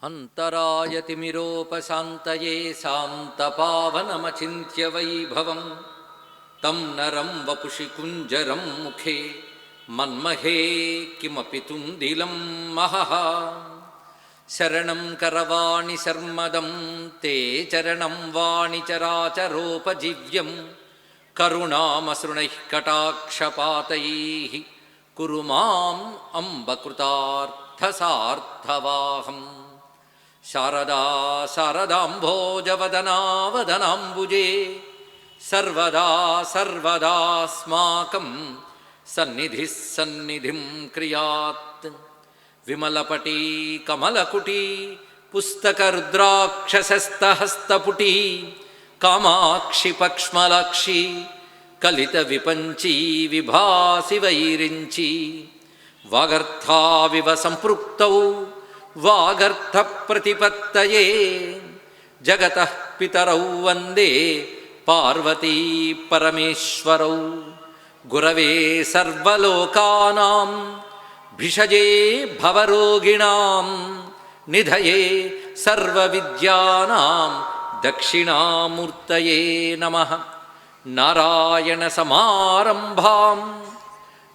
అంతరాయతిమిరోపశాంతయే శాంతపావనమచింత్య వైభవం తం నరం వపుషి కుంజరం ముఖే మన్మహే కిమపి తుందిలం మహః. శరణం కరవాణి శర్మదం తే చరణం వాణి చరాచరోపజీవ్యం కరుణామసృణైః కటాక్షపాతైః కురు మాం అంబ కృతార్థసార్థవాహం. శారదా శారదాంభోజవదనా వదనాంబుజే సర్వదా సర్వదాస్మాకం సన్నిధిః సన్నిధిం క్రియాత్. విమలపటీ కమలకుటీ పుస్తకరుద్రాక్షసస్తహస్తపుటీ కామాక్షి పక్ష్మలాక్షి కలిత విపంచీ విభాసి వైరించి. వాగర్థావివ సంపృక్తౌ వాగర్థ ప్రతిపత్తయే జగతః పితరౌ వందే పార్వతీ పరమేశ్వరౌ. గురవే సర్వలోకానాం భిషజే భవరోగిణాం నిధయే సర్వవిద్యానాం దక్షిణామూర్తయే నమః. నారాయణ సమారంభాం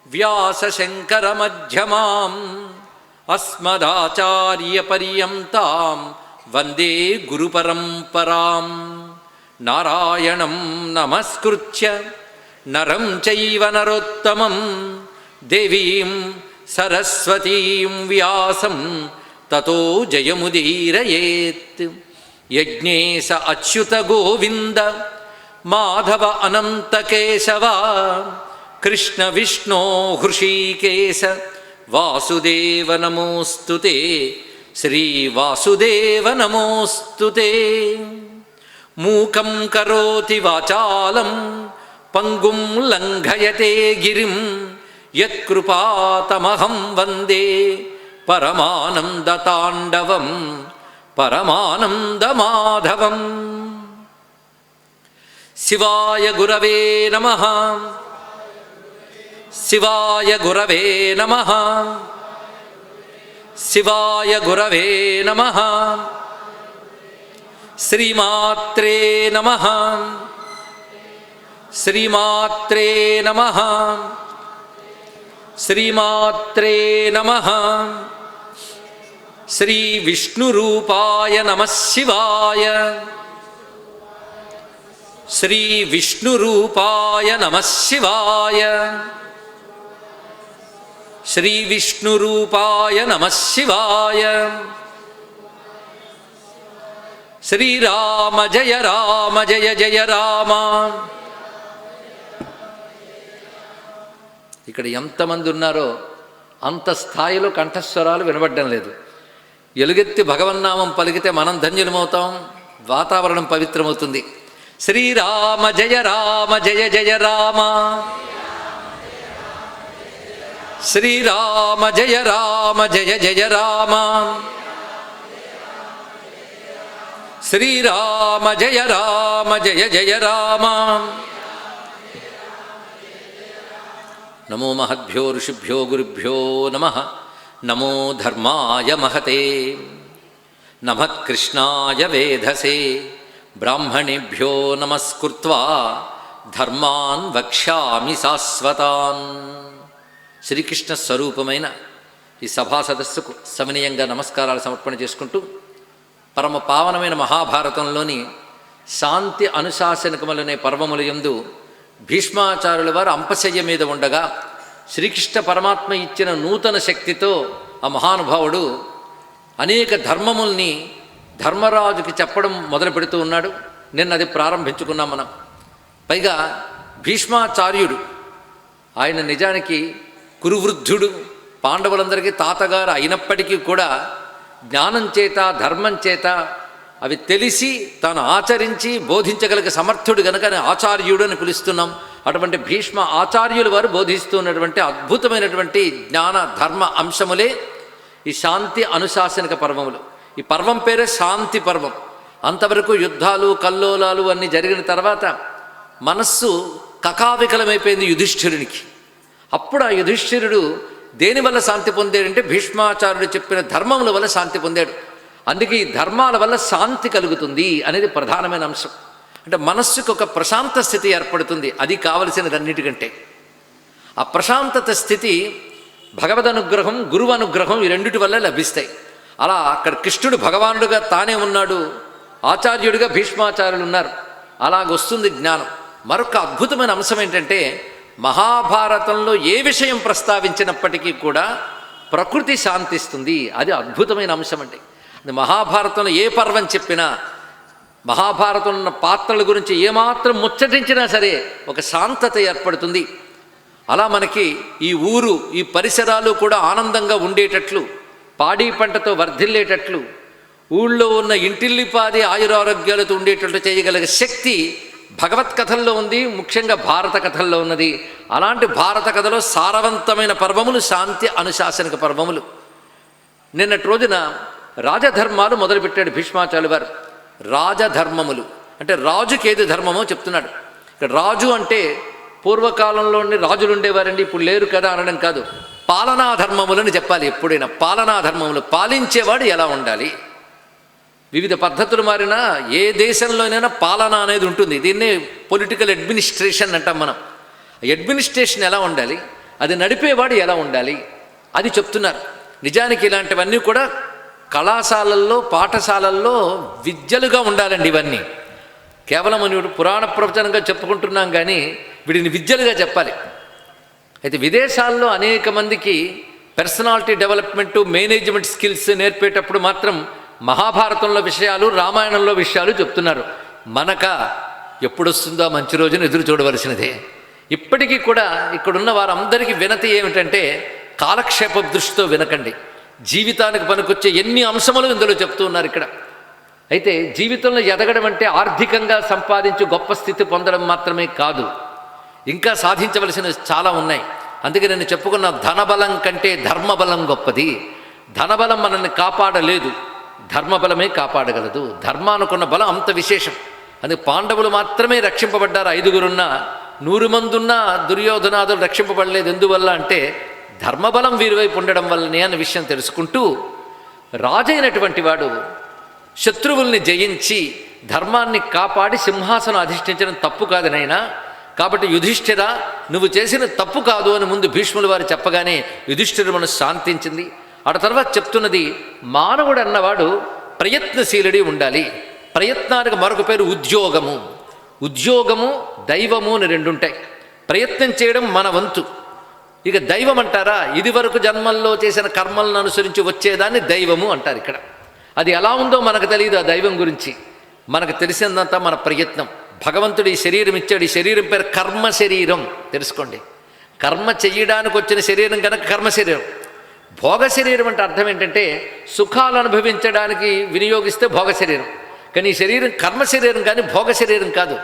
వ్యాసశంకరమధ్యమాం అస్మదాచార్యపర్యంతాం వందే గురుపరంపరాం. నారాయణం నమస్కృత్య నరం చైవ నరోత్తమం దేవీం సరస్వతీం వ్యాసం తతో జయముదీరయేత్. యజ్ఞేశ అచ్యుత గోవింద మాధవ అనంత కేశవ కృష్ణ విష్ణో హృషీకేశ వాసుదేవ నమోస్తుతే. శ్రీవాసుదేవ నమోస్తుతే. మూకం కరోతి వాచాలం పంగుం లంఘయతే గిరిం యత్కృపాతమహం వందే పరమానందతాండవం పరమానందమాధవం. శివాయ గురవే నమః. శివాయ గురవే నమః. శివాయ గురవే నమః. శ్రీమాత్రే నమః. శ్రీమాత్రే నమః. శ్రీమాత్రే నమః. శ్రీ విష్ణురూపాయ నమః శివాయ. శ్రీ విష్ణురూపాయ నమః శివాయ. శ్రీ విష్ణురూపాయ నమః శివాయ. శ్రీరామ జయ రామ జయ జయ రామ. ఇక్కడ ఎంతమంది ఉన్నారో అంత స్థాయిలో కంఠస్వరాలు వినబడ్డం లేదు. ఎలుగెత్తి భగవన్నామం పలికితే మనం ధన్యులమవుతాం, వాతావరణం పవిత్రమవుతుంది. శ్రీరామ జయ రామ జయ జయ రామ. శ్రీరామ జయ రామ జయ జయ రామ. శ్రీరామ జయ రామ జయ జయ రామ. నమో మహద్భ్యో ఋషిభ్యో గురుభ్యో నమః. నమో ధర్మాయ మహతే నమః కృష్ణాయ వేధసే. బ్రాహ్మణేభ్యో నమస్కృత్వా ధర్మాన్ వక్ష్యామి శాశ్వతాన్. శ్రీకృష్ణ స్వరూపమైన ఈ సభా సదస్సుకు సవినయంగా నమస్కారాలు సమర్పణ చేసుకుంటూ, పరమ పావనమైన మహాభారతంలోని శాంతి అనుశాసనకములనే పర్వముల యందు భీష్మాచార్యుల వారు అంపశయ్య మీద ఉండగా శ్రీకృష్ణ పరమాత్మ ఇచ్చిన నూతన శక్తితో ఆ మహానుభావుడు అనేక ధర్మముల్ని ధర్మరాజుకి చెప్పడం మొదలు పెడుతూ ఉన్నాడు. నిన్న అది ప్రారంభించుకున్నాం మనం. పైగా భీష్మాచార్యుడు ఆయన నిజానికి కురువృద్ధుడు, పాండవులందరికీ తాతగారు అయినప్పటికీ కూడా జ్ఞానం చేత ధర్మం చేత అవి తెలిసి తాను ఆచరించి బోధించగలిగ సమర్థుడు కనుక ఆచార్యుడు అని పిలుస్తున్నాం. అటువంటి భీష్మ ఆచార్యులు వారు బోధిస్తున్నటువంటి అద్భుతమైనటువంటి జ్ఞాన ధర్మ అంశములే ఈ శాంతి అనుశాసనిక పర్వములు. ఈ పర్వం పేరే శాంతి పర్వం. అంతవరకు యుద్ధాలు కల్లోలాలు అన్నీ జరిగిన తర్వాత మనస్సు కకావికలమైపోయింది యుధిష్ఠిరునికి. అప్పుడు ఆ యుధిష్ఠిరుడు దేనివల్ల శాంతి పొందాడంటే భీష్మాచార్యుడు చెప్పిన ధర్మముల వల్ల శాంతి పొందాడు. అందుకే ఈ ధర్మాల వల్ల శాంతి కలుగుతుంది అనేది ప్రధానమైన అంశం. అంటే మనస్సుకు ఒక ప్రశాంత స్థితి ఏర్పడుతుంది. అది కావలసినదన్నిటికంటే. ఆ ప్రశాంతత స్థితి భగవద్ అనుగ్రహం, గురువు అనుగ్రహం ఈ రెండిటి వల్ల లభిస్తాయి. అలా అక్కడ కృష్ణుడు భగవానుడుగా తానే ఉన్నాడు, ఆచార్యుడిగా భీష్మాచార్యులు ఉన్నారు. అలాగొస్తుంది జ్ఞానం. మరొక అద్భుతమైన అంశం ఏంటంటే, మహాభారతంలో ఏ విషయం ప్రస్తావించినప్పటికీ కూడా ప్రకృతి శాంతిస్తుంది. అది అద్భుతమైన అంశం అండి. మహాభారతంలో ఏ పర్వం చెప్పినా, మహాభారతంలో ఉన్న పాత్రల గురించి ఏమాత్రం ముచ్చటించినా సరే ఒక శాంతత ఏర్పడుతుంది. అలా మనకి ఈ ఊరు, ఈ పరిసరాలు కూడా ఆనందంగా ఉండేటట్లు, పాడి పంటతో వర్ధిల్లేటట్లు, ఊళ్ళో ఉన్న ఇంటిల్లిపాది ఆయురారోగ్యాలతో ఉండేటట్లు చేయగలిగే శక్తి భగవత్ కథల్లో ఉంది, ముఖ్యంగా భారత కథల్లో ఉన్నది. అలాంటి భారత కథలో సారవంతమైన పర్వములు శాంతి అనుశాసనిక పర్వములు. నిన్నటి రోజున రాజధర్మాలు మొదలుపెట్టాడు భీష్మాచార్యులు వారు. రాజధర్మములు అంటే రాజుకి ఏది ధర్మమో చెప్తున్నాడు. ఇక్కడ రాజు అంటే పూర్వకాలంలోని రాజులు ఉండేవారండి, ఇప్పుడు లేరు కదా అనడం కాదు. పాలనా ధర్మములని చెప్పాలి. ఎప్పుడైనా పాలనా ధర్మములు, పాలించేవాడు ఎలా ఉండాలి. వివిధ పద్ధతులు మారినా ఏ దేశంలోనైనా పాలన అనేది ఉంటుంది. దీన్నే పొలిటికల్ అడ్మినిస్ట్రేషన్ అంటాం మనం. అడ్మినిస్ట్రేషన్ ఎలా ఉండాలి, అది నడిపేవాడు ఎలా ఉండాలి, అది చెప్తున్నారు. నిజానికి ఇలాంటివన్నీ కూడా కళాశాలల్లో, పాఠశాలల్లో విద్యలుగా ఉండాలండి. ఇవన్నీ కేవలం మనం పురాణ ప్రవచనంగా చెప్పుకుంటున్నాం, కానీ వీటిని విద్యలుగా చెప్పాలి. అయితే విదేశాల్లో అనేక మందికి పర్సనాలిటీ డెవలప్మెంటు, మేనేజ్మెంట్ స్కిల్స్ నేర్పేటప్పుడు మాత్రం మహాభారతంలో విషయాలు, రామాయణంలో విషయాలు చెప్తున్నారు. మనక ఎప్పుడొస్తుందో మంచి రోజున ఎదురు చూడవలసినదే. ఇప్పటికీ కూడా ఇక్కడున్న వారందరికీ వినతి ఏమిటంటే, కాలక్షేప దృష్టితో వినకండి. జీవితానికి పనికొచ్చే ఎన్ని అంశములు ఇందులో చెప్తూ ఉన్నారు ఇక్కడ. అయితే జీవితంలో ఎదగడం అంటే ఆర్థికంగా సంపాదించి గొప్ప స్థితి పొందడం మాత్రమే కాదు, ఇంకా సాధించవలసినవి చాలా ఉన్నాయి. అందుకే నేను చెప్పుకున్న ధనబలం కంటే ధర్మబలం గొప్పది. ధనబలం మనల్ని కాపాడలేదు, ధర్మబలమే కాపాడగలదు. ధర్మానుకున్న బలం అంత విశేషం. అందుకే పాండవులు మాత్రమే రక్షింపబడ్డారు. 5గురున్నా 100 మందున్నా దుర్యోధనాదులు రక్షింపబడలేదు. ఎందువల్ల అంటే ధర్మబలం వీరివైపు ఉండడం వల్లనే అన్న విషయం తెలుసుకుంటూ, రాజైనటువంటి వాడు శత్రువుల్ని జయించి ధర్మాన్ని కాపాడి సింహాసనం అధిష్ఠించడం తప్పు కాదు నైనా. కాబట్టి యుధిష్ఠిర, నువ్వు చేసిన తప్పు కాదు అని ముందు భీష్ముల వారు చెప్పగానే యుధిష్ఠిర మనసు శాంతించింది. ఆ తర్వాత చెప్తున్నది, మానవుడు అన్నవాడు ప్రయత్నశీలుడి ఉండాలి. ప్రయత్నానికి మరొక పేరు ఉద్యోగము. ఉద్యోగము, దైవము అని రెండు ఉంటాయి. ప్రయత్నం చేయడం మన వంతు. ఇక దైవం అంటారా, ఇది వరకు జన్మల్లో చేసిన కర్మలను అనుసరించి వచ్చేదాన్ని దైవము అంటారు. ఇక్కడ అది ఎలా ఉందో మనకు తెలియదు. ఆ దైవం గురించి మనకు తెలిసిందంతా మన ప్రయత్నం. భగవంతుడు ఈ శరీరం ఇచ్చాడు. ఈ శరీరం పేరు కర్మ శరీరం. తెలుసుకోండి, కర్మ చెయ్యడానికి వచ్చిన శరీరం కనుక కర్మ శరీరం. భోగ శరీరం అంటే అర్థం ఏంటంటే, సుఖాలు అనుభవించడానికి వినియోగిస్తే భోగ శరీరం. కానీ ఈ శరీరం కర్మ శరీరం కానీ భోగ శరీరం కాదు.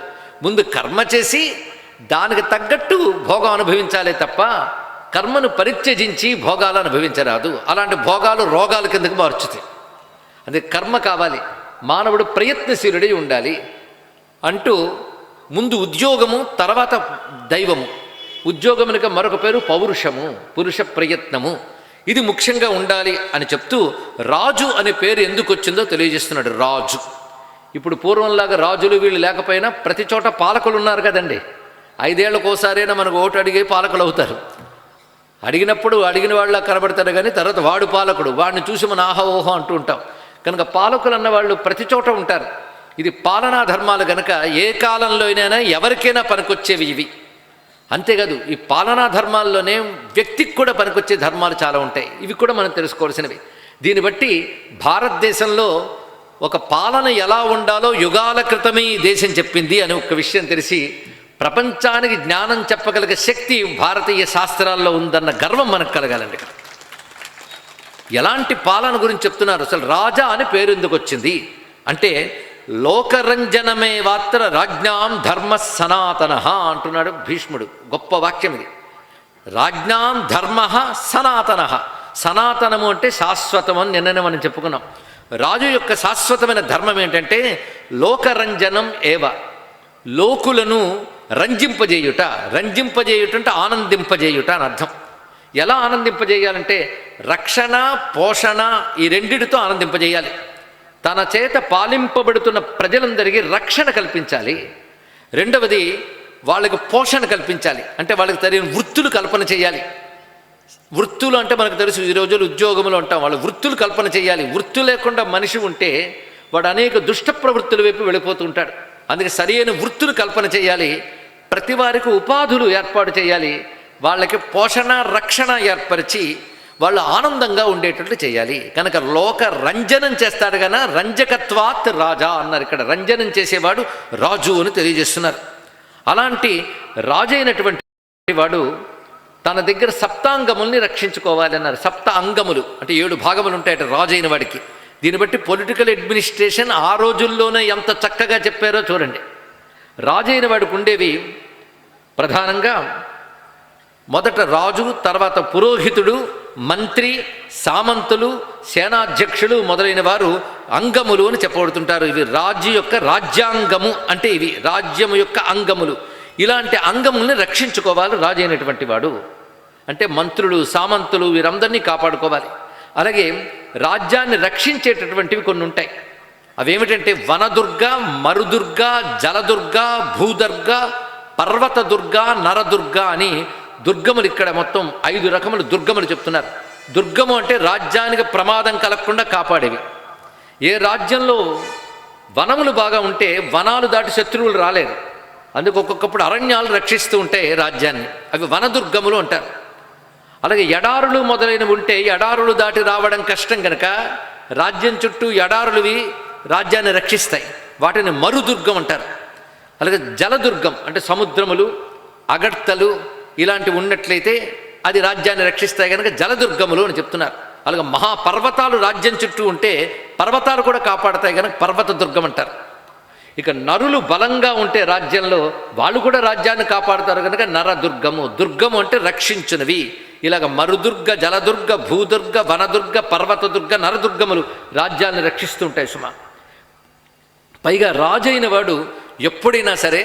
ముందు కర్మ చేసి దానికి తగ్గట్టు భోగం అనుభవించాలే తప్ప కర్మను పరిత్యజించి భోగాలు అనుభవించరాదు. అలాంటి భోగాలు రోగాల కిందకు మార్చుతాయి. అందుకే కర్మ కావాలి. మానవుడు ప్రయత్నశీలుడై ఉండాలి అంటూ ముందు ఉద్యోగము, తర్వాత దైవము. ఉద్యోగమునక మరొక పేరు పౌరుషము, పురుష ప్రయత్నము. ఇది ముఖ్యంగా ఉండాలి అని చెప్తూ రాజు అనే పేరు ఎందుకు వచ్చిందో తెలియజేస్తున్నాడు. రాజు ఇప్పుడు పూర్వంలాగా రాజులు వీళ్ళు లేకపోయినా ప్రతి చోట పాలకులు ఉన్నారు కదండి. 5 ఏళ్లకోసారైనా మనకు ఓటు అడిగే పాలకులు అవుతారు. అడిగినప్పుడు అడిగిన వాళ్ళ కనబడతారు, కానీ తర్వాత వాడు పాలకుడు, వాడిని చూసి మన ఆహా ఓహో అంటూ ఉంటాం. కనుక పాలకులు అన్నవాళ్ళు ప్రతి చోట ఉంటారు. ఇది పాలనా ధర్మాలు కనుక ఏ కాలంలో అయినా ఎవరికైనా పనికొచ్చేవి ఇవి. అంతేకాదు ఈ పాలనా ధర్మాల్లోనే వ్యక్తికి కూడా పనికొచ్చే ధర్మాలు చాలా ఉంటాయి. ఇవి కూడా మనం తెలుసుకోవాల్సినవి. దీన్ని బట్టి భారతదేశంలో ఒక పాలన ఎలా ఉండాలో యుగాల క్రితమే ఈ దేశం చెప్పింది అని ఒక విషయం తెలిసి, ప్రపంచానికి జ్ఞానం చెప్పగలిగే శక్తి భారతీయ శాస్త్రాల్లో ఉందన్న గర్వం మనకు కలగాలండి. ఎలాంటి పాలన గురించి చెప్తున్నారు. అసలు రాజా అని పేరు ఎందుకు వచ్చింది అంటే, లోకరంజనమే వాత్ర రాజ్ఞాం ధర్మ సనాతన అంటున్నాడు భీష్ముడు. గొప్ప వాక్యం ఇది. రాజ్ఞాం ధర్మ సనాతన. సనాతనము అంటే శాశ్వతం అని నిన్ననే మనం చెప్పుకున్నాం. రాజు యొక్క శాశ్వతమైన ధర్మం ఏంటంటే లోకరంజనం ఏవ, లోకులను రంజింపజేయుట. రంజింపజేయుట అంటే ఆనందింపజేయుట అని అర్థం. ఎలా ఆనందింపజేయాలంటే రక్షణ, పోషణ ఈ రెండిటితో ఆనందింపజేయాలి. తన చేత పాలింపబడుతున్న ప్రజలందరికీ రక్షణ కల్పించాలి. రెండవది వాళ్ళకి పోషణ కల్పించాలి, అంటే వాళ్ళకి తగిన వృత్తులు కల్పన చేయాలి. వృత్తులు అంటే మనకు తెలుసు, ఈ రోజులు ఉద్యోగములు అంటాం, వాళ్ళు వృత్తులు కల్పన చేయాలి. వృత్తి లేకుండా మనిషి ఉంటే వాడు అనేక దుష్ట ప్రవృత్తుల వైపు వెళ్ళిపోతూ ఉంటాడు. అందుకే సరైన వృత్తులు కల్పన చేయాలి, ప్రతి వారికి ఉపాధులు ఏర్పాటు చేయాలి, వాళ్ళకి పోషణ రక్షణ ఏర్పరిచి వాళ్ళు ఆనందంగా ఉండేటట్లు చేయాలి. కనుక లోక రంజనం చేస్తాడు కన్నా రంజకత్వాత్ రాజా అన్నారు. ఇక్కడ రంజనం చేసేవాడు రాజు అని తెలియజేస్తున్నారు. అలాంటి రాజు అయినటువంటి వాడు తన దగ్గర సప్తాంగముల్ని రక్షించుకోవాలి అన్నారు. సప్త అంగములు అంటే 7 భాగములు ఉంటాయట రాజు అయిన వాడికి. దీన్ని బట్టి పొలిటికల్ అడ్మినిస్ట్రేషన్ ఆ రోజుల్లోనే ఎంత చక్కగా చెప్పారో చూడండి. రాజు అయిన వాడికి ఉండేవి ప్రధానంగా మొదట రాజు, తర్వాత పురోహితుడు, మంత్రి, సామంతులు, సేనాధ్యక్షులు మొదలైన వారు అంగములు అని చెప్పబడుతుంటారు. ఇవి రాజు యొక్క రాజ్యాంగము, అంటే ఇవి రాజ్యము యొక్క అంగములు. ఇలాంటి అంగముల్ని రక్షించుకోవాలి రాజు అయినటువంటి వాడు. అంటే మంత్రులు, సామంతులు వీరందరినీ కాపాడుకోవాలి. అలాగే రాజ్యాన్ని రక్షించేటటువంటివి కొన్ని ఉంటాయి. అవేమిటంటే వనదుర్గ, మరుదుర్గ, జలదుర్గ, భూదుర్గ, పర్వతదుర్గ, నరదుర్గ అని దుర్గములు ఇక్కడ మొత్తం 5 రకములు దుర్గములు చెప్తున్నారు. దుర్గము అంటే రాజ్యానికి ప్రమాదం కలగకుండా కాపాడేవి. ఏ రాజ్యంలో వనములు బాగా ఉంటే వనాలు దాటి శత్రువులు రాలేరు. అందుకు ఒక్కొక్కప్పుడు అరణ్యాలు రక్షిస్తూ ఉంటాయి రాజ్యాన్ని, అవి వనదుర్గములు అంటారు. అలాగే ఎడారులు మొదలైనవి ఉంటే ఎడారులు దాటి రావడం కష్టం కనుక రాజ్యం చుట్టూ ఎడారులువి రాజ్యాన్ని రక్షిస్తాయి, వాటిని మరుదుర్గం అంటారు. అలాగే జలదుర్గం అంటే సముద్రములు, అగడ్తలు ఇలాంటివి ఉన్నట్లయితే అది రాజ్యాన్ని రక్షిస్తాయి కనుక జలదుర్గములు అని చెప్తున్నారు. అలాగే మహాపర్వతాలు రాజ్యం చుట్టూ ఉంటే పర్వతాలు కూడా కాపాడతాయి కనుక పర్వత దుర్గం అంటారు. ఇక నరులు బలంగా ఉంటే రాజ్యంలో వాళ్ళు కూడా రాజ్యాన్ని కాపాడుతారు కనుక నరదుర్గము. దుర్గము అంటే రక్షించునవి. ఇలాగ మరుదుర్గ, జలదుర్గ, భూదుర్గ, వనదుర్గ, పర్వతదుర్గ, నరదుర్గములు రాజ్యాన్ని రక్షిస్తూ ఉంటాయి సుమా. పైగా రాజు అయిన వాడు ఎప్పుడైనా సరే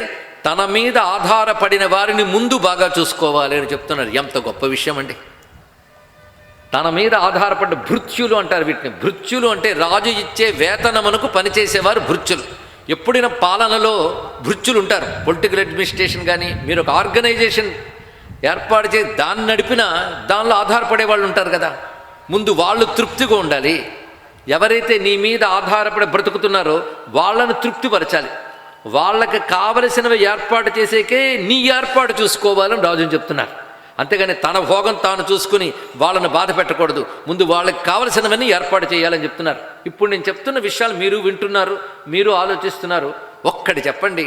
తన మీద ఆధారపడిన వారిని ముందు బాగా చూసుకోవాలి అని చెప్తున్నారు. ఎంత గొప్ప విషయం అండి. తన మీద ఆధారపడ్డ భృత్యులు అంటారు వీటిని. భృత్యులు అంటే రాజు ఇచ్చే వేతనమునకు పనిచేసేవారు భృత్యులు. ఎప్పుడైనా పాలనలో భృత్యులు ఉంటారు. పొలిటికల్ అడ్మినిస్ట్రేషన్ కానీ మీరు ఒక ఆర్గనైజేషన్ ఏర్పాటు చేసి దాన్ని నడిపినా దానిలో ఆధారపడే వాళ్ళు ఉంటారు కదా, ముందు వాళ్ళు తృప్తిగా ఉండాలి. ఎవరైతే నీ మీద ఆధారపడి బ్రతుకుతున్నారో వాళ్ళను తృప్తిపరచాలి. వాళ్ళకి కావలసినవి ఏర్పాటు చేసేకే నీ ఏర్పాటు చూసుకోవాలని రాజుని చెప్తున్నారు. అంతేగాని తన భోగం తాను చూసుకుని వాళ్ళని బాధ పెట్టకూడదు, ముందు వాళ్ళకి కావలసినవన్నీ ఏర్పాటు చేయాలని చెప్తున్నారు. ఇప్పుడు నేను చెప్తున్న విషయాలు మీరు వింటున్నారు, మీరు ఆలోచిస్తున్నారు. ఒక్కటి చెప్పండి,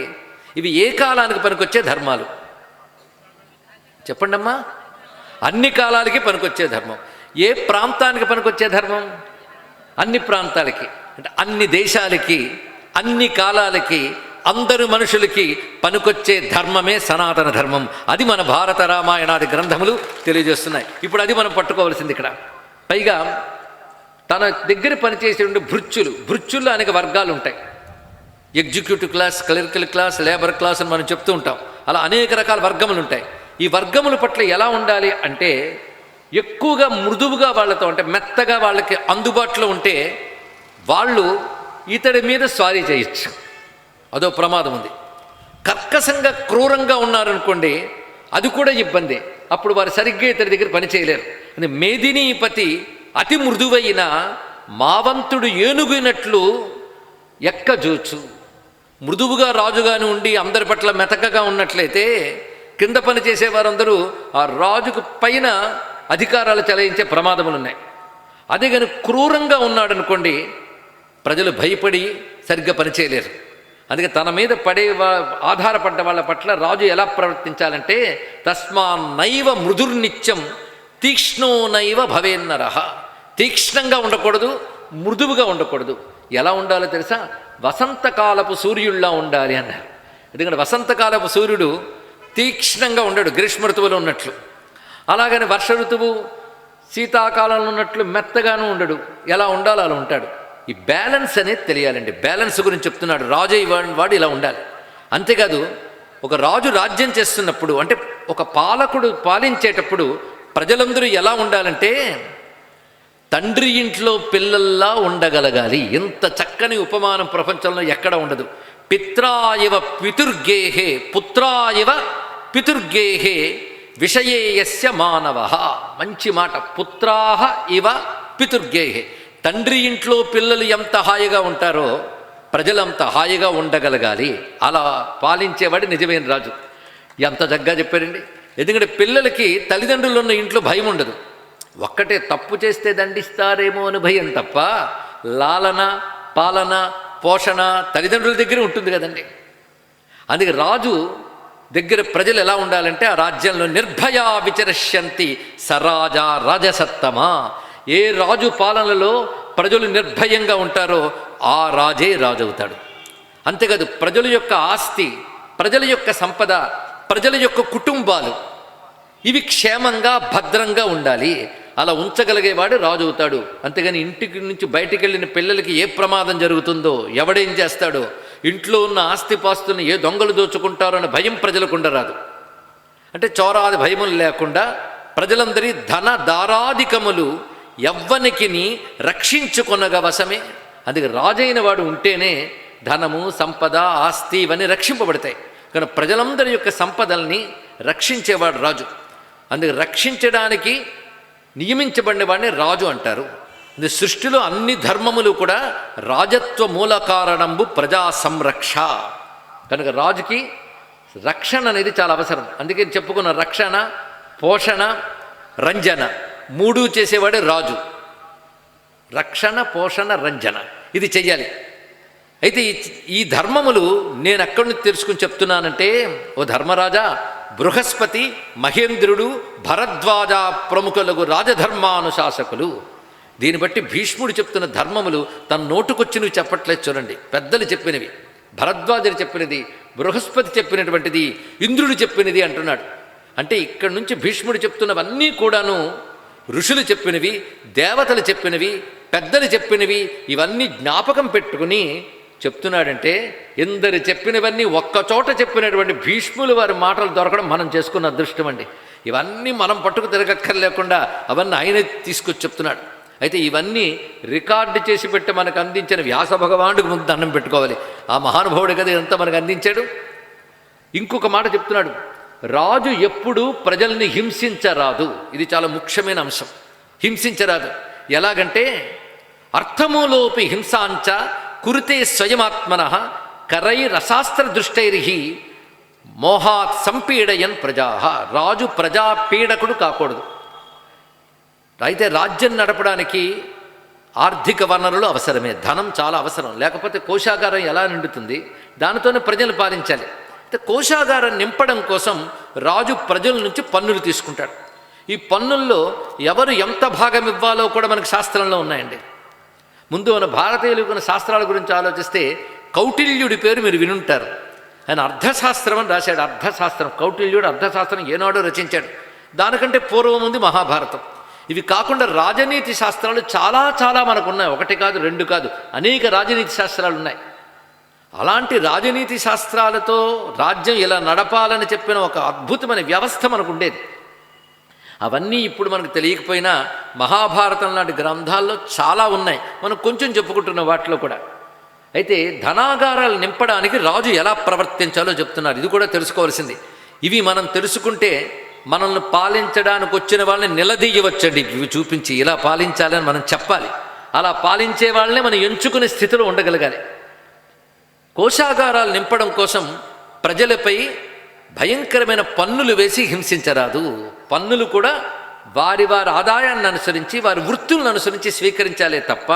ఇవి ఏ కాలానికి పనికొచ్చే ధర్మాలు చెప్పండి అమ్మా. అన్ని కాలాలకి పనికొచ్చే ధర్మం. ఏ ప్రాంతానికి పనికొచ్చే ధర్మం? అన్ని ప్రాంతాలకి, అంటే అన్ని దేశాలకి, అన్ని కాలాలకి, అందరు మనుషులకి పనికొచ్చే ధర్మమే సనాతన ధర్మం. అది మన భారత రామాయణాది గ్రంథములు తెలియజేస్తున్నాయి. ఇప్పుడు అది మనం పట్టుకోవాల్సింది ఇక్కడ. పైగా తన దగ్గర పనిచేసే భృత్యుల్లో అనేక వర్గాలు ఉంటాయి. Executive class, clerical class, labour class అని మనం చెప్తూ ఉంటాం. అలా అనేక రకాల వర్గములు ఉంటాయి. ఈ వర్గముల పట్ల ఎలా ఉండాలి అంటే ఎక్కువగా మృదువుగా వాళ్ళతో, అంటే మెత్తగా వాళ్ళకి అందుబాటులో ఉంటే వాళ్ళు ఇతడి మీద స్వారీ చేయొచ్చు, అదో ప్రమాదం ఉంది. కర్కశంగా క్రూరంగా ఉన్నారనుకోండి, అది కూడా ఇబ్బంది. అప్పుడు వారు సరిగ్గా ఇతడి దగ్గర పని చేయలేరు. అంటే మేదినీపతి అతి మృదువైన మావంతుడు ఏనుగునట్లు ఎక్కజూచు. మృదువుగా రాజుగాని ఉండి అందరి పట్ల మెతకగా ఉన్నట్లయితే కింద పని చేసేవారందరూ ఆ రాజుకు పైన అధికారాలు చెలాయించే ప్రమాదములు ఉన్నాయి. అదే కానీ క్రూరంగా ఉన్నాడనుకోండి, ప్రజలు భయపడి సరిగ్గా పనిచేయలేరు. అందుకే తన మీద ఆధారపడ్డ వాళ్ళ పట్ల రాజు ఎలా ప్రవర్తించాలంటే తస్మాన్నైవ మృదుర్నిత్యం తీక్ష్ణో నైవ భవేన్నరః. తీక్ష్ణంగా ఉండకూడదు, మృదువుగా ఉండకూడదు. ఎలా ఉండాలో తెలుసా? వసంతకాలపు సూర్యుడిలా ఉండాలి అన్నారు. ఎందుకంటే వసంతకాలపు సూర్యుడు తీక్ష్ణంగా ఉండడు, గ్రీష్మ ఋతువులో ఉన్నట్లు. అలాగని వర్ష ఋతువు శీతాకాలంలో ఉన్నట్లు మెత్తగాను ఉండడు. ఎలా ఉండాలో అలా ఉంటాడు. ఈ బ్యాలెన్స్ అనేది తెలియాలండి. బ్యాలెన్స్ గురించి చెప్తున్నాడు. రాజు వాడు ఇలా ఉండాలి. అంతేకాదు, ఒక రాజు రాజ్యం చేస్తున్నప్పుడు, అంటే ఒక పాలకుడు పాలించేటప్పుడు ప్రజలందరూ ఎలా ఉండాలంటే తండ్రి ఇంట్లో పిల్లల్లా ఉండగలగాలి. ఇంత చక్కని ఉపమానం ప్రపంచంలో ఎక్కడ ఉండదు. పిత్రాయవ పితుర్గేహే పుత్రాయవ పితుర్గేహే విషయేయస్య మానవ. మంచి మాట. పుత్రాహ ఇవ పితుర్గేహే. తండ్రి ఇంట్లో పిల్లలు ఎంత హాయిగా ఉంటారో ప్రజలంత హాయిగా ఉండగలగాలి. అలా పాలించేవాడు నిజమైన రాజు. ఎంత చక్కగా చెప్పారండి. ఎందుకంటే పిల్లలకి తల్లిదండ్రులు ఉన్న ఇంట్లో భయం ఉండదు. ఒక్కటే తప్పు చేస్తే దండిస్తారేమో అని భయం తప్ప లాలన పాలన పోషణ తల్లిదండ్రుల దగ్గర ఉంటుంది కదండి. అందుకే రాజు దగ్గర ప్రజలు ఎలా ఉండాలంటే ఆ రాజ్యంలో నిర్భయా విచరష్యంతి సరాజా రాజసత్తమా. ఏ రాజు పాలనలో ప్రజలు నిర్భయంగా ఉంటారో ఆ రాజే రాజు అవుతాడు. అంతేకాదు ప్రజల యొక్క ఆస్తి, ప్రజల యొక్క సంపద, ప్రజల యొక్క కుటుంబాలు ఇవి క్షేమంగా భద్రంగా ఉండాలి. అలా ఉంచగలిగేవాడు రాజు అవుతాడు. అంతేగాని ఇంటికి నుంచి బయటికి వెళ్ళిన పిల్లలకి ఏ ప్రమాదం జరుగుతుందో, ఎవడేం చేస్తాడో, ఇంట్లో ఉన్న ఆస్తిపాస్తులను ఏ దొంగలు దోచుకుంటారో అని భయం ప్రజలకు ఉండరాదు. అంటే చోరాది భయములు లేకుండా ప్రజలందరి ధన దారాధికములు ఎవ్వనికిని రక్షించుకొనగ వశమే. అందుకే రాజైన వాడు ఉంటేనే ధనము సంపద ఆస్తి ఇవన్నీ రక్షింపబడతాయి. కానీ ప్రజలందరి యొక్క సంపదల్ని రక్షించేవాడు రాజు. అందుకే రక్షించడానికి నియమించబడిన వాడిని రాజు అంటారు. సృష్టిలో అన్ని ధర్మములు కూడా రాజత్వ మూల కారణంబు ప్రజా సంరక్ష. కనుక రాజుకి రక్షణ అనేది చాలా అవసరం. అందుకే చెప్పుకున్న రక్షణ, పోషణ, రంజన మూడు చేసేవాడే రాజు. రక్షణ, పోషణ, రంజన ఇది చెయ్యాలి. అయితే ఈ ధర్మములు నేను ఎక్కడి నుంచి తెలుసుకుని చెప్తున్నానంటే, ఓ ధర్మరాజా, బృహస్పతి, మహేంద్రుడు, భరద్వాజ ప్రముఖులకు రాజధర్మానుశాసకులు. దీన్ని బట్టి భీష్ముడు చెప్తున్న ధర్మములు తన నోటుకొచ్చినవి చెప్పట్లేదు. చూడండి, పెద్దలు చెప్పినవి, భరద్వాజుడు చెప్పినది, బృహస్పతి చెప్పినటువంటిది, ఇంద్రుడు చెప్పినది అంటున్నాడు. అంటే ఇక్కడి నుంచి భీష్ముడు చెప్తున్నవన్నీ కూడాను ఋషులు చెప్పినవి, దేవతలు చెప్పినవి, పెద్దలు చెప్పినవి, ఇవన్నీ జ్ఞాపకం పెట్టుకుని చెప్తున్నాడంటే, ఎందరు చెప్పినవన్నీ ఒక్కచోట చెప్పినటువంటి భీష్ములు వారి మాటలు దొరకడం మనం చేసుకున్న అదృష్టం అండి. ఇవన్నీ మనం పట్టుకు తిరగక్కర్లేకుండా అవన్నీ ఆయనే తీసుకొచ్చి చెప్తున్నాడు. అయితే ఇవన్నీ రికార్డు చేసి పెట్టి మనకు అందించిన వ్యాస భగవానుడికి ముందు దండం పెట్టుకోవాలి. ఆ మహానుభావుడి కదా ఇదంతా మనకు అందించాడు. ఇంకొక మాట చెప్తున్నాడు, రాజు ఎప్పుడూ ప్రజల్ని హింసించరాదు. ఇది చాలా ముఖ్యమైన అంశం. హింసించరాదు. ఎలాగంటే, అర్థములోపి హింసాంచ కురుతే స్వయమాత్మన కరైరశాస్త్ర దృష్టైర్హి మోహాత్ సంపీడయన్ ప్రజా. రాజు ప్రజాపీడకుడు కాకూడదు. అయితే రాజ్యం నడపడానికి ఆర్థిక వనరులు అవసరమే, ధనం చాలా అవసరం. లేకపోతే కోశాగారం ఎలా నిండుతుంది? దానితోనే ప్రజలు పాలించాలి. అయితే కోశాగారం నింపడం కోసం రాజు ప్రజల నుంచి పన్నులు తీసుకుంటాడు. ఈ పన్నుల్లో ఎవరు ఎంత భాగం ఇవ్వాలో కూడా మనకు శాస్త్రంలో ఉన్నాయండి. ముందు మన భారతీయులకు ఉన్న శాస్త్రాల గురించి ఆలోచిస్తే కౌటిల్యుడి పేరు మీరు వినుంటారు. ఆయన అర్థశాస్త్రం అని రాశాడు. అర్థశాస్త్రం, కౌటిల్యుడు అర్థశాస్త్రం ఏనాడో రచించాడు. దానికంటే పూర్వం ఉంది మహాభారతం. ఇవి కాకుండా రాజనీతి శాస్త్రాలు చాలా చాలా మనకు ఉన్నాయి. ఒకటి కాదు, రెండు కాదు, అనేక రాజనీతి శాస్త్రాలు ఉన్నాయి. అలాంటి రాజనీతి శాస్త్రాలతో రాజ్యం ఇలా నడపాలని చెప్పిన ఒక అద్భుతమైన వ్యవస్థ మనకు ఉండేది. అవన్నీ ఇప్పుడు మనకు తెలియకపోయినా మహాభారతం లాంటి గ్రంథాల్లో చాలా ఉన్నాయి. మనం కొంచెం చెప్పుకుంటున్న వాటిలో కూడా. అయితే ధనాగారాలు నింపడానికి రాజు ఎలా ప్రవర్తించాలో చెప్తున్నారు. ఇది కూడా తెలుసుకోవాల్సింది. ఇవి మనం తెలుసుకుంటే మనల్ని పాలించడానికి వచ్చిన వాళ్ళని నిలదీయవచ్చండి. ఇవి చూపించి ఇలా పాలించాలని మనం చెప్పాలి. అలా పాలించే వాళ్ళనే మనం ఎంచుకునే స్థితిలో ఉండగలగాలి. కోశాగారాలు నింపడం కోసం ప్రజలపై భయంకరమైన పన్నులు వేసి హింసించరాదు. పన్నులు కూడా వారి వారి ఆదాయాన్ని అనుసరించి, వారి వృత్తులను అనుసరించి స్వీకరించాలే తప్ప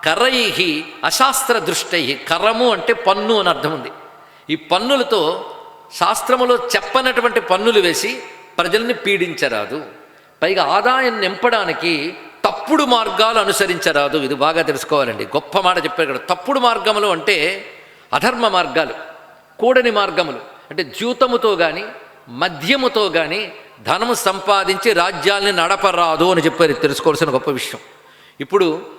కరైహి అశాస్త్ర దృష్టై. కరము అంటే పన్ను అని అర్థం ఉంది. ఈ పన్నులతో శాస్త్రములో చెప్పనటువంటి పన్నులు వేసి ప్రజల్ని పీడించరాదు. పైగా ఆదాయం నింపడానికి తప్పుడు మార్గాలు అనుసరించరాదు. ఇది బాగా తెలుసుకోవాలండి. గొప్ప మాట చెప్పారు కదా. తప్పుడు మార్గములు అంటే అధర్మ మార్గాలు, కూడని మార్గములు. అంటే ద్యూతముతో కానీ మద్యముతో కానీ ధనము సంపాదించి రాజ్యాల్ని నడపరాదు అని చెప్పారు. తెలుసుకోవాల్సిన గొప్ప విషయం. ఇప్పుడు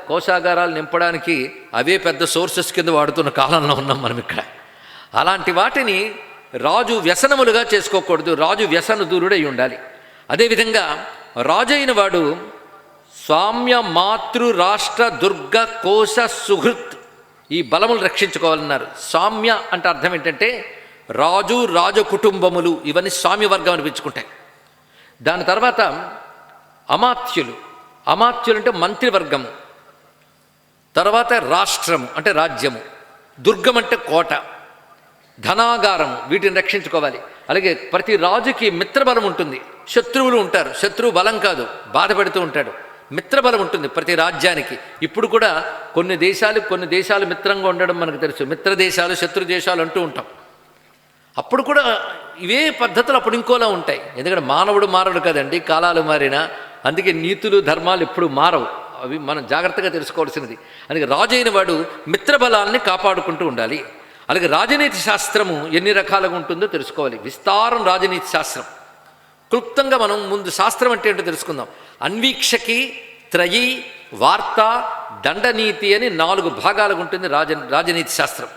కోశాగారాలు నింపడానికి అవే పెద్ద సోర్సెస్ కింద వాడుతున్న కాలంలో ఉన్నాం మనం ఇక్కడ. అలాంటి వాటిని రాజు వ్యసనములుగా చేసుకోకూడదు. రాజు వ్యసన దూరుడై ఉండాలి. అదేవిధంగా రాజు అయిన వాడు స్వామ్య మాతృ రాష్ట్ర దుర్గ కోశ సుహృత్, ఈ బలములు రక్షించుకోవాలన్నారు. స్వామ్య అంటే అర్థం ఏంటంటే రాజు రాజ కుటుంబములు, ఇవన్నీ స్వామ్య వర్గం అనిపించుకుంటాయి. దాని తర్వాత అమాత్యులు, అమాత్యులు అంటే మంత్రివర్గము. తర్వాత రాష్ట్రము అంటే రాజ్యము, దుర్గం అంటే కోట, ధనాగారము, వీటిని రక్షించుకోవాలి. అలాగే ప్రతి రాజుకి మిత్రబలం ఉంటుంది, శత్రువులు ఉంటారు. శత్రువు బలం కాదు, బాధ పెడుతూ ఉంటాడు. మిత్రబలం ఉంటుంది ప్రతి రాజ్యానికి. ఇప్పుడు కూడా కొన్ని దేశాలు మిత్రంగా ఉండడం మనకు తెలుసు. మిత్ర దేశాలు శత్రు దేశాలు అంటూ ఉంటాం. అప్పుడు కూడా ఇవే పద్ధతులు అప్పుడు ఇంకోలా ఉంటాయి. ఎందుకంటే మానవుడు మారడు కదండి, కాలాలు మారినా. అందుకే నీతులు ధర్మాలు ఎప్పుడు మారవు, అవి మనం జాగ్రత్తగా తెలుసుకోవాల్సినది. అందుకే రాజు అయిన వాడు మిత్రబలాన్ని కాపాడుకుంటూ ఉండాలి. అలాగే రాజనీతి శాస్త్రము ఎన్ని రకాలుగా ఉంటుందో తెలుసుకోవాలి. విస్తారం రాజనీతి శాస్త్రం. క్లుప్తంగా మనం ముందు శాస్త్రం అంటే ఏంటో తెలుసుకుందాం. అన్వీక్షకి, త్రయీ, వార్త, దండనీతి అని 4 భాగాలుగా ఉంటుంది రాజనీతి శాస్త్రం.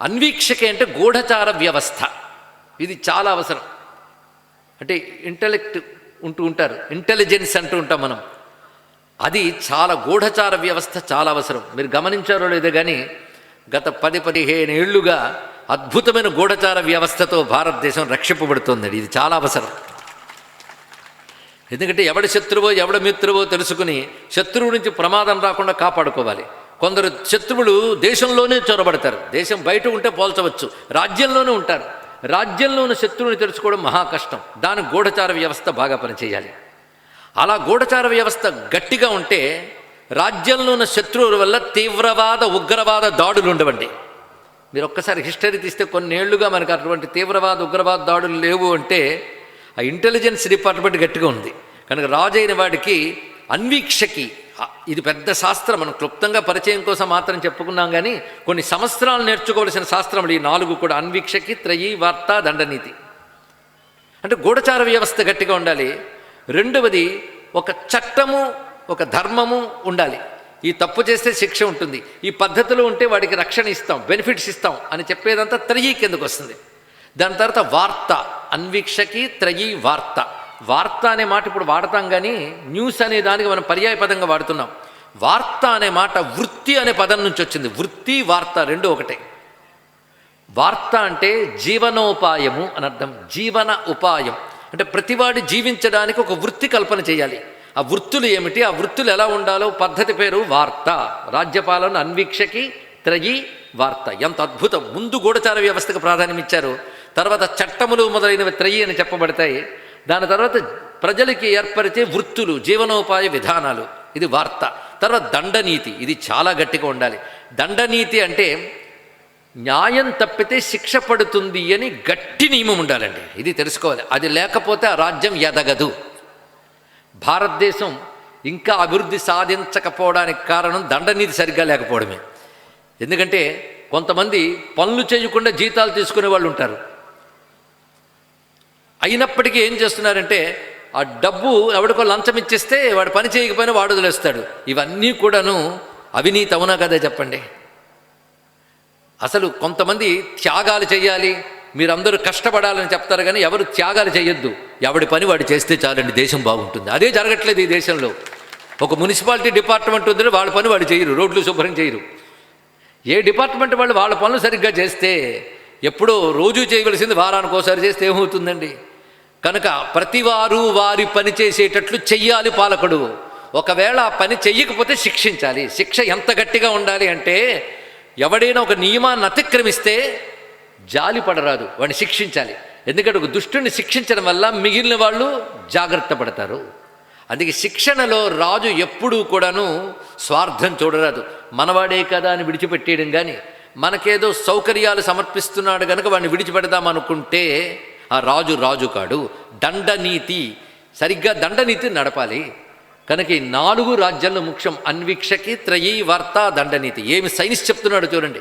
అన్వీక్షకి అంటే గూఢచార వ్యవస్థ. ఇది చాలా అవసరం. అంటే ఇంటెలెక్ట్ ఉంటారు, ఇంటెలిజెన్స్ అంటూ ఉంటాం మనం. అది చాలా గూఢచార వ్యవస్థ చాలా అవసరం. మీరు గమనించారో లేదో కానీ గత 10-15 ఏళ్లుగా అద్భుతమైన గూఢచార వ్యవస్థతో భారతదేశం రక్షింపబడుతోంది. ఇది చాలా అవసరం. ఎందుకంటే ఎవడి శత్రువో ఎవడ మిత్రువో తెలుసుకుని శత్రువు నుంచి ప్రమాదం రాకుండా కాపాడుకోవాలి. కొందరు శత్రువులు దేశంలోనే చొరబడతారు. దేశం బయట ఉంటే పోల్చవచ్చు, రాజ్యంలోనే ఉంటారు. రాజ్యంలో ఉన్న శత్రువుని తెలుసుకోవడం మహా కష్టం. దానికి గూఢచార వ్యవస్థ బాగా పనిచేయాలి. అలా గూఢచార వ్యవస్థ గట్టిగా ఉంటే రాజ్యంలో ఉన్న శత్రువుల వల్ల తీవ్రవాద ఉగ్రవాద దాడులు ఉండవండి. మీరు ఒక్కసారి హిస్టరీ తీస్తే కొన్నేళ్లుగా మనకు అటువంటి తీవ్రవాద ఉగ్రవాద దాడులు లేవు అంటే ఆ ఇంటెలిజెన్స్ డిపార్ట్మెంట్ గట్టిగా ఉంది. కనుక రాజు అయిన వాడికి అన్వీక్షకి, ఇది పెద్ద శాస్త్రం. మనం క్లుప్తంగా పరిచయం కోసం మాత్రం చెప్పుకున్నాం కానీ కొన్ని సంవత్సరాలు నేర్చుకోవాల్సిన శాస్త్రములు ఈ 4 కూడా. అన్వీక్షకి, త్రయీ, వార్త, దండనీతి. అంటే గూఢచార వ్యవస్థ గట్టిగా ఉండాలి. రెండవది ఒక చట్టము, ఒక ధర్మము ఉండాలి. ఈ తప్పు చేస్తే శిక్ష ఉంటుంది, ఈ పద్ధతులు ఉంటే వాడికి రక్షణ ఇస్తాం, బెనిఫిట్స్ ఇస్తాం అని చెప్పేదంతా త్రయీ కిందకు వస్తుంది. దాని తర్వాత వార్త, అన్వీక్షకి, త్రయీ, వార్త. వార్త అనే మాట ఇప్పుడు వాడతాం కానీ న్యూస్ అనే దానికి మనం పర్యాయ పదంగా వాడుతున్నాం. వార్త అనే మాట వృత్తి అనే పదం నుంచి వచ్చింది. వృత్తి, వార్త రెండు ఒకటే. వార్త అంటే జీవనోపాయము అని అర్థం. జీవన ఉపాయం అంటే ప్రతివాడి జీవించడానికి ఒక వృత్తి కల్పన చేయాలి. ఆ వృత్తులు ఏమిటి, ఆ వృత్తులు ఎలా ఉండాలో పద్ధతి పేరు వార్త. రాజ్యపాలన అన్వీక్షకి, త్రయీ, వార్త. ఎంత అద్భుతం! ముందు గూఢచార వ్యవస్థకు ప్రాధాన్యం ఇచ్చారు, తర్వాత చట్టములు మొదలైనవి త్రయీ అని చెప్పబడతాయి. దాని తర్వాత ప్రజలకి ఏర్పరిచే వృత్తులు, జీవనోపాయ విధానాలు, ఇది వార్త. తర్వాత దండనీతి, ఇది చాలా గట్టిగా ఉండాలి. దండనీతి అంటే న్యాయం తప్పితే శిక్ష పడుతుంది అని గట్టి నియమం ఉండాలండి. ఇది తెలుసుకోవాలి. అది లేకపోతే ఆ రాజ్యం ఎదగదు. భారతదేశం ఇంకా అభివృద్ధి సాధించకపోవడానికి కారణం దండనీతి సరిగ్గా లేకపోవడమే. ఎందుకంటే కొంతమంది పనులు చేయకుండా జీతాలు తీసుకునే వాళ్ళు ఉంటారు. అయినప్పటికీ ఏం చేస్తున్నారంటే ఆ డబ్బు ఎవడికో లంచం ఇచ్చేస్తే వాడు పని చేయకపోయినా వాడు వదిలేస్తాడు. ఇవన్నీ కూడాను అవినీతి. అవునా కదా చెప్పండి? అసలు కొంతమంది త్యాగాలు చేయాలి, మీరందరూ కష్టపడాలని చెప్తారు కానీ ఎవరు త్యాగాలు చేయొద్దు. ఎవడి పని వాడు చేస్తే చాలండి, దేశం బాగుంటుంది. అదే జరగట్లేదు ఈ దేశంలో. ఒక మున్సిపాలిటీ డిపార్ట్మెంట్ ఉందని వాళ్ళ పని వాడు చేయరు, రోడ్లు శుభ్రం చేయరు. ఏ డిపార్ట్మెంట్ వాళ్ళు వాళ్ళ పనులు సరిగ్గా చేస్తే, ఎప్పుడో రోజు చేయవలసింది వారానికి ఒకసారి చేస్తే ఏమవుతుందండి? కనుక ప్రతివారు వారి పని చేసేటట్లు చెయ్యాలి పాలకుడు. ఒకవేళ ఆ పని చెయ్యకపోతే శిక్షించాలి. శిక్ష ఎంత గట్టిగా ఉండాలి అంటే ఎవడైనా ఒక నియమాన్ని అతిక్రమిస్తే జాలి పడరాదు, వాడిని శిక్షించాలి. ఎందుకంటే ఒక దుష్టుని శిక్షించడం వల్ల మిగిలిన వాళ్ళు జాగ్రత్త పడతారు. అందుకే శిక్షణలో రాజు ఎప్పుడూ కూడాను స్వార్థం చూడరాదు. మనవాడే కదా అని విడిచిపెట్టేయడం కానీ, మనకేదో సౌకర్యాలు సమర్పిస్తున్నాడు కనుక వాడిని విడిచిపెడదామనుకుంటే ఆ రాజు రాజు కాడు. దండనీతి, సరిగ్గా దండనీతి నడపాలి. కనుక ఈ 4 రాజ్యాల్లో ముఖ్యం. అన్వీక్షకి, త్రయీ, వార్త, దండనీతి. ఏమి సైన్స్ చెప్తున్నాడో చూడండి.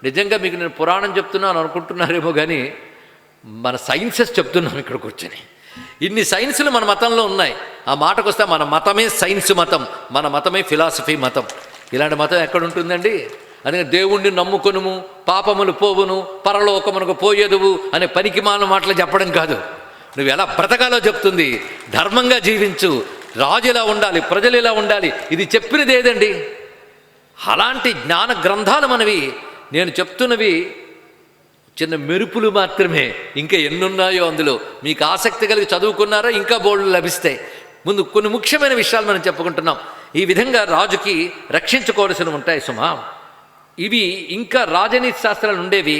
నిజంగా మీకు నేను పురాణం చెప్తున్నాను అనుకుంటున్నారేమో కానీ మన సైన్సెస్ చెప్తున్నాను ఇక్కడ కూర్చొని. ఇన్ని సైన్సులు మన మతంలో ఉన్నాయి. ఆ మాటకు వస్తే మన మతమే సైన్స్ మతం, మన మతమే ఫిలాసఫీ మతం. ఇలాంటి మతం ఎక్కడుంటుందండి? అందుకే దేవుణ్ణి నమ్ముకొనుము, పాపములు పోవును, పరలోకమునకు పోయేదువు అనే పనికిమాల మాటలు చెప్పడం కాదు. నువ్వు ఎలా బ్రతకాలో చెప్తుంది. ధర్మంగా జీవించు, రాజు ఇలా ఉండాలి, ప్రజలు ఇలా ఉండాలి, ఇది చెప్పినది ఏదండి? అలాంటి జ్ఞాన గ్రంథాలు మనవి. నేను చెప్తున్నవి చిన్న మెరుపులు మాత్రమే, ఇంకా ఎన్నున్నాయో అందులో. మీకు ఆసక్తి కలిగి చదువుకున్నారో ఇంకా బోర్డులు లభిస్తాయి. ముందు కొన్ని ముఖ్యమైన విషయాలు మనం చెప్పుకుంటున్నాం. ఈ విధంగా రాజుకి రక్షించుకోవాల్సినవి ఉంటాయి సుమా. ఇవి ఇంకా రాజనీతి శాస్త్రాలు ఉండేవి.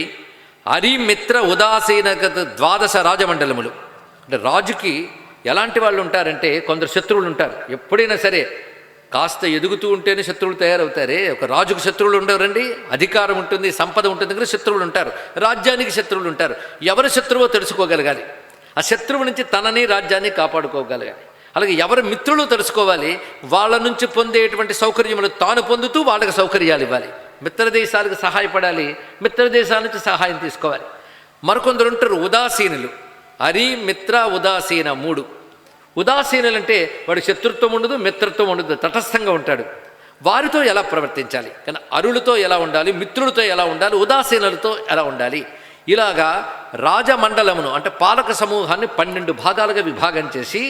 అరిమిత్ర ఉదాసీనగత ద్వాదశ రాజమండలములు. అంటే రాజుకి ఎలాంటి వాళ్ళు ఉంటారంటే, కొందరు శత్రువులు ఉంటారు. ఎప్పుడైనా సరే కాస్త ఎదుగుతూ ఉంటేనే శత్రువులు తయారవుతారే. ఒక రాజుకు శత్రువులు ఉండవరండి. అధికారం ఉంటుంది, సంపద ఉంటుంది కదా, శత్రువులు ఉంటారు. రాజ్యానికి శత్రువులు ఉంటారు. ఎవరు శత్రువో తెలుసుకోగలగాలి. ఆ శత్రువు నుంచి తనని రాజ్యాన్ని కాపాడుకోగలగాలి. అలాగే ఎవరు మిత్రులు తెలుసుకోవాలి. వాళ్ళ నుంచి పొందేటువంటి సౌకర్యములు తాను పొందుతూ వాళ్ళకి సౌకర్యాలు ఇవ్వాలి. మిత్రదేశాలకు సహాయపడాలి, మిత్రదేశాల నుంచి సహాయం తీసుకోవాలి. మరికొందరు ఉంటారు ఉదాసీనులు. అరి మిత్ర ఉదాసీన 3. ఉదాసీనులు అంటే వాడు శత్రుత్వం ఉండదు, మిత్రత్వం ఉండదు, తటస్థంగా ఉంటాడు. వారితో ఎలా ప్రవర్తించాలి? కానీ అరులతో ఎలా ఉండాలి, మిత్రులతో ఎలా ఉండాలి, ఉదాసీనులతో ఎలా ఉండాలి? ఇలాగా రాజమండలమును అంటే పాలక సమూహాన్ని 12 భాగాలుగా విభాగం చేసి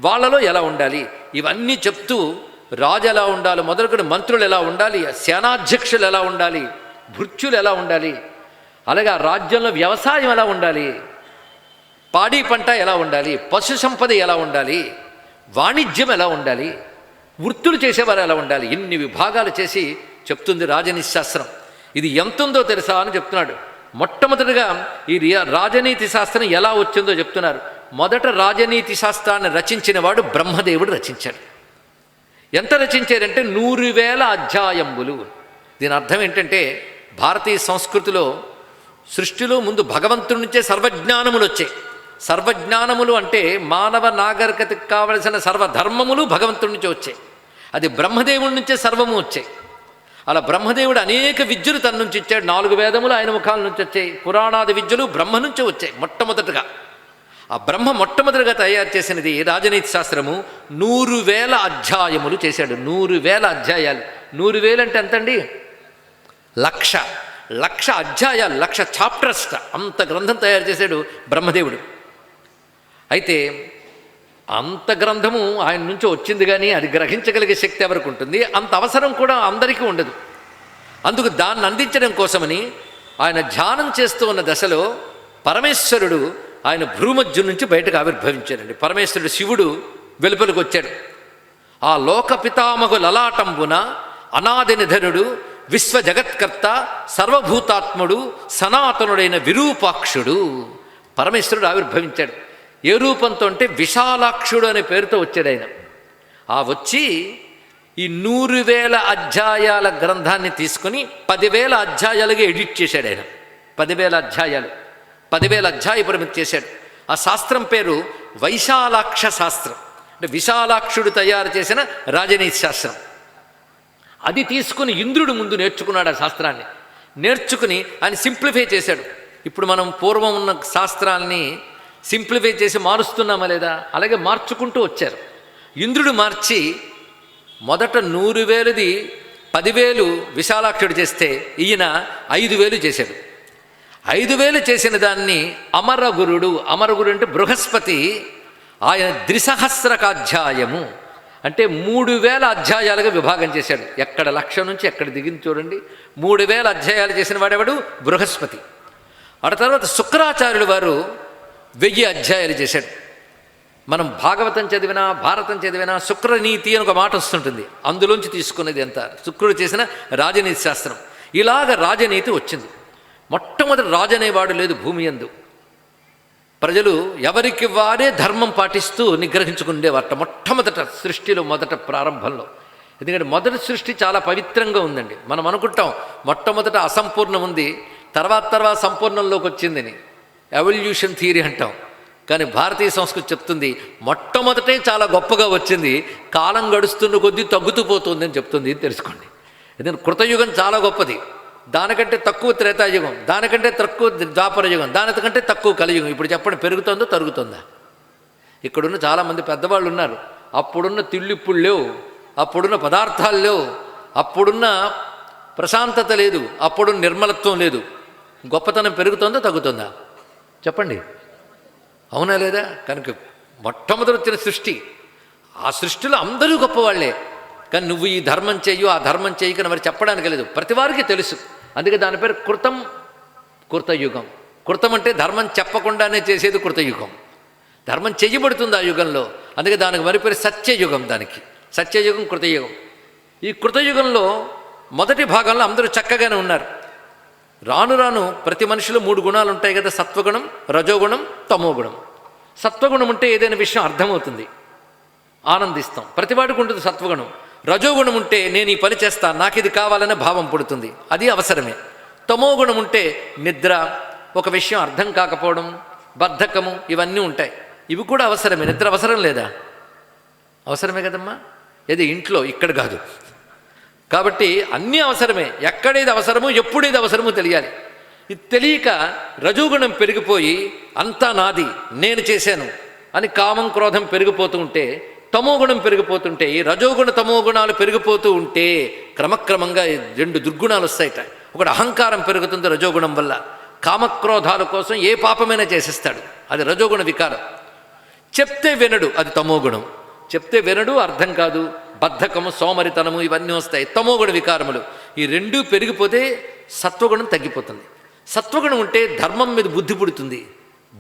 వాళ్ళలో ఎలా ఉండాలి ఇవన్నీ చెప్తూ, రాజు ఎలా ఉండాలి మొదలుకొని మంత్రులు ఎలా ఉండాలి, సేనాధ్యక్షులు ఎలా ఉండాలి, భృత్యులు ఎలా ఉండాలి, అలాగే ఆ రాజ్యంలో వ్యవసాయం ఎలా ఉండాలి, పాడి పంట ఎలా ఉండాలి, పశు సంపద ఎలా ఉండాలి, వాణిజ్యం ఎలా ఉండాలి, వృత్తులు చేసేవారు ఎలా ఉండాలి, ఇన్ని విభాగాలు చేసి చెప్తుంది రాజనీతి శాస్త్రం. ఇది ఎంతుందో తెలుసా అని చెప్తున్నాడు. మొట్టమొదటిగా ఈ రాజనీతి శాస్త్రం ఎలా వచ్చిందో చెప్తున్నారు. మొదట రాజనీతి శాస్త్రాన్ని రచించిన వాడు బ్రహ్మదేవుడు రచించాడు. ఎంత రచించారంటే 100,000 అధ్యాయంబులు. దీని అర్థం ఏంటంటే, భారతీయ సంస్కృతిలో సృష్టిలో ముందు భగవంతుడి నుంచే సర్వజ్ఞానములు వచ్చాయి. సర్వజ్ఞానములు అంటే మానవ నాగరికతకు కావలసిన సర్వధర్మములు భగవంతుడి నుంచే వచ్చాయి. అది బ్రహ్మదేవుడి నుంచే సర్వము వచ్చాయి. అలా బ్రహ్మదేవుడు అనేక విద్యలు తన నుంచి ఇచ్చాడు. 4 వేదములు ఆయన ముఖాల నుంచి వచ్చాయి. పురాణాది విద్యలు బ్రహ్మ నుంచే వచ్చాయి మొట్టమొదటిగా. ఆ బ్రహ్మ మొట్టమొదటిగా తయారు చేసినది రాజనీతి శాస్త్రము. 100,000 అధ్యాయములు చేశాడు. 100,000 అధ్యాయాలు. 100,000 అంటే ఎంతండి? 1,00,000 అధ్యాయాలు, 1,00,000 చాప్టర్స్. అంత గ్రంథం తయారు చేశాడు బ్రహ్మదేవుడు. అయితే అంత గ్రంథము ఆయన నుంచి వచ్చింది, కానీ అది గ్రహించగలిగే శక్తి ఎవరికి ఉంటుంది? అంత అవసరం కూడా అందరికీ ఉండదు. అందుకు దాన్ని అందించడం కోసమని ఆయన ధ్యానం చేస్తూ ఉన్న దశలో పరమేశ్వరుడు ఆయన భ్రూమధ్యం నుంచి బయటకు ఆవిర్భవించాడండి. పరమేశ్వరుడు శివుడు వెలుపలికి వచ్చాడు. ఆ లోక పితామహు లలాటంబున అనాది నిధనుడు, విశ్వ జగత్కర్త, సర్వభూతాత్ముడు, సనాతనుడైన విరూపాక్షుడు పరమేశ్వరుడు ఆవిర్భవించాడు. ఏ రూపంతో అంటే విశాలాక్షుడు అనే పేరుతో వచ్చాడు ఆయన. ఆ వచ్చి ఈ 100,000 అధ్యాయాల గ్రంథాన్ని తీసుకుని 10,000 అధ్యాయాలుగా ఎడిట్ చేశాడు ఆయన. 10,000 అధ్యాయాలు, 10,000 అధ్యాయ పరిమితి చేశాడు. ఆ శాస్త్రం పేరు వైశాలాక్ష శాస్త్రం. అంటే విశాలాక్షుడు తయారు చేసిన రాజనీతి శాస్త్రం. అది తీసుకుని ఇంద్రుడు ముందు నేర్చుకున్నాడు ఆ శాస్త్రాన్ని. నేర్చుకుని ఆయన సింప్లిఫై చేశాడు. ఇప్పుడు మనం పూర్వం ఉన్న శాస్త్రాల్ని సింప్లిఫై చేసి మారుస్తున్నామా లేదా? అలాగే మార్చుకుంటూ వచ్చారు. ఇంద్రుడు మార్చి మొదట 100,000ది 10,000 విశాలాక్షుడు చేస్తే ఈయన 5,000 చేశాడు. 5,000 చేసిన దాన్ని అమరగురుడు అంటే బృహస్పతి ఆయన ద్విసహస్రకాధ్యాయము అంటే 3,000 అధ్యాయాలుగా విభాగం చేశాడు. ఎక్కడ 1,00,000 నుంచి ఎక్కడ దిగింది చూడండి. 3,000 అధ్యాయాలు చేసిన వాడెవడు? బృహస్పతి. ఆ తర్వాత శుక్రాచార్యుడు వారు 1000 అధ్యాయాలు చేశాడు. మనం భాగవతం చదివినా భారతం చదివినా శుక్రనీతి అని ఒక మాట వస్తుంటుంది. అందులోంచి తీసుకునేది ఎంత శుక్రుడు చేసిన రాజనీతి శాస్త్రం. ఇలాగ రాజనీతి వచ్చింది. మొట్టమొదటి రాజు అనేవాడు లేదు భూమి యందు. ప్రజలు ఎవరికి వారే ధర్మం పాటిస్తూ నిగ్రహించుకునేవారట మొట్టమొదట సృష్టిలో, మొదట ప్రారంభంలో. ఎందుకంటే మొదటి సృష్టి చాలా పవిత్రంగా ఉందండి. మనం అనుకుంటాం మొట్టమొదట అసంపూర్ణం ఉంది, తర్వాత సంపూర్ణంలోకి వచ్చిందని, ఎవల్యూషన్ థియరీ అంటాం. కానీ భారతీయ సంస్కృతి చెప్తుంది మొట్టమొదటే చాలా గొప్పగా వచ్చింది, కాలం గడుస్తున్న కొద్దీ తగ్గుతూ పోతుంది అని చెప్తుంది. తెలుసుకోండి. ఎందుకంటే కృతయుగం చాలా గొప్పది, దానికంటే తక్కువ త్రేతాయుగం, దానికంటే తక్కువ ద్వాపరయుగం, దానికంటే తక్కువ కలియుగం. ఇప్పుడు చెప్పండి, పెరుగుతుందో తరుగుతుందా? ఇక్కడున్న చాలామంది పెద్దవాళ్ళు ఉన్నారు. అప్పుడున్న తిళ్ళు ఇప్పుడు లేవు, అప్పుడున్న పదార్థాలు లేవు, అప్పుడున్న ప్రశాంతత లేదు, అప్పుడు నిర్మలత్వం లేదు. గొప్పతనం పెరుగుతుందో తగ్గుతుందా? చెప్పండి, అవునా లేదా? కనుక మొట్టమొదటి వచ్చిన సృష్టి ఆ సృష్టిలో అందరూ గొప్పవాళ్లే. కానీ నువ్వు ఈ ధర్మం చెయ్యు ఆ ధర్మం చెయ్యకని మరి చెప్పడానికి లేదు, ప్రతి వారికి తెలుసు. అందుకే దాని పేరు కృతం, కృతయుగం. కృతం అంటే ధర్మం చెప్పకుండానే చేసేది కృతయుగం. ధర్మం చెయ్యబడుతుంది ఆ యుగంలో, అందుకే దానికి మరి పేరు సత్యయుగం. దానికి సత్యయుగం, కృతయుగం. ఈ కృతయుగంలో మొదటి భాగంలో అందరూ చక్కగానే ఉన్నారు. రాను రాను ప్రతి మనిషిలో 3 గుణాలు ఉంటాయి కదా, సత్వగుణం, రజోగుణం, తమోగుణం. సత్వగుణం ఉంటే ఏదైనా విషయం అర్థమవుతుంది, ఆనందిస్తాం, ప్రతివాడికి ఉంటుంది సత్వగుణం. రజోగుణం ఉంటే నేను ఈ పని చేస్తాను, నాకు ఇది కావాలనే భావం పుడుతుంది, అది అవసరమే. తమోగుణం ఉంటే నిద్ర, ఒక విషయం అర్థం కాకపోవడం, బద్ధకము, ఇవన్నీ ఉంటాయి. ఇవి కూడా అవసరమే. నిద్ర అవసరం లేదా? అవసరమే కదమ్మా. ఏది ఇంట్లో, ఇక్కడ కాదు. కాబట్టి అన్నీ అవసరమే. ఎక్కడేది అవసరమో ఎప్పుడేది అవసరమో తెలియాలి. ఇది తెలియక రజోగుణం పెరిగిపోయి అంతా నాది, నేను చేశాను అని కామం, క్రోధం పెరిగిపోతూ ఉంటే, తమోగుణం పెరిగిపోతుంటే, ఈ రజోగుణ తమోగుణాలు పెరిగిపోతూ ఉంటే క్రమక్రమంగా 2 దుర్గుణాలు వస్తాయిట. ఒకటి అహంకారం పెరుగుతుంది రజోగుణం వల్ల. కామక్రోధాల కోసం ఏ పాపమైనా చేసేస్తాడు, అది రజోగుణ వికారం. చెప్తే వినడు, అది తమోగుణం. చెప్తే వినడు, అర్థం కాదు, బద్ధకము, సోమరితనము, ఇవన్నీ వస్తాయి, తమోగుణ వికారములు. ఈ 2 పెరిగిపోతే సత్వగుణం తగ్గిపోతుంది. సత్వగుణం ఉంటే ధర్మం మీద బుద్ధి పుడుతుంది,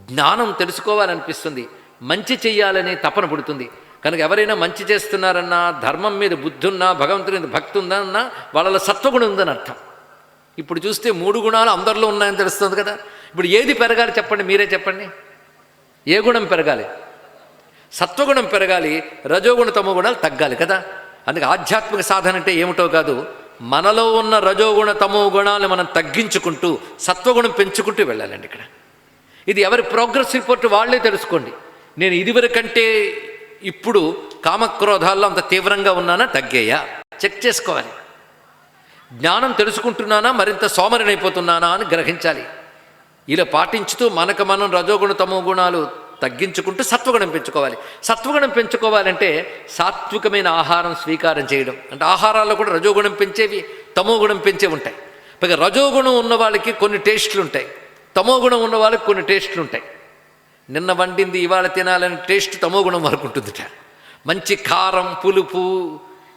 జ్ఞానం తెలుసుకోవాలనిపిస్తుంది, మంచి చెయ్యాలనే తపన పుడుతుంది. కనుక ఎవరైనా మంచి చేస్తున్నారన్నా, ధర్మం మీద బుద్ధి ఉన్నా, భగవంతుని మీద భక్తి ఉందన్నా వాళ్ళలో సత్వగుణం ఉందని అర్థం. ఇప్పుడు చూస్తే 3 గుణాలు అందరిలో ఉన్నాయని తెలుస్తుంది కదా. ఇప్పుడు ఏది పెరగాలి చెప్పండి, మీరే చెప్పండి. ఏ గుణం పెరగాలి? సత్వగుణం పెరగాలి, రజోగుణ తమో గుణాలు తగ్గాలి కదా. అందుకే ఆధ్యాత్మిక సాధన అంటే ఏమిటో కాదు, మనలో ఉన్న రజోగుణ తమో గుణాలు మనం తగ్గించుకుంటూ సత్వగుణం పెంచుకుంటూ వెళ్ళాలండి. ఇక్కడ ఇది ఎవరి ప్రోగ్రెస్ రిపోర్ట్ వాళ్ళే తెలుసుకోండి. నేను ఇదివరకంటే ఇప్పుడు కామక్రోధాల్లో అంత తీవ్రంగా ఉన్నానా, తగ్గేయా చెక్ చేసుకోవాలి. జ్ఞానం తెలుసుకుంటున్నానా, మరింత సోమరినైపోతున్నానా అని గ్రహించాలి. ఇలా పాటించుతూ మనకు మనం రజోగుణ తమో గుణాలు తగ్గించుకుంటూ సత్వగుణం పెంచుకోవాలి. సత్వగుణం పెంచుకోవాలంటే సాత్వికమైన ఆహారం స్వీకారం చేయడం. అంటే ఆహారాల్లో కూడా రజోగుణం పెంచేవి, తమోగుణం పెంచేవి ఉంటాయి. పైగా రజోగుణం ఉన్న వాళ్ళకి కొన్ని టేస్టులు ఉంటాయి, తమోగుణం ఉన్న వాళ్ళకి కొన్ని టేస్టులు ఉంటాయి. నిన్న వండింది ఇవాళ తినాలని టేస్ట్ తమోగుణం వరకు ఉంటుందిట. మంచి కారం, పులుపు,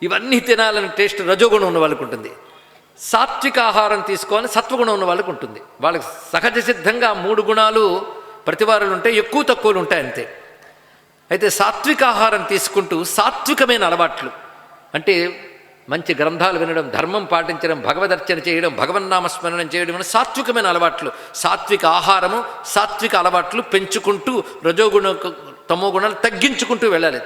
ఇవన్నీ తినాలని టేస్ట్ రజోగుణం ఉన్న వాళ్ళకి ఉంటుంది. సాత్విక ఆహారం తీసుకోవాలని సత్వగుణం ఉన్న వాళ్ళకి ఉంటుంది. వాళ్ళకి సహజ సిద్ధంగా 3 గుణాలు ప్రతివారులు ఉంటాయి, ఎక్కువ తక్కువలు ఉంటాయి అంతే. అయితే సాత్విక ఆహారం తీసుకుంటూ సాత్వికమైన అలవాట్లు అంటే మంచి గ్రంథాలు వినడం, ధర్మం పాటించడం, భగవదర్చన చేయడం, భగవన్నామస్మరణం చేయడం అనే సాత్వికమైన అలవాట్లు, సాత్విక ఆహారము, సాత్విక అలవాట్లు పెంచుకుంటూ రజోగుణ తమో గుణాలు తగ్గించుకుంటూ వెళ్ళాలి.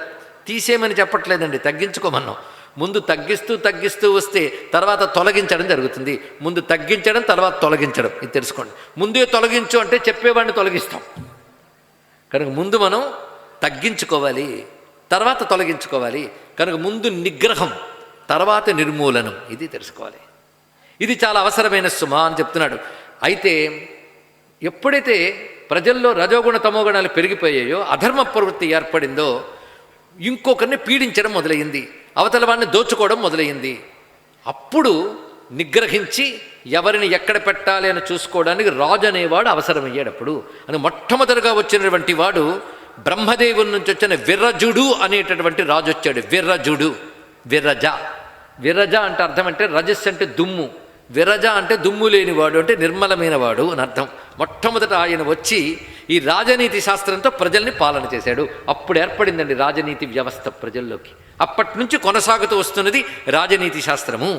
తీసేయమని చెప్పట్లేదండి, తగ్గించుకోమన్నాం. ముందు తగ్గిస్తూ తగ్గిస్తూ వస్తే తర్వాత తొలగించడం జరుగుతుంది. ముందు తగ్గించడం, తర్వాత తొలగించడం, ఇది తెలుసుకోండి. ముందే తొలగించు అంటే చెప్పేవాడిని తొలగిస్తాం. కనుక ముందు మనం తగ్గించుకోవాలి, తర్వాత తొలగించుకోవాలి. కనుక ముందు నిగ్రహం, తర్వాత నిర్మూలనం, ఇది తెలుసుకోవాలి. ఇది చాలా అవసరమైన సుమా అని చెప్తున్నాడు. అయితే ఎప్పుడైతే ప్రజల్లో రజోగుణ తమోగుణాలు పెరిగిపోయాయో, అధర్మ ప్రవృత్తి ఏర్పడిందో, ఇంకొకరిని పీడించడం మొదలయ్యింది, అవతల వాడిని దోచుకోవడం మొదలయ్యింది. అప్పుడు నిగ్రహించి ఎవరిని ఎక్కడ పెట్టాలి అని చూసుకోవడానికి రాజు అనేవాడు అవసరమయ్యేటప్పుడు అని మొట్టమొదటిగా వచ్చినటువంటి వాడు బ్రహ్మదేవుని నుంచి వచ్చిన విరజుడు అనేటటువంటి రాజు వచ్చాడు. విరజుడు, విరజ. విరజ అంటే అర్థం అంటే రజస్ అంటే దుమ్ము, విరజ అంటే దుమ్ము లేనివాడు అంటే నిర్మలమైన వాడు అని అర్థం. మొట్టమొదట ఆయన వచ్చి ఈ రాజనీతి శాస్త్రంతో ప్రజల్ని పాలన చేశాడు. అప్పుడు ఏర్పడిందండి రాజనీతి వ్యవస్థ ప్రజల్లోకి. అప్పటి నుంచి కొనసాగుతూ వస్తున్నది రాజనీతి శాస్త్రము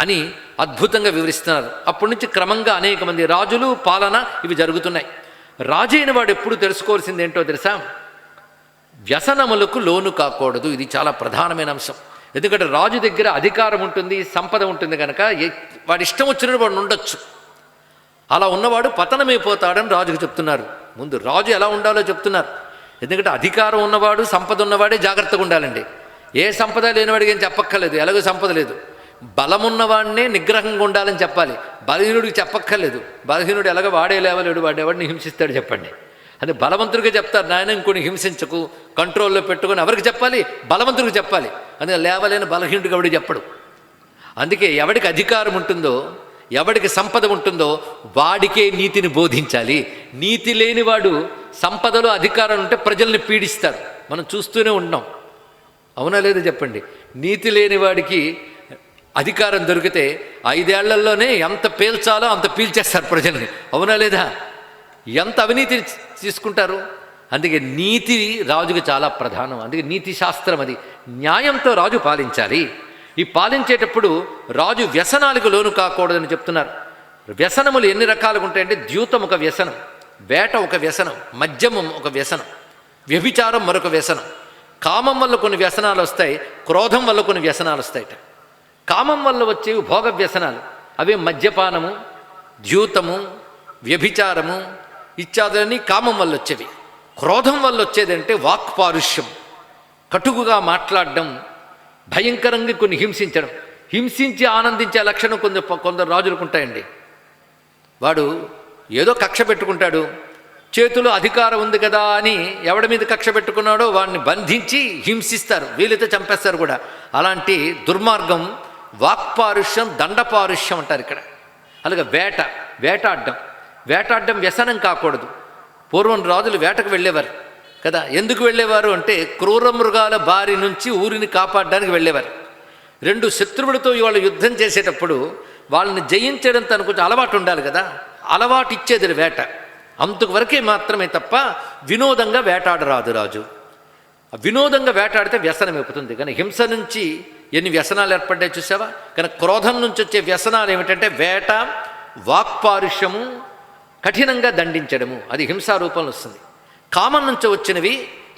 అని అద్భుతంగా వివరిస్తున్నారు. అప్పటి నుంచి క్రమంగా అనేక మంది రాజులు, పాలన, ఇవి జరుగుతున్నాయి. రాజు అయిన వాడు ఎప్పుడు తెలుసుకోవాల్సింది ఏంటో తెలుసా? వ్యసనములకు లోను కాకూడదు. ఇది చాలా ప్రధానమైన అంశం. ఎందుకంటే రాజు దగ్గర అధికారం ఉంటుంది, సంపద ఉంటుంది కనుక వాడి ఇష్టం వచ్చినట్టు వాడు ఉండొచ్చు. అలా ఉన్నవాడు పతనమైపోతాడని రాజుకు చెప్తున్నారు. ముందు రాజు ఎలా ఉండాలో చెప్తున్నారు. ఎందుకంటే అధికారం ఉన్నవాడు, సంపద ఉన్నవాడే జాగ్రత్తగా ఉండాలండి. ఏ సంపద లేనివాడికి ఏం చెప్పక్కర్లేదు, ఎలాగో సంపద లేదు. బలమున్నవాడినే నిగ్రహంగా ఉండాలని చెప్పాలి, బలహీనుడికి చెప్పక్కర్లేదు. బలహీనుడు ఎలాగో వాడే లేవలేడు, వాడు ఎవరిని హింసిస్తాడు చెప్పండి. అదే బలవంతుడిగా చెప్తారు, నాయన ఇంకొని హింసించకు, కంట్రోల్లో పెట్టుకొని ఎవరికి చెప్పాలి? బలవంతుడికి చెప్పాలి. అందుకే లేవలేని బలహీనుడికి ఎవడికి చెప్పడు. అందుకే ఎవడికి అధికారం ఉంటుందో, ఎవడికి సంపద ఉంటుందో వాడికే నీతిని బోధించాలి. నీతి లేనివాడు సంపదలో అధికారం ఉంటే ప్రజల్ని పీడిస్తారు. మనం చూస్తూనే ఉన్నాం. అవునా లేదా చెప్పండి. నీతి లేని వాడికి అధికారం దొరికితే 5 ఏళ్లలోనే ఎంత పీల్చాలో అంత పీల్చేస్తారు ప్రజల్ని. అవునా లేదా? ఎంత అవినీతి తీసుకుంటారు. అందుకే నీతి రాజుకి చాలా ప్రధానం. అందుకే నీతి శాస్త్రం అది. న్యాయంతో రాజు పాలించాలి. ఈ పాలించేటప్పుడు రాజు వ్యసనాలకు లోను కాకూడదని చెప్తున్నారు. వ్యసనములు ఎన్ని రకాలుగా ఉంటాయంటే, ద్యూతం ఒక వ్యసనం, వేట ఒక వ్యసనం, మద్యమం ఒక వ్యసనం, వ్యభిచారం మరొక వ్యసనం. కామం వల్ల కొన్ని వ్యసనాలు వస్తాయి, క్రోధం వల్ల కొన్ని వ్యసనాలు వస్తాయట. కామం వల్ల వచ్చేవి భోగ వ్యసనాలు, అవే మద్యపానము, ద్యూతము, వ్యభిచారము ఇత్యాదులన్నీ కామం వల్ల వచ్చేవి. క్రోధం వల్ల వచ్చేదంటే వాక్పారుష్యం, కటుకుగా మాట్లాడడం, భయంకరంగా కొన్ని హింసించడం. హింసించి ఆనందించే లక్షణం కొందరు రాజులకు ఉంటాయండి. వాడు ఏదో కక్ష పెట్టుకుంటాడు, చేతిలో అధికారం ఉంది కదా అని ఎవడి మీద కక్ష పెట్టుకున్నాడో వాడిని బంధించి హింసిస్తారు, వీలైతే చంపేస్తారు కూడా. అలాంటి దుర్మార్గం వాక్పారుష్యం, దండపారుష్యం అంటారు ఇక్కడ. అలాగే వేటాడడం వ్యసనం కాకూడదు. పూర్వం రాజులు వేటకు వెళ్ళేవారు కదా. ఎందుకు వెళ్ళేవారు అంటే, క్రూర మృగాల బారి నుంచి ఊరిని కాపాడడానికి వెళ్ళేవారు. 2 శత్రువులతో వాళ్ళు యుద్ధం చేసేటప్పుడు వాళ్ళని జయించడం తనకు కొంచెం అలవాటు ఉండాలి కదా. అలవాటు ఇచ్చేది వేట, అంతవరకే మాత్రమే తప్ప వినోదంగా వేటాడరాదు రాజు. వినోదంగా వేటాడితే వ్యసనం అయిపోతుంది. కానీ హింస నుంచి ఎన్ని వ్యసనాలు ఏర్పడ్డాయి చూసావా. కానీ క్రోధం నుంచి వచ్చే వ్యసనాలు ఏమిటంటే వేట, వాక్పారుష్యము, కఠినంగా దండించడము, అది హింసా రూపంలో వస్తుంది. కామం నుంచి వచ్చినవి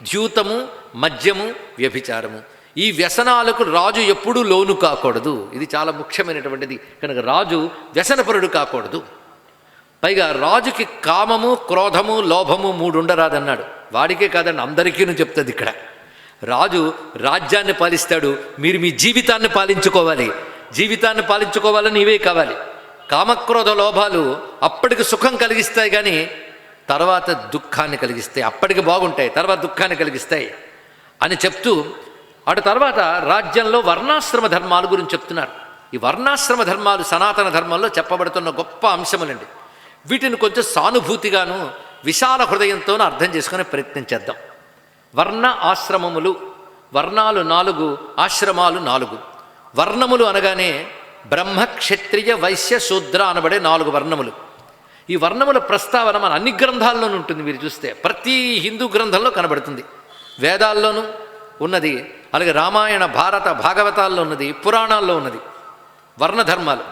ద్యూతము, మద్యము, వ్యభిచారము. ఈ వ్యసనాలకు రాజు ఎప్పుడూ లోను కాకూడదు. ఇది చాలా ముఖ్యమైనటువంటిది. కనుక రాజు వ్యసనపరుడు కాకూడదు. పైగా రాజుకి కామము, క్రోధము, లోభము 3 ఉండరాదన్నాడు. వాడికే కాదండి, అందరికీ చెప్తుంది ఇక్కడ. రాజు రాజ్యాన్ని పాలిస్తాడు, మీరు మీ జీవితాన్ని పాలించుకోవాలి. జీవితాన్ని పాలించుకోవాలని ఇవే కావాలి. కామక్రోధ లోభాలు అప్పటికి సుఖం కలిగిస్తాయి, కానీ తర్వాత దుఃఖాన్ని కలిగిస్తాయి. అప్పటికి బాగుంటాయి, తర్వాత దుఃఖాన్ని కలిగిస్తాయి అని చెప్తూ అటు తర్వాత రాజ్యంలో వర్ణాశ్రమ ధర్మాల గురించి చెప్తున్నారు. ఈ వర్ణాశ్రమ ధర్మాలు సనాతన ధర్మంలో చెప్పబడుతున్న గొప్ప అంశములండి. వీటిని కొంచెం సానుభూతిగాను విశాల హృదయంతోనూ అర్థం చేసుకునే ప్రయత్నం చేద్దాం. వర్ణ ఆశ్రమములు, వర్ణాలు 4, ఆశ్రమాలు 4. వర్ణములు అనగానే బ్రహ్మ, క్షత్రియ, వైశ్య, శూద్ర అనబడే 4 వర్ణములు. ఈ వర్ణముల ప్రస్తావన మన అన్ని గ్రంథాల్లోనూ ఉంటుంది. మీరు చూస్తే ప్రతి హిందూ గ్రంథంలో కనబడుతుంది. వేదాల్లోనూ ఉన్నది, అలాగే రామాయణ, భారత, భాగవతాల్లో ఉన్నది, పురాణాల్లో ఉన్నది వర్ణధర్మాలు.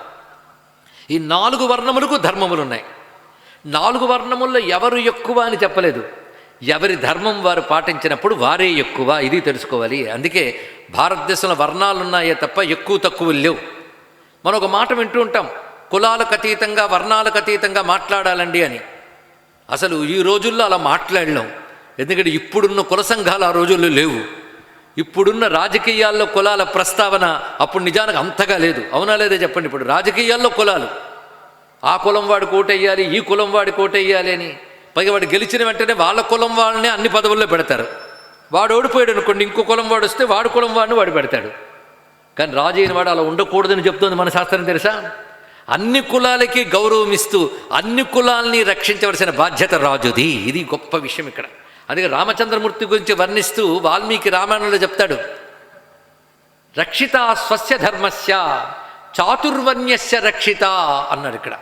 ఈ 4 వర్ణములకు ధర్మములు ఉన్నాయి. 4 వర్ణముల్లో ఎవరు ఎక్కువ అని చెప్పలేదు. ఎవరి ధర్మం వారు పాటించినప్పుడు వారే ఎక్కువ, ఇది తెలుసుకోవాలి. అందుకే భారతదేశంలో వర్ణాలు ఉన్నాయే తప్ప ఎక్కువ తక్కువ లేవు. మనం ఒక మాట వింటూ ఉంటాం, కులాలకు అతీతంగా, వర్ణాలకు అతీతంగా మాట్లాడాలండి అని. అసలు ఈ రోజుల్లో అలా మాట్లాడలేం. ఎందుకంటే ఇప్పుడున్న కుల సంఘాలు ఆ రోజుల్లో లేవు. ఇప్పుడున్న రాజకీయాల్లో కులాల ప్రస్తావన అప్పుడు నిజానికి అంతగా లేదు. అవునా లేదా చెప్పండి. ఇప్పుడు రాజకీయాల్లో కులాలు, ఆ కులం వాడు కోటెయ్యాలి, ఈ కులం వాడి కోటెయ్యాలి అని. పైగా వాడు గెలిచిన వెంటనే వాళ్ళ కులం వాళ్ళని అన్ని పదవుల్లో పెడతారు. వాడు ఓడిపోయాడు అనుకోండి, ఇంకో కులం వాడు వస్తే వాడు కులం వాడిని వాడు పెడతాడు. కానీ రాజు అయిన వాడు అలా ఉండకూడదని చెప్తుంది మన శాస్త్రం, తెలుసా. అన్ని కులాలకి గౌరవం ఇస్తూ అన్ని కులాల్ని రక్షించవలసిన బాధ్యత రాజుది. ఇది గొప్ప విషయం ఇక్కడ. అందుకే రామచంద్రమూర్తి గురించి వర్ణిస్తూ వాల్మీకి రామాయణంలో చెప్తాడు, రక్షిత స్వస్య ధర్మస్య చాతుర్వర్ణ్యస్య రక్షిత అన్నాడు. ఇక్కడ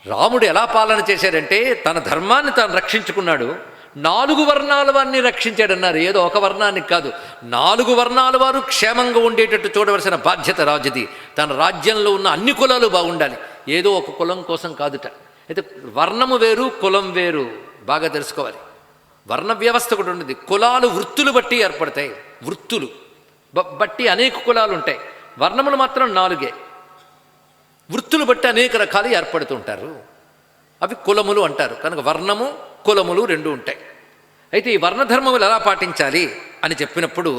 రాముడు ఎలా పాలన చేశాడంటే తన ధర్మాన్ని తాను రక్షించుకున్నాడు, 4 వర్ణాల వారిని రక్షించాడన్నారు. ఏదో ఒక వర్ణానికి కాదు, 4 వర్ణాల వారు క్షేమంగా ఉండేటట్టు చూడవలసిన బాధ్యత రాజుది. తన రాజ్యంలో ఉన్న అన్ని కులాలు బాగుండాలి, ఏదో ఒక కులం కోసం కాదుట. అయితే వర్ణము వేరు, కులం వేరు, బాగా తెలుసుకోవాలి. వర్ణ వ్యవస్థ ఒకటి ఉండేది. కులాలు వృత్తులు బట్టి ఏర్పడతాయి, వృత్తులు బట్టి అనేక కులాలు ఉంటాయి. వర్ణములు మాత్రం 4. వృత్తులు బట్టి అనేక రకాలు ఏర్పడుతుంటారు, అవి కులములు అంటారు. కనుక వర్ణము, కులములు 2 ఉంటాయి. అయితే ఈ వర్ణధర్మములు ఎలా పాటించాలి అని చెప్పినప్పుడు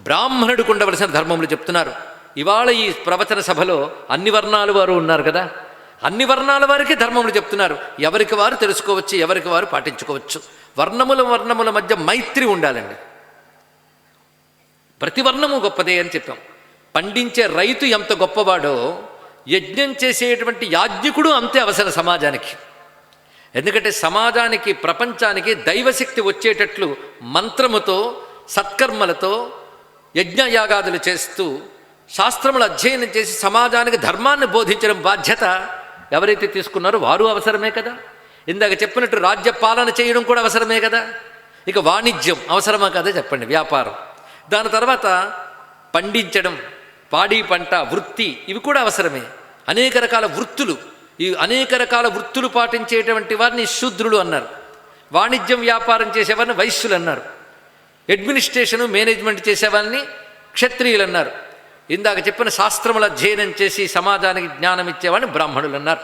బ్రాహ్మణుడికి ఉండవలసిన ధర్మములు చెప్తున్నారు. ఇవాళ ఈ ప్రవచన సభలో అన్ని వర్ణాల వారు ఉన్నారు కదా, అన్ని వర్ణాల వారికి ధర్మములు చెప్తున్నారు. ఎవరికి వారు తెలుసుకోవచ్చు, ఎవరికి వారు పాటించుకోవచ్చు. వర్ణముల మధ్య మైత్రి ఉండాలండి. ప్రతి వర్ణము గొప్పదే అని చెప్పాం. పండించే రైతు ఎంత గొప్పవాడో యజ్ఞం చేసేటువంటి యాజ్ఞికుడు అంతే అవసరం సమాజానికి. ఎందుకంటే సమాజానికి, ప్రపంచానికి దైవశక్తి వచ్చేటట్లు మంత్రముతో, సత్కర్మలతో, యజ్ఞయాగాదులు చేస్తూ శాస్త్రములు అధ్యయనం చేసి సమాజానికి ధర్మాన్ని బోధించడం బాధ్యత ఎవరైతే తీసుకున్నారో వారు అవసరమే కదా. ఇందాక చెప్పినట్టు రాజ్య పాలన చేయడం కూడా అవసరమే కదా. ఇక వాణిజ్యం అవసరమా కదా చెప్పండి, వ్యాపారం. దాని తర్వాత పండించడం, పాడి పంట, వృత్తి, ఇవి కూడా అవసరమే. అనేక రకాల వృత్తులు, ఈ అనేక రకాల వృత్తులు పాటించేటువంటి వారిని శూద్రులు అన్నారు. వాణిజ్యం వ్యాపారం చేసేవారిని వైశ్యులు అన్నారు. అడ్మినిస్ట్రేషను మేనేజ్మెంట్ చేసేవారిని క్షత్రియులు అన్నారు. ఇందాక చెప్పిన శాస్త్రముల అధ్యయనం చేసి సమాజానికి జ్ఞానం ఇచ్చేవాడిని బ్రాహ్మణులు అన్నారు.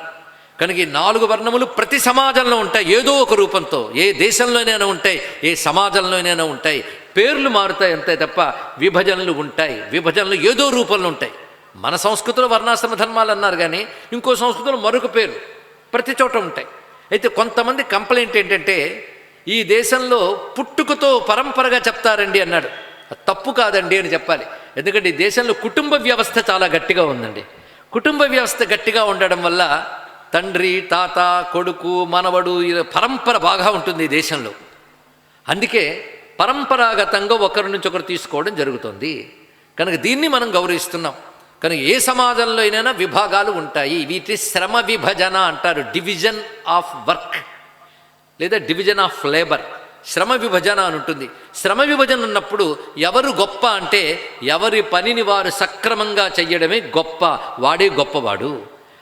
కనుక ఈ 4 వర్ణములు ప్రతి సమాజంలో ఉంటాయి, ఏదో ఒక రూపంతో. ఏ దేశంలోనైనా ఉంటాయి, ఏ సమాజంలోనైనా ఉంటాయి. పేర్లు మారుతాయి అంతే తప్ప విభజనలు ఉంటాయి. విభజనలు ఏదో రూపంలో ఉంటాయి. మన సంస్కృతిలో వర్ణాశ్రమ ధర్మాలు అన్నారు, కానీ ఇంకో సంస్కృతిలో మరొక పేరు ప్రతి చోట ఉంటాయి. అయితే కొంతమంది కంప్లైంట్ ఏంటంటే, ఈ దేశంలో పుట్టుకతో పరంపరగా చెప్తారండి అన్నాడు. తప్పు కాదండి అని చెప్పాలి. ఎందుకంటే ఈ దేశంలో కుటుంబ వ్యవస్థ చాలా గట్టిగా ఉందండి. కుటుంబ వ్యవస్థ గట్టిగా ఉండడం వల్ల తండ్రి, తాత, కొడుకు, మనవడు, పరంపర బాగా ఉంటుంది ఈ దేశంలో. అందుకే పరంపరాగతంగా ఒకరి నుంచి ఒకరు తీసుకోవడం జరుగుతుంది. కనుక దీన్ని మనం గౌరవిస్తున్నాం. కనుక ఏ సమాజంలో అయినా విభాగాలు ఉంటాయి. వీటి శ్రమ విభజన అంటారు, డివిజన్ ఆఫ్ వర్క్ లేదా డివిజన్ ఆఫ్ లేబర్. శ్రమ విభజన అని ఉంటుంది. శ్రమ విభజన ఉన్నప్పుడు ఎవరు గొప్ప అంటే, ఎవరి పనిని వారు సక్రమంగా చెయ్యడమే గొప్ప, వాడే గొప్పవాడు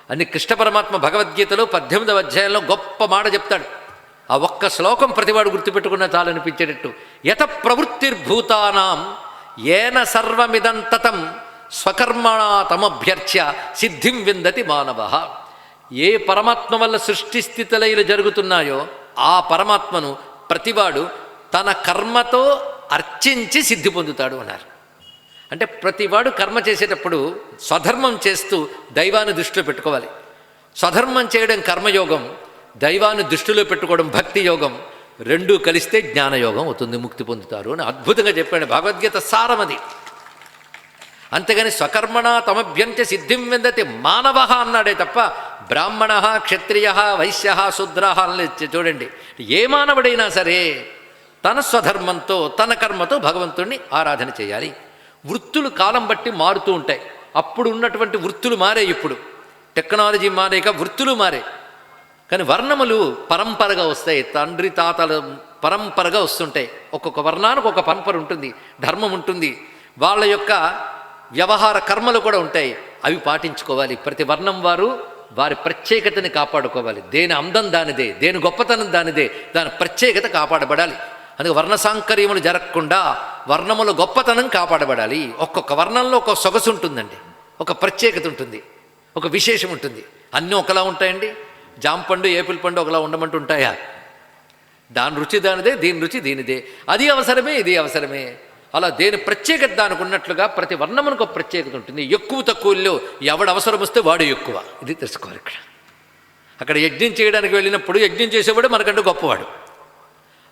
అని కృష్ణ పరమాత్మ భగవద్గీతలో 18వ అధ్యాయంలో గొప్ప మాట చెప్తాడు. ఆ ఒక్క శ్లోకం ప్రతివాడు గుర్తుపెట్టుకున్న చాలనిపించేటట్టు. యత ప్రవృత్తిర్భూతానాం ఏన సర్వమిదం తతం స్వకర్మణా తమభ్యర్చ్య సిద్ధిం విందతి మానవ. ఏ పరమాత్మ వల్ల సృష్టి స్థితిలయలు జరుగుతున్నాయో ఆ పరమాత్మను ప్రతివాడు తన కర్మతో అర్చించి సిద్ధి పొందుతాడు అన్నారు. అంటే ప్రతివాడు కర్మ చేసేటప్పుడు స్వధర్మం చేస్తూ దైవాన్ని దృష్టిలో పెట్టుకోవాలి. స్వధర్మం చేయడం కర్మయోగం, దైవాన్ని దృష్టిలో పెట్టుకోవడం భక్తి యోగం. రెండూ కలిస్తే జ్ఞానయోగం అవుతుంది, ముక్తి పొందుతారు అని అద్భుతంగా చెప్పాడు. భగవద్గీత సారమది. అంతేగాని స్వకర్మణ తమభ్యంచ సిద్ధిం విందతి మానవ అన్నాడే తప్ప బ్రాహ్మణ, క్షత్రియ, వైశ్య, శూద్ర అని చూడండి. ఏ మానవుడైనా సరే తన స్వధర్మంతో తన కర్మతో భగవంతుడిని ఆరాధన చేయాలి. వృత్తులు కాలం బట్టి మారుతూ ఉంటాయి. అప్పుడు ఉన్నటువంటి వృత్తులు మారే, ఇప్పుడు టెక్నాలజీ మారేక వృత్తులు మారే. కానీ వర్ణములు పరంపరగా వస్తాయి, తండ్రి తాతల పరంపరగా వస్తుంటాయి. ఒక్కొక్క వర్ణానికి ఒక పరంపర ఉంటుంది, ధర్మం ఉంటుంది, వాళ్ళ యొక్క వ్యవహార కర్మలు కూడా ఉంటాయి. అవి పాటించుకోవాలి. ప్రతి వర్ణం వారు వారి ప్రత్యేకతని కాపాడుకోవాలి. దేని అందం దానిదే, దేని గొప్పతనం దానిదే, దాని ప్రత్యేకత కాపాడబడాలి. అందుకే వర్ణ సాంకర్యములు జరగకుండా వర్ణముల గొప్పతనం కాపాడబడాలి. ఒక్కొక్క వర్ణంలో ఒక సొగసు ఉంటుందండి, ఒక ప్రత్యేకత ఉంటుంది, ఒక విశేషం ఉంటుంది. అన్నీ ఒకలా ఉంటాయండి. జాంపండు, ఏపిల్ పండు ఒకలా ఉండమంటూ ఉంటాయా? దాని రుచి దానిదే, దీని రుచి దీనిదే. అది అవసరమే, ఇది అవసరమే. అలా దేని ప్రత్యేకత దానికి ఉన్నట్లుగా ప్రతి వర్ణమునకు ఒక ప్రత్యేకత ఉంటుంది. ఎక్కువ తక్కువలో ఎవడు అవసరం వస్తే వాడు ఎక్కువ, ఇది తెలుసుకోవాలి. అక్కడ యజ్ఞం చేయడానికి వెళ్ళినప్పుడు యజ్ఞం చేసేవాడు మనకంటే గొప్పవాడు.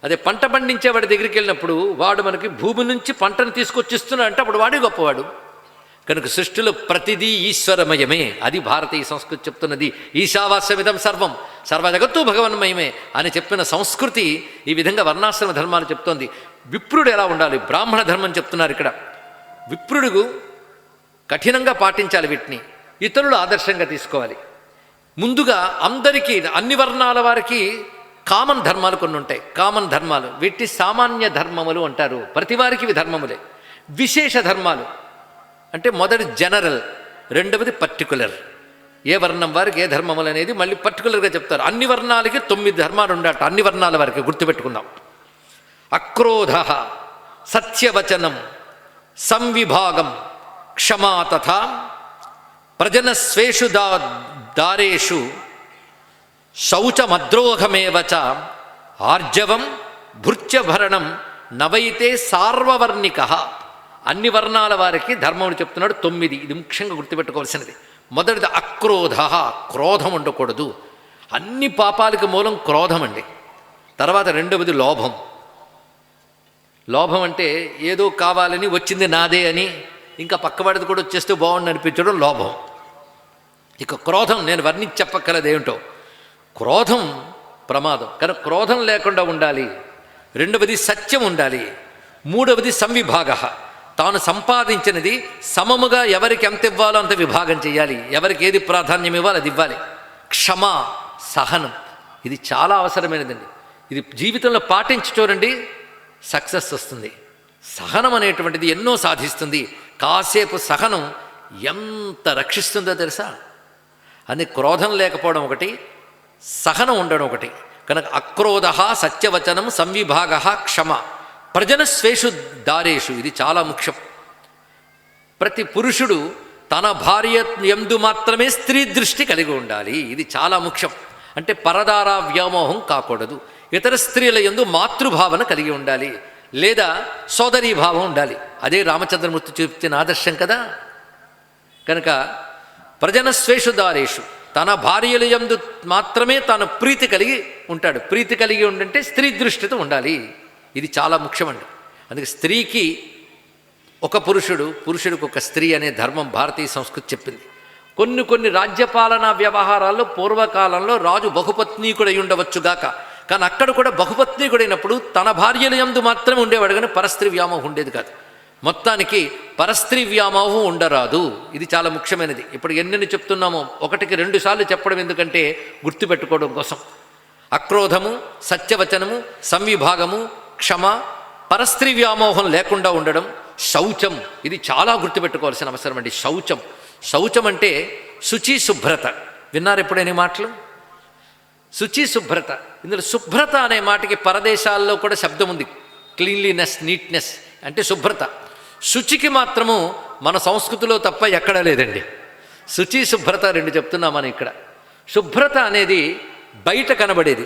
అదే పంట పండించేవాడి దగ్గరికి వెళ్ళినప్పుడు వాడు మనకి భూమి నుంచి పంటను తీసుకొచ్చిస్తున్నాడు అంటే అప్పుడు వాడే గొప్పవాడు. కనుక సృష్టిలో ప్రతిదీ ఈశ్వరమయమే. అది భారతీయ సంస్కృతి చెప్తున్నది. ఈశావాస్యమిదం సర్వం, సర్వజగత్తు భగవన్మయమే అని చెప్పిన సంస్కృతి ఈ విధంగా వర్ణాశ్రమ ధర్మాలు చెప్తోంది. విప్రుడు ఎలా ఉండాలి, బ్రాహ్మణ ధర్మం చెప్తున్నారు ఇక్కడ. విప్రుడు కఠినంగా పాటించాలి వీటిని, ఇతరులు ఆదర్శంగా తీసుకోవాలి. ముందుగా అందరికీ, అన్ని వర్ణాల వారికి కామన్ ధర్మాలు కొన్ని ఉంటాయి. కామన్ ధర్మాలు, వీటి సామాన్య ధర్మములు అంటారు. ప్రతి వారికి ఇవి ధర్మములే. విశేష ధర్మాలు అంటే మొదటి జనరల్, రెండవది పర్టికులర్. ఏ వర్ణం వారికి ఏ ధర్మములు అనేది మళ్ళీ పర్టికులర్గా చెప్తారు. అన్ని వర్ణాలకి 9 ధర్మాలు ఉండట, అన్ని వర్ణాల వారికి గుర్తుపెట్టుకుందాం. అక్రోధ, సత్యవచనం, సంవిభాగం, క్షమా తథా ప్రజనస్వేషు దారేషు శౌచమద్రోహమేవ చ ఆర్జవం భృత్యభరణం నవైతే సార్వవర్ణిక. అన్ని వర్ణాల వారికి ధర్మములు చెప్తున్నాడు 9. ఇది ముఖ్యంగా గుర్తుపెట్టుకోవాల్సినది. మొదటిది అక్రోధ, క్రోధం ఉండకూడదు. అన్ని పాపాలకు మూలం క్రోధం అండి. తర్వాత రెండవది లోభం. లోభం అంటే ఏదో కావాలని వచ్చింది నాదే అని ఇంకా పక్కవాడిది కూడా వచ్చేస్తే బాగుండి అనిపించడం లోభం. ఇక క్రోధం నేను వర్ణించి చెప్పక్కర్లేదు ఏమిటో. క్రోధం ప్రమాదం, కానీ క్రోధం లేకుండా ఉండాలి. రెండవది సత్యం ఉండాలి. మూడవది సంవిభాగ, తాను సంపాదించినది సమముగా ఎవరికి ఎంత ఇవ్వాలో అంత విభాగం చేయాలి, ఎవరికి ఏది ప్రాధాన్యం ఇవ్వాలి అది ఇవ్వాలి. క్షమ, సహనం, ఇది చాలా అవసరమైనదండి. ఇది జీవితంలో పాటించి చూడండి, సక్సెస్ వస్తుంది. సహనం అనేటువంటిది ఎన్నో సాధిస్తుంది. కాసేపు సహనం ఎంత రక్షిస్తుందో తెలుసా. అని క్రోధం లేకపోవడం ఒకటి, సహనం ఉండడం ఒకటి. కనుక అక్రోధ, సత్యవచనం, సంవిభాగ, క్షమ, ప్రజనస్వేషు దారేషు, ఇది చాలా ముఖ్యం. ప్రతి పురుషుడు తన భార్య యందు మాత్రమే స్త్రీ దృష్టి కలిగి ఉండాలి, ఇది చాలా ముఖ్యం. అంటే పరదార వ్యామోహం కాకూడదు. ఇతర స్త్రీల యందు మాతృభావన కలిగి ఉండాలి, లేదా సోదరీ భావం ఉండాలి. అదే రామచంద్రమూర్తి చూపిన ఆదర్శం కదా. కనుక ప్రజనస్వేషు దారేషు, తన భార్యల యందు మాత్రమే తాను ప్రీతి కలిగి ఉంటాడు. ప్రీతి కలిగి ఉండంటే స్త్రీ దృష్టితో ఉండాలి, ఇది చాలా ముఖ్యమండి. అందుకే స్త్రీకి ఒక పురుషుడు, పురుషుడికి ఒక స్త్రీ అనే ధర్మం భారతీయ సంస్కృతి చెప్పింది. కొన్ని రాజ్యపాలనా వ్యవహారాల్లో పూర్వకాలంలో రాజు బహుపత్నీకుడై ఉండవచ్చుగాక, కానీ అక్కడ కూడా బహుపత్నీకుడైనప్పుడు తన భార్యల యందు మాత్రమే ఉండేవాడు, కానీ పరస్త్రీ వ్యామోహం ఉండేది కాదు. మొత్తానికి పరస్త్రీ వ్యామోహం ఉండరాదు, ఇది చాలా ముఖ్యమైనది. ఇప్పుడు ఎన్నెన్ని చెప్తున్నామో ఒకటికి 2 సార్లు చెప్పడం ఎందుకంటే గుర్తుపెట్టుకోవడం కోసం. అక్రోధము, సత్యవచనము, సంవిభాగము, క్షమ, పరస్త్రీ వ్యామోహం లేకుండా ఉండడం, శౌచం, ఇది చాలా గుర్తుపెట్టుకోవాల్సిన అవసరం అండి. శౌచం, శౌచం అంటే శుచి, శుభ్రత. విన్నారు ఎప్పుడైనా మాటలు? శుచి, శుభ్రత. ఇందులో శుభ్రత అనే మాటకి పరదేశాల్లో కూడా శబ్దం ఉంది, క్లీన్లీనెస్, నీట్నెస్ అంటే శుభ్రత. శుచికి మాత్రము మన సంస్కృతిలో తప్ప ఎక్కడా లేదండి. శుచి, శుభ్రత 2 చెప్తున్నాం మనం ఇక్కడ. శుభ్రత అనేది బయట కనబడేది,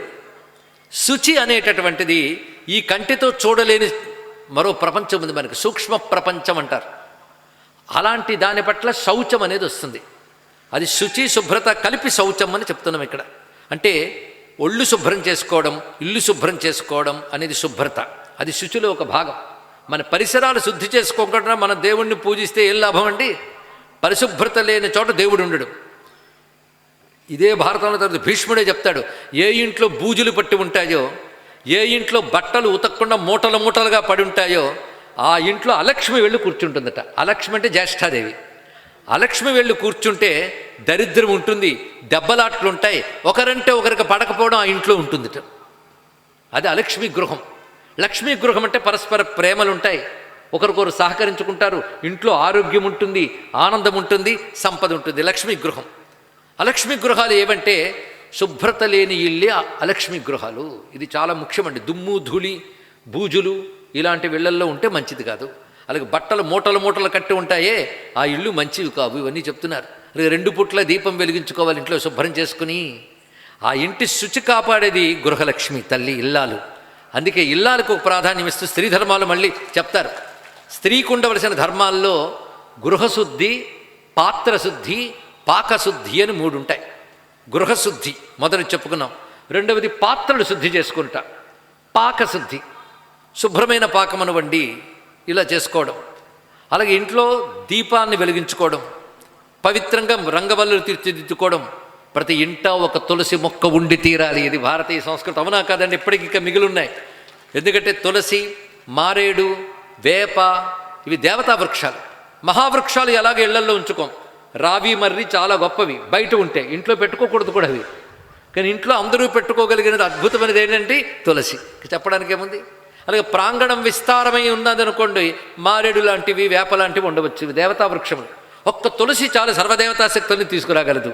శుచి అనేటటువంటిది ఈ కంటితో చూడలేని మరో ప్రపంచం ఉంది మనకి, సూక్ష్మ ప్రపంచం అంటారు. అలాంటి దాని పట్ల శౌచం అనేది వస్తుంది. అది శుచి, శుభ్రత కలిపి శౌచం అని చెప్తున్నాం ఇక్కడ. అంటే ఒళ్ళు శుభ్రం చేసుకోవడం, ఇల్లు శుభ్రం చేసుకోవడం అనేది శుభ్రత, అది శుచిలో ఒక భాగం. మన పరిసరాలు శుద్ధి చేసుకోకుండా మన దేవుణ్ణి పూజిస్తే ఏం లాభం అండి? పరిశుభ్రత లేని చోట దేవుడు ఉండడు. ఇదే భారతంలో తర్వాత భీష్ముడే చెప్తాడు, ఏ ఇంట్లో బూజులు పట్టి ఉంటాయో, ఏ ఇంట్లో బట్టలు ఉతకకుండా మూటలు మూటలుగా పడి ఉంటాయో ఆ ఇంట్లో అలక్ష్మి వెళ్ళి కూర్చుంటుందట. అలక్ష్మి అంటే జ్యేష్ఠాదేవి. అలక్ష్మి వెళ్ళి కూర్చుంటే దరిద్రం ఉంటుంది, దెబ్బలాట్లు ఉంటాయి, ఒకరంటే ఒకరికి పడకపోవడం ఆ ఇంట్లో ఉంటుందిట. అది అలక్ష్మి గృహం. లక్ష్మీ గృహం అంటే పరస్పర ప్రేమలు ఉంటాయి, ఒకరికొకరు సహకరించుకుంటారు, ఇంట్లో ఆరోగ్యం ఉంటుంది, ఆనందం ఉంటుంది, సంపద ఉంటుంది. లక్ష్మీ గృహం. అలక్ష్మీ గృహాలు ఏవంటే శుభ్రత లేని ఇల్లే అలక్ష్మీ గృహాలు. ఇది చాలా ముఖ్యమండి. దుమ్ము, ధూళి, బూజులు ఇలాంటి ఇళ్లల్లో ఉంటే మంచిది కాదు. అలాగే బట్టలు మూటలు మూటలు కట్టి ఉంటాయే ఆ ఇళ్ళు మంచివి కావు, ఇవన్నీ చెప్తున్నారు. అలాగే 2 పూట్ల దీపం వెలిగించుకోవాలి ఇంట్లో శుభ్రం చేసుకుని. ఆ ఇంటి శుచి కాపాడేది గృహలక్ష్మి తల్లి, ఇల్లాలు. అందుకే ఇల్లాలకు ఒక ప్రాధాన్యం ఇస్తూ స్త్రీ ధర్మాలు మళ్ళీ చెప్తారు. స్త్రీకి ఉండవలసిన ధర్మాల్లో గృహశుద్ధి, పాత్రశుద్ధి, పాకశుద్ధి అని 3 ఉంటాయి. గృహశుద్ధి మొదటి చెప్పుకున్నాం. రెండవది పాత్రలు శుద్ధి చేసుకుంటా, పాకశుద్ధి, శుభ్రమైన పాకమును వండి ఇలా చేసుకోవడం. అలాగే ఇంట్లో దీపాన్ని వెలిగించుకోవడం, పవిత్రంగా రంగవల్లులు తీర్చిదిద్దుకోవడం. ప్రతి ఇంట ఒక తులసి మొక్క ఉండి తీరాలి, ఇది భారతీయ సంస్కృతి. అవునా కాదండి? ఇప్పటికి ఇంకా మిగిలిన్నాయి. ఎందుకంటే తులసి, మారేడు, వేప ఇవి దేవతా వృక్షాలు. మహావృక్షాలు ఎలాగో ఇళ్లల్లో ఉంచుకోం. రావి, మర్రి చాలా గొప్పవి, బయట ఉంటే ఇంట్లో పెట్టుకోకూడదు కూడా అవి. కానీ ఇంట్లో అందరూ పెట్టుకోగలిగినది అద్భుతమైనది ఏంటంటే తులసి. చెప్పడానికి ఏముంది? అలాగే ప్రాంగణం విస్తారమై ఉన్నదనుకోండి, మారేడు లాంటివి, వేప లాంటివి ఉండవచ్చు, ఇవి దేవతా వృక్షములు. ఒక్క తులసి చాలా సర్వదేవతా శక్తుల్ని తీసుకురాగలదు.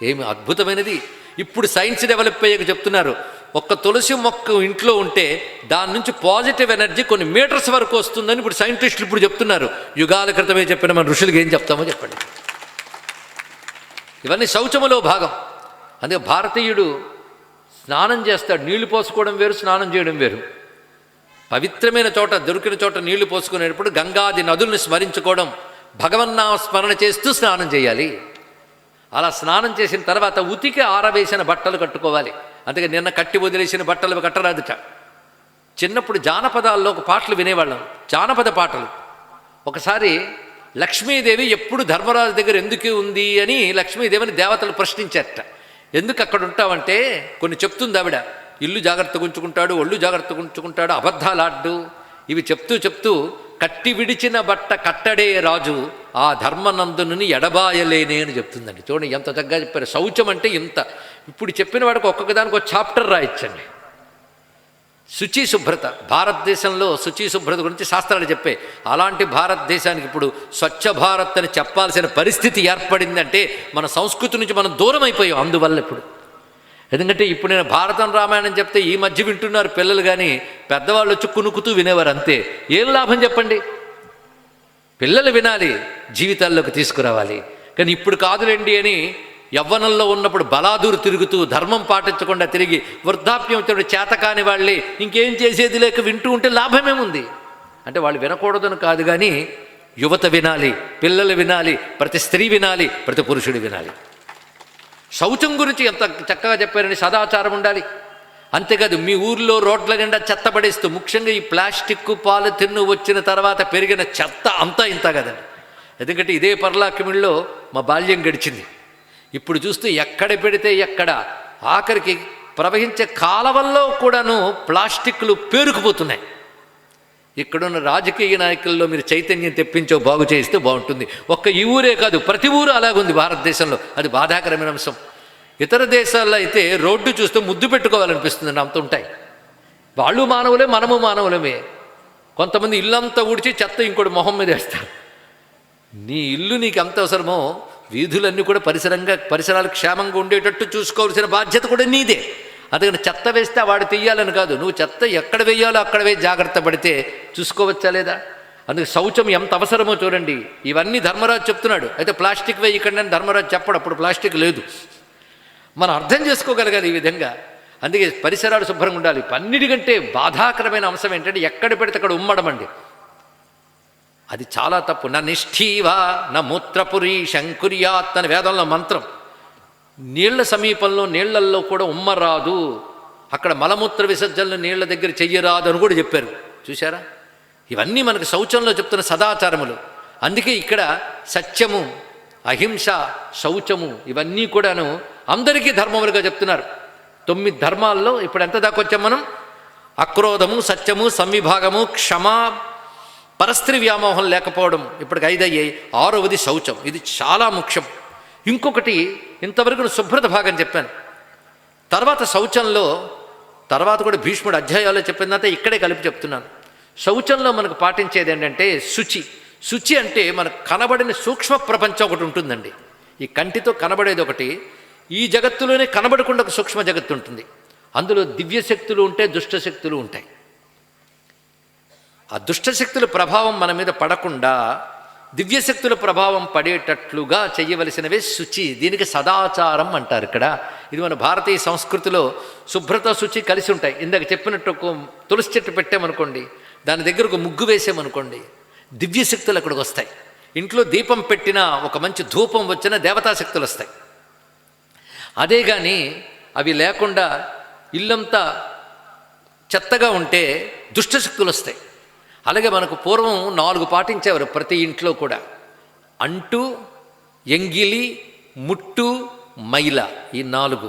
ఏమి అద్భుతమైనది! ఇప్పుడు సైన్స్ డెవలప్ అయ్యాక చెప్తున్నారు, ఒక్క తులసి మొక్క ఇంట్లో ఉంటే దాని నుంచి పాజిటివ్ ఎనర్జీ కొన్ని మీటర్స్ వరకు వస్తుందని ఇప్పుడు సైంటిస్టులు ఇప్పుడు చెప్తున్నారు. యుగాల క్రితమే చెప్పిన మన ఋషులకు ఏం చెప్తామో చెప్పండి. ఇవన్నీ శౌచములో భాగం. అందుకే భారతీయుడు స్నానం చేస్తాడు, నీళ్లు పోసుకోవడం వేరు, స్నానం చేయడం వేరు. పవిత్రమైన చోట, దొరికిన చోట నీళ్లు పోసుకునేటప్పుడు గంగాది నదుల్ని స్మరించుకోవడం, భగవన్నామ స్మరణ చేస్తూ స్నానం చేయాలి. అలా స్నానం చేసిన తర్వాత ఉతికి ఆరవేసిన బట్టలు కట్టుకోవాలి. అందుకే నిన్న కట్టి వదిలేసిన బట్టలు కట్టరాదుట. చిన్నప్పుడు జానపదాల్లో ఒక పాటలు వినేవాళ్ళం, జానపద పాటలు. ఒకసారి లక్ష్మీదేవి ఎప్పుడు ధర్మరాజు దగ్గర ఎందుకు ఉంది అని లక్ష్మీదేవిని దేవతలు ప్రశ్నించారట. ఎందుకు అక్కడ ఉంటావంటే కొన్ని చెప్తుంది ఆవిడ. ఇల్లు జాగ్రత్తగా ఉంచుకుంటాడు, ఒళ్ళు జాగ్రత్తగా ఉంచుకుంటాడు, అబద్ధాలు ఆడ్డు, ఇవి చెప్తూ కట్టి విడిచిన బట్ట కట్టడే రాజు ఆ ధర్మనందుని ఎడబాయలేనే అని చెప్తుందండి. చూడండి ఎంత చక్కగా చెప్పారు. శౌచం అంటే ఇంత. ఇప్పుడు చెప్పిన వాడికి ఒక్కొక్క దానికి ఒక చాప్టర్ రాయొచ్చండి. శుచి శుభ్రత, భారతదేశంలో శుచి శుభ్రత గురించి శాస్త్రాలు చెప్పే. అలాంటి భారతదేశానికి ఇప్పుడు స్వచ్ఛ భారత్ అని చెప్పాల్సిన పరిస్థితి ఏర్పడిందంటే మన సంస్కృతి నుంచి మనం దూరం అయిపోయాం. అందువల్ల ఇప్పుడు ఎందుకంటే ఇప్పుడు నేను భారతం రామాయణం చెప్తే ఈ మధ్య వింటున్నారు పిల్లలు, కానీ పెద్దవాళ్ళు వచ్చి కునుకుతూ వినేవారు అంతే. ఏం లాభం చెప్పండి? పిల్లలు వినాలి, జీవితాల్లోకి తీసుకురావాలి. కానీ ఇప్పుడు కాదులేండి అని యవ్వనంలో ఉన్నప్పుడు బలాదూరు తిరుగుతూ ధర్మం పాటించకుండా తిరిగి వృద్ధాప్యంతో చేతకాని వాళ్ళే ఇంకేం చేసేది లేక వింటూ ఉంటే లాభమేముంది? అంటే వాళ్ళు వినకూడదని కాదు, కానీ యువత వినాలి, పిల్లలు వినాలి, ప్రతి స్త్రీ వినాలి, ప్రతి పురుషుడు వినాలి. శౌచం గురించి ఎంత చక్కగా చెప్పారని సదాచారం ఉండాలి. అంతేకాదు మీ ఊర్లో రోడ్ల నిండా చెత్త పడేస్తూ, ముఖ్యంగా ఈ ప్లాస్టిక్ పాలిథిన్ వచ్చిన తర్వాత పెరిగిన చెత్త అంతా ఇంత కదండి. ఎందుకంటే ఇదే పర్లాకిమిళ్ళలో మా బాల్యం గడిచింది. ఇప్పుడు చూస్తే ఎక్కడ పెడితే ఎక్కడ, ఆఖరికి ప్రవహించే కాలవల్లో కూడాను ప్లాస్టిక్లు పేరుకుపోతున్నాయి. ఇక్కడున్న రాజకీయ నాయకుల్లో మీరు చైతన్యం తెప్పించో బాగు చేయిస్తే బాగుంటుంది. ఒక్క ఈ ఊరే కాదు, ప్రతి ఊరు అలాగుంది భారతదేశంలో. అది బాధాకరమైన అంశం. ఇతర దేశాల్లో అయితే రోడ్డు చూస్తే ముద్దు పెట్టుకోవాలనిపిస్తుంది, అంత ఉంటాయి. వాళ్ళు మానవులే, మనము మానవులమే. కొంతమంది ఇల్లంతా ఊడ్చి చెత్త ఇంకోటి మొహం మీద వేస్తారు. నీ ఇల్లు నీకు ఎంత అవసరమో వీధులన్నీ కూడా పరిసరాలు క్షేమంగా ఉండేటట్టు చూసుకోవాల్సిన బాధ్యత కూడా నీదే. అందుకని చెత్త వేస్తే వాడు తీయాలని కాదు, నువ్వు చెత్త ఎక్కడ వేయాలో అక్కడ వేసి జాగ్రత్త పడితే చూసుకోవచ్చా లేదా? అందుకే శౌచం ఎంత అవసరమో చూడండి. ఇవన్నీ ధర్మరాజు చెప్తున్నాడు. అయితే ప్లాస్టిక్ వేయకండి అని ధర్మరాజు చెప్పడు, అప్పుడు ప్లాస్టిక్ లేదు. మనం అర్థం చేసుకోగలగాలి ఈ విధంగా. అందుకే పరిసరాలు శుభ్రంగా ఉండాలి. అన్నిటికంటే బాధాకరమైన అంశం ఏంటంటే ఎక్కడ పెడితే అక్కడ ఉమ్మడమండి. అది చాలా తప్పు. నా నిష్ఠీవా నా మూత్రపురి శంకుర్యాత్ అని వేదంలో మంత్రం. నీళ్ల సమీపంలో నీళ్లల్లో కూడా ఉమ్మరాదు, అక్కడ మలమూత్ర విసర్జనలు నీళ్ల దగ్గర చెయ్యరాదు అని కూడా చెప్పారు. చూసారా? ఇవన్నీ మనకు శౌచంలో చెప్తున్న సదాచారములు. అందుకే ఇక్కడ సత్యము, అహింస, శౌచము ఇవన్నీ కూడాను అందరికీ ధర్మములుగా చెప్తున్నారు. 9 ధర్మాల్లో ఇప్పుడు ఎంత దాకా వచ్చాం మనం? అక్రోధము, సత్యము, సంవిభాగము, క్షమ, పరస్త్రీ వ్యామోహం లేకపోవడం ఇప్పటికి 5 అయ్యాయి. 6వది శౌచం. ఇది చాలా ముఖ్యం. ఇంకొకటి ఇంతవరకు శుభ్రత భాగం చెప్పాను. తర్వాత శౌచంలో తర్వాత కూడా భీష్ముడు అధ్యాయాల్లో చెప్పిన తర్వాత ఇక్కడే కలిపి చెప్తున్నాను. శౌచంలో మనకు పాటించేది ఏంటంటే శుచి. శుచి అంటే మనకు కనబడిన సూక్ష్మ ప్రపంచం ఒకటి ఉంటుందండి. ఈ కంటితో కనబడేది ఒకటి, ఈ జగత్తులోనే కనబడకుండా ఒక సూక్ష్మ జగత్తు ఉంటుంది. అందులో దివ్యశక్తులు ఉంటాయి, దుష్టశక్తులు ఉంటాయి. ఆ దుష్టశక్తుల ప్రభావం మన మీద పడకుండా దివ్యశక్తుల ప్రభావం పడేటట్లుగా చేయవలసినవే శుచి. దీనికి సదాచారం అంటారు. ఇక్కడ ఇది మన భారతీయ సంస్కృతిలో శుభ్రత, శుచి కలిసి ఉంటాయి. ఇందాక చెప్పినట్టు ఒక తులసి చెట్టు పెట్టామనుకోండి, దాని దగ్గర ఒక ముగ్గు వేసామనుకోండి, దివ్యశక్తులు అక్కడికి వస్తాయి. ఇంట్లో దీపం పెట్టినా, ఒక మంచి ధూపం వచ్చినా దేవతాశక్తులు వస్తాయి. అదే కానీ అవి లేకుండా ఇల్లంతా చెత్తగా ఉంటే దుష్టశక్తులు వస్తాయి. అలాగే మనకు పూర్వం 4 పాటించేవారు ప్రతి ఇంట్లో కూడా. అంటు, ఎంగిలి, ముట్టు, మైల. ఈ 4.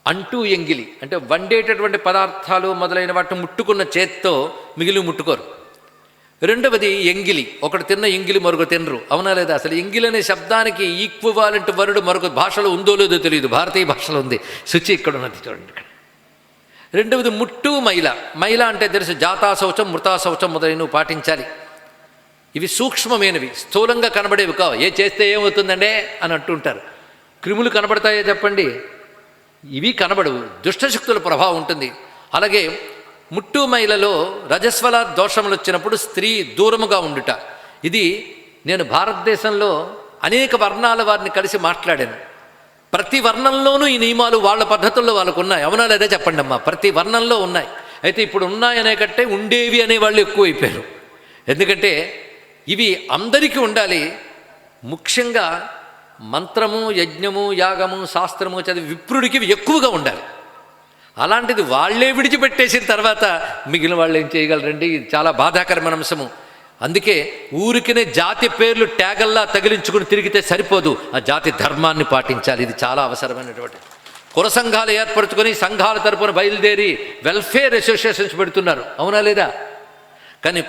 అంటు, ఎంగిలి అంటే వండేటటువంటి పదార్థాలు మొదలైన వాటిని ముట్టుకున్న చేత్తో మిగిలి ముట్టుకోరు. రెండవది ఎంగిలి. ఒకటి తిన్న ఎంగిలి మరొక తినరు, అవునా లేదా? అసలు ఎంగిలి అనే శబ్దానికి ఈక్వివాలెంట్ వర్డ్ మరొక భాషలో ఉందో లేదో తెలియదు, భారతీయ భాషలో ఉంది. శుచి ఇక్కడ ఉన్నది చూడండి. ఇక్కడ రెండవది ముట్టు, మైల. మైల అంటే తెలుసు, జాతా శౌచం, మృతా శౌచం మొదలైనవి పాటించాలి. ఇవి సూక్ష్మమైనవి, స్థూలంగా కనబడేవి కావు. ఏ చేస్తే ఏమవుతుందండే అని అంటుంటారు. క్రిములు కనబడతాయో చెప్పండి? ఇవి కనబడవు, దుష్టశక్తుల ప్రభావం ఉంటుంది. అలాగే ముట్టు మైలలో రజస్వల దోషములు వచ్చినప్పుడు స్త్రీ దూరముగా ఉండుట. ఇది నేను భారతదేశంలో అనేక వర్ణాల వారిని కలిసి మాట్లాడాను. ప్రతి వర్ణంలోనూ ఈ నియమాలు వాళ్ళ పద్ధతుల్లో వాళ్ళకు ఉన్నాయి, అవునా లేదా చెప్పండి అమ్మా? ప్రతి వర్ణంలో ఉన్నాయి. అయితే ఇప్పుడు ఉన్నాయనే కంటే ఉండేవి అనేవాళ్ళు ఎక్కువైపోయారు. ఎందుకంటే ఇవి అందరికీ ఉండాలి. ముఖ్యంగా మంత్రము, యజ్ఞము, యాగము, శాస్త్రము చదివి విప్రుడికి ఎక్కువగా ఉండాలి. అలాంటిది వాళ్ళే విడిచిపెట్టేసిన తర్వాత మిగిలిన వాళ్ళు ఏం చేయగలరండి? ఇది చాలా బాధాకరమైన అంశము. అందుకే ఊరికినే జాతి పేర్లు ట్యాగల్లా తగిలించుకుని తిరిగితే సరిపోదు, ఆ జాతి ధర్మాన్ని పాటించాలి. ఇది చాలా అవసరమైనటువంటి. కుల సంఘాలు ఏర్పరచుకొని సంఘాల తరపున బయలుదేరి వెల్ఫేర్ అసోసియేషన్స్ పెడుతున్నారు, అవునా లేదా? కానీ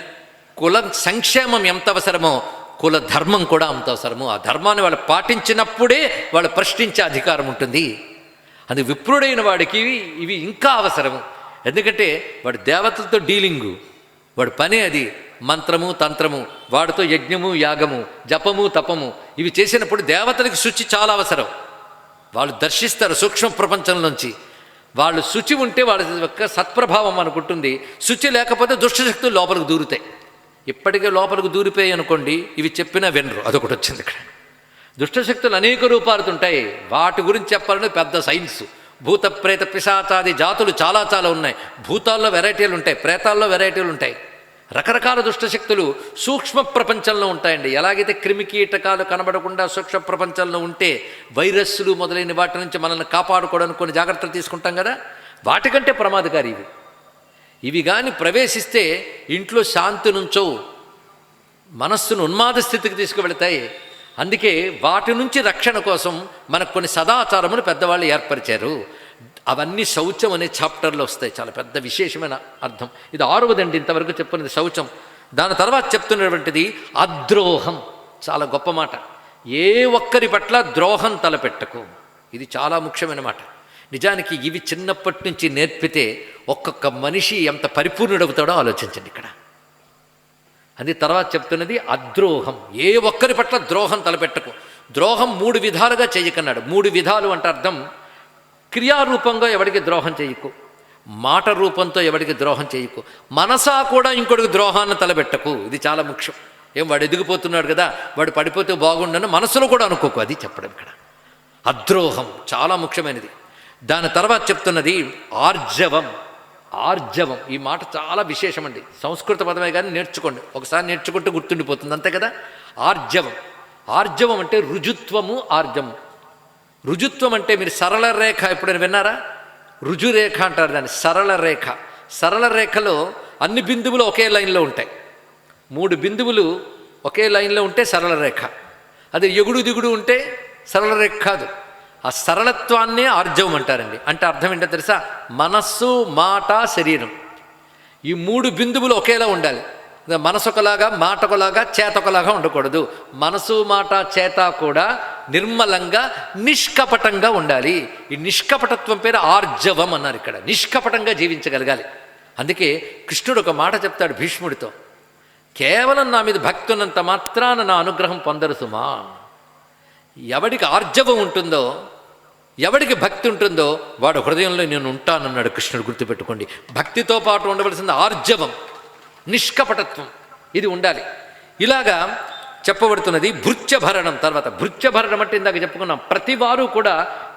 కుల సంక్షేమం ఎంత అవసరమో కుల ధర్మం కూడా అంత అవసరము. ఆ ధర్మాన్ని వాళ్ళు పాటించినప్పుడే వాళ్ళు ప్రశ్నించే అధికారం ఉంటుంది. అది విప్రుడైన వాడికి ఇవి ఇంకా అవసరము. ఎందుకంటే వాడు దేవతలతో డీలింగు, వాడు పనే అది. మంత్రము తంత్రము, వాడితో యజ్ఞము యాగము జపము తపము ఇవి చేసినప్పుడు దేవతలకి శుచి చాలా అవసరం. వాళ్ళు దర్శిస్తారు సూక్ష్మ ప్రపంచంలోంచి. వాళ్ళు శుచి ఉంటే వాళ్ళ యొక్క సత్ప్రభావం అనుకుంటుంది. శుచి లేకపోతే దుష్టశక్తులు లోపలికి దూరుతాయి. ఇప్పటికే లోపలికి దూరిపోయాయి అనుకోండి, ఇవి చెప్పినా వినరు. అదొకటి వచ్చింది ఇక్కడ. దుష్టశక్తులు అనేక రూపాలు ఉంటాయి. వాటి గురించి చెప్పాలంటే పెద్ద సైన్స్. భూత ప్రేత పిశాచాది జాతులు చాలా చాలా ఉన్నాయి. భూతాల్లో వెరైటీలు ఉంటాయి, ప్రేతాల్లో వెరైటీలు ఉంటాయి. రకరకాల దుష్టశక్తులు సూక్ష్మ ప్రపంచంలో ఉంటాయండి. ఎలాగైతే క్రిమికీటకాలు కనబడకుండా సూక్ష్మ ప్రపంచంలో ఉంటే వైరస్లు మొదలైన వాటి నుంచి మనల్ని కాపాడుకోవడానికి కొన్ని జాగ్రత్తలు తీసుకుంటాం కదా, వాటికంటే ప్రమాదకారి ఇవి కానీ ప్రవేశిస్తే ఇంట్లో శాంతి నుంచో మనస్సును ఉన్మాద స్థితికి తీసుకువెళతాయి. అందుకే వాటి నుంచి రక్షణ కోసం మనకు కొన్ని సదాచారములు పెద్దవాళ్ళు ఏర్పరిచారు. అవన్నీ శౌచం అనే చాప్టర్లో వస్తాయి. చాలా పెద్ద విశేషమైన అర్థం. ఇది 6వదండి ఇంతవరకు చెప్పుకున్నది శౌచం. దాని తర్వాత చెప్తున్నటువంటిది అద్రోహం. చాలా గొప్ప మాట. ఏ ఒక్కరి పట్ల ద్రోహం తలపెట్టకు. ఇది చాలా ముఖ్యమైన మాట. నిజానికి ఇవి చిన్నప్పటి నుంచి నేర్పితే ఒక్కొక్క మనిషి ఎంత పరిపూర్ణుడవుతాడో ఆలోచించండి ఇక్కడ. అది తర్వాత చెప్తున్నది అద్రోహం. ఏ ఒక్కరి పట్ల ద్రోహం తలపెట్టకు. ద్రోహం 3 విధాలుగా చేయకన్నాడు. 3 విధాలు అంటే అర్థం, క్రియారూపంగా ఎవడికి ద్రోహం చేయకు, మాట రూపంతో ఎవడికి ద్రోహం చేయకు, మనసా కూడా ఇంకొకటికి ద్రోహాన్ని తలపెట్టకు. ఇది చాలా ముఖ్యం. వాడు ఎదిగిపోతున్నాడు కదా, వాడు పడిపోతే బాగుండని మనసులో కూడా అనుకోకు. అది చెప్పడం ఇక్కడ. అద్రోహం చాలా ముఖ్యమైనది. దాని తర్వాత చెప్తున్నది ఆర్జవం. ఆర్జవం ఈ మాట చాలా విశేషమండి. సంస్కృత పదమే కానీ నేర్చుకోండి, ఒకసారి నేర్చుకుంటే గుర్తుండిపోతుంది, అంతే కదా. ఆర్జవం. ఆర్జవం అంటే రుజుత్వము. ఆర్జవం, రుజుత్వం అంటే మీరు సరళ రేఖ ఎప్పుడైనా విన్నారా? రుజురేఖ అంటారు దాన్ని. సరళ రేఖ. సరళ రేఖలో అన్ని బిందువులు ఒకే లైన్లో ఉంటాయి. 3 బిందువులు ఒకే లైన్లో ఉంటే సరళ రేఖ. అది ఎగుడు దిగుడు ఉంటే సరళ రేఖ కాదు. ఆ సరళత్వాన్నే ఆర్జవం అంటారండి. అంటే అర్థం ఏంటో తెలుసా? మనస్సు మాట శరీరం ఈ 3 బిందువులు ఒకేలా ఉండాలి. మనసు ఒకలాగా మాట ఒకలాగా చేత ఒకలాగా ఉండకూడదు. మనసు మాట చేత కూడా నిర్మలంగా నిష్కపటంగా ఉండాలి. ఈ నిష్కపటత్వం పేరు ఆర్జవం అన్నారు ఇక్కడ. నిష్కపటంగా జీవించగలగాలి. అందుకే కృష్ణుడు ఒక మాట చెప్తాడు భీష్ముడితో, కేవలం నా మీద భక్తి ఉన్నంత మాత్రాన నా అనుగ్రహం పొందరు సుమా. ఎవడికి ఆర్జవం ఉంటుందో, ఎవడికి భక్తి ఉంటుందో వాడు హృదయంలో నేను ఉంటానన్నాడు కృష్ణుడు. గుర్తుపెట్టుకోండి, భక్తితో పాటు ఉండవలసింది ఆర్జవం, నిష్కపటత్వం. ఇది ఉండాలి. ఇలాగా చెప్పబడుతున్నది భృత్యభరణం. తర్వాత భృత్యభరణం అంటే ఇందాక చెప్పుకున్నాం, ప్రతివారు కూడా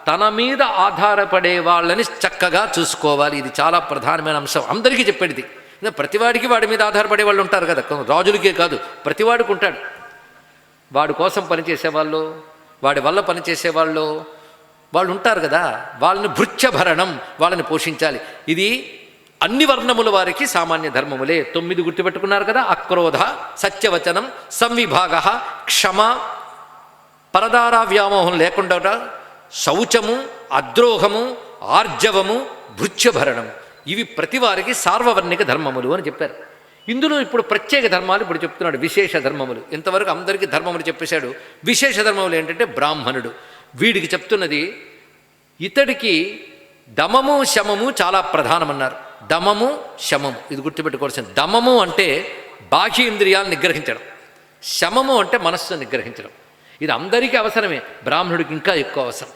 తన మీద ఆధారపడే వాళ్ళని చక్కగా చూసుకోవాలి. ఇది చాలా ప్రధానమైన అంశం. అందరికీ చెప్పేది. ప్రతివాడికి వాడి మీద ఆధారపడే వాళ్ళు ఉంటారు కదా, రాజులకే కాదు, ప్రతివాడికి ఉంటాడు. వాడి కోసం పనిచేసేవాళ్ళు, వాడి వల్ల పనిచేసేవాళ్ళు వాళ్ళు ఉంటారు కదా, వాళ్ళని భృత్యభరణం, వాళ్ళని పోషించాలి. ఇది అన్ని వర్ణముల వారికి సామాన్య ధర్మములే. 9 గుర్తుపెట్టుకున్నారు కదా. అక్రోధ, సత్యవచనం, సంవిభాగ, క్షమ, పరదార వ్యామోహం లేకుండా, శౌచము, అద్రోహము, ఆర్జవము, భృత్యభరణం, ఇవి ప్రతి వారికి సార్వవర్ణిక ధర్మములు అని చెప్పారు. ఇందులో ఇప్పుడు ప్రత్యేక ధర్మాలు ఇప్పుడు చెప్తున్నాడు. విశేష ధర్మములు. ఇంతవరకు అందరికీ ధర్మములు చెప్పేశాడు. విశేష ధర్మములు ఏంటంటే బ్రాహ్మణుడు. వీడికి చెప్తున్నది, ఇతడికి దమము శమము చాలా ప్రధానమన్నారు. దమము శమము ఇది గుర్తుపెట్టుకోవాల్సింది. దమము అంటే బాహ్య ఇంద్రియాలను నిగ్రహించడం, శమము అంటే మనస్సును నిగ్రహించడం. ఇది అందరికీ అవసరమే, బ్రాహ్మణుడికి ఇంకా ఎక్కువ అవసరం.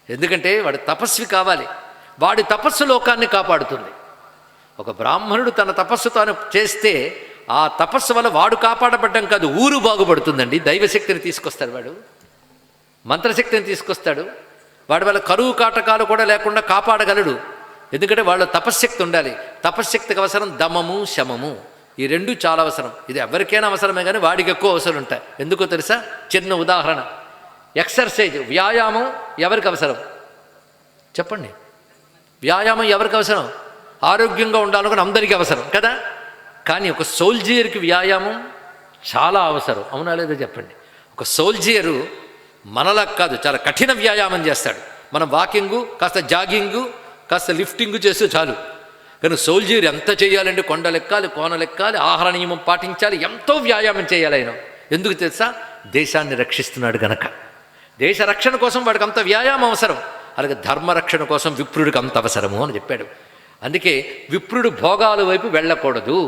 ఎందుకంటే వాడు తపస్వి కావాలి. వాడి తపస్సు లోకాన్ని కాపాడుతుంది. ఒక బ్రాహ్మణుడు తన తపస్సు తాను చేస్తే ఆ తపస్సు వల్ల వాడు కాపాడబడ్డం కాదు, ఊరు బాగుపడుతుందండి. దైవశక్తిని తీసుకొస్తాడు వాడు, మంత్రశక్తిని తీసుకొస్తాడు. వాడి వల్ల కరువు కాటకాలు కూడా లేకుండా కాపాడగలడు. ఎందుకంటే వాళ్ళ తపశ్శక్తి ఉండాలి. తపశ్శక్తికి అవసరం దమము శమము. ఈ 2 చాలా అవసరం. ఇది ఎవరికైనా అవసరమే కానీ వాడికి ఎక్కువ అవసరం ఉంటాయి. ఎందుకో తెలుసా? చిన్న ఉదాహరణ. ఎక్సర్సైజ్, వ్యాయామం ఎవరికి అవసరం చెప్పండి? వ్యాయామం ఎవరికి అవసరం? ఆరోగ్యంగా ఉండాలనుకుని అందరికీ అవసరం కదా. కానీ ఒక సోల్జియర్కి వ్యాయామం చాలా అవసరం. అవునా లేదా చెప్పండి? ఒక సోల్జియరు మనలా కాదు, చాలా కఠిన వ్యాయామం చేస్తాడు. మనం వాకింగు, కాస్త జాగింగు, కాస్త లిఫ్టింగు చేస్తే చాలు. కానీ సోల్జర్ ఎంత చేయాలంటే కొండలెక్కాలి, కోనలెక్కాలి, ఆహార నియమం పాటించాలి, ఎంతో వ్యాయామం చేయాలి ఆయన. ఎందుకు తెలుసా? దేశాన్ని రక్షిస్తున్నాడు గనక. దేశ రక్షణ కోసం వాడికి అంత వ్యాయామం అవసరం. అలాగే ధర్మరక్షణ కోసం విప్రుడికి అంత అవసరము అని చెప్పాడు. అందుకే విప్రుడు భోగాల వైపు వెళ్ళకూడదు.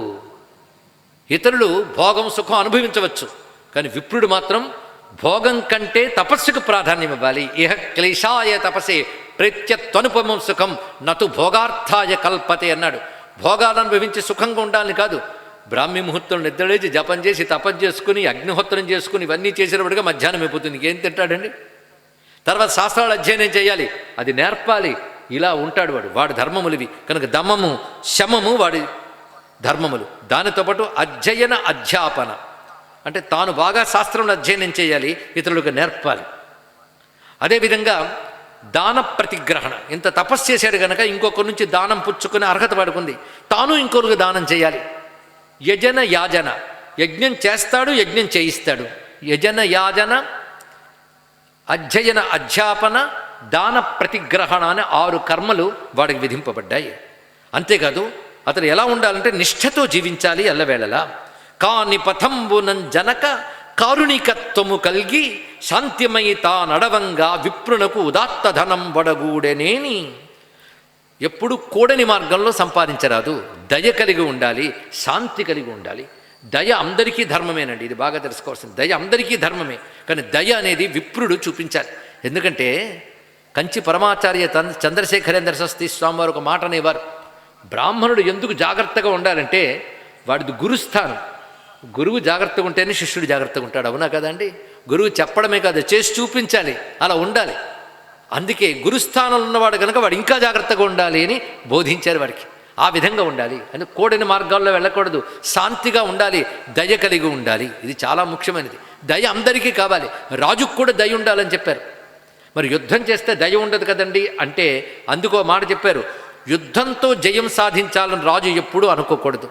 ఇతరులు భోగం సుఖం అనుభవించవచ్చు, కానీ విప్రుడు మాత్రం భోగం కంటే తపస్సుకు ప్రాధాన్యం ఇవ్వాలి. ఇహ క్లేశాయ తపసే ప్రత్యత్వనుపమం సుఖం నతు భోగార్థాయ కల్పతే అన్నాడు. భోగాలను అనుభవించి సుఖంగా ఉండాలని కాదు. బ్రాహ్మీ ముహూర్తం నిద్రలేచి జపం చేసి తపం చేసుకుని అగ్నిహోత్రం చేసుకుని ఇవన్నీ చేసినప్పటిగా మధ్యాహ్నం అయిపోతుంది. ఏం తింటాడండి? తర్వాత శాస్త్రాలు అధ్యయనం చేయాలి, అది నేర్పాలి. ఇలా ఉంటాడు వాడు. వాడి ధర్మములు ఇవి కనుక దమము శమము వాడి ధర్మములు. దానితో పాటు అధ్యయన అధ్యాపన అంటే తాను బాగా శాస్త్రంలో అధ్యయనం చేయాలి, ఇతరులకు నేర్పాలి. అదేవిధంగా దాన ప్రతిగ్రహణ. ఇంత తపస్సు చేశాడు కనుక ఇంకొకరి నుంచి దానం పుచ్చుకునే అర్హత పడుకుంది. తాను ఇంకొకరికి దానం చేయాలి. యజన యాజన, యజ్ఞం చేస్తాడు, యజ్ఞం చేయిస్తాడు. యజన యాజన, అధ్యయన అధ్యాపన, దాన ప్రతిగ్రహణ అనే 6 కర్మలు వాడికి విధింపబడ్డాయి. అంతేకాదు అతను ఎలా ఉండాలంటే నిష్ఠతో జీవించాలి ఎల్లవేళలా. కాని పథంబునం జనక కారుణికత్వము కల్గి శాంతిమయి తానడవంగా విప్రునకు ఉదాత్త ధనం వడగూడెనేని. ఎప్పుడు కూడని మార్గంలో సంపాదించరాదు. దయ కలిగి ఉండాలి, శాంతి కలిగి ఉండాలి. దయ అందరికీ ధర్మమేనండి, ఇది బాగా తెలుసుకోవాల్సింది. దయ అందరికీ ధర్మమే, కానీ దయ అనేది విప్రుడు చూపించాలి. ఎందుకంటే కంచి పరమాచార్య చంద్రశేఖరేంద్ర సరస్వతి స్వామివారు ఒక మాట అనేవారు. బ్రాహ్మణుడు ఎందుకు జాగ్రత్తగా ఉండాలంటే వాడిది గురుస్థానం. గురువు జాగ్రత్తగా ఉంటేనే శిష్యుడు జాగ్రత్తగా ఉంటాడు. అవునా కదండి? గురువు చెప్పడమే కాదు, చేసి చూపించాలి, అలా ఉండాలి. అందుకే గురుస్థానంలో ఉన్నవాడు కనుక వాడు ఇంకా జాగ్రత్తగా ఉండాలి అని బోధించారు వాడికి. ఆ విధంగా ఉండాలి అని. కూడని మార్గాల్లో వెళ్ళకూడదు, శాంతిగా ఉండాలి, దయ కలిగి ఉండాలి. ఇది చాలా ముఖ్యమైనది. దయ అందరికీ కావాలి. రాజుకు కూడా దయ ఉండాలని చెప్పారు. మరి యుద్ధం చేస్తే దయ ఉండదు కదండి అంటే అందుకో మాట చెప్పారు, యుద్ధంతో జయం సాధించాలని రాజు ఎప్పుడూ అనుకోకూడదు,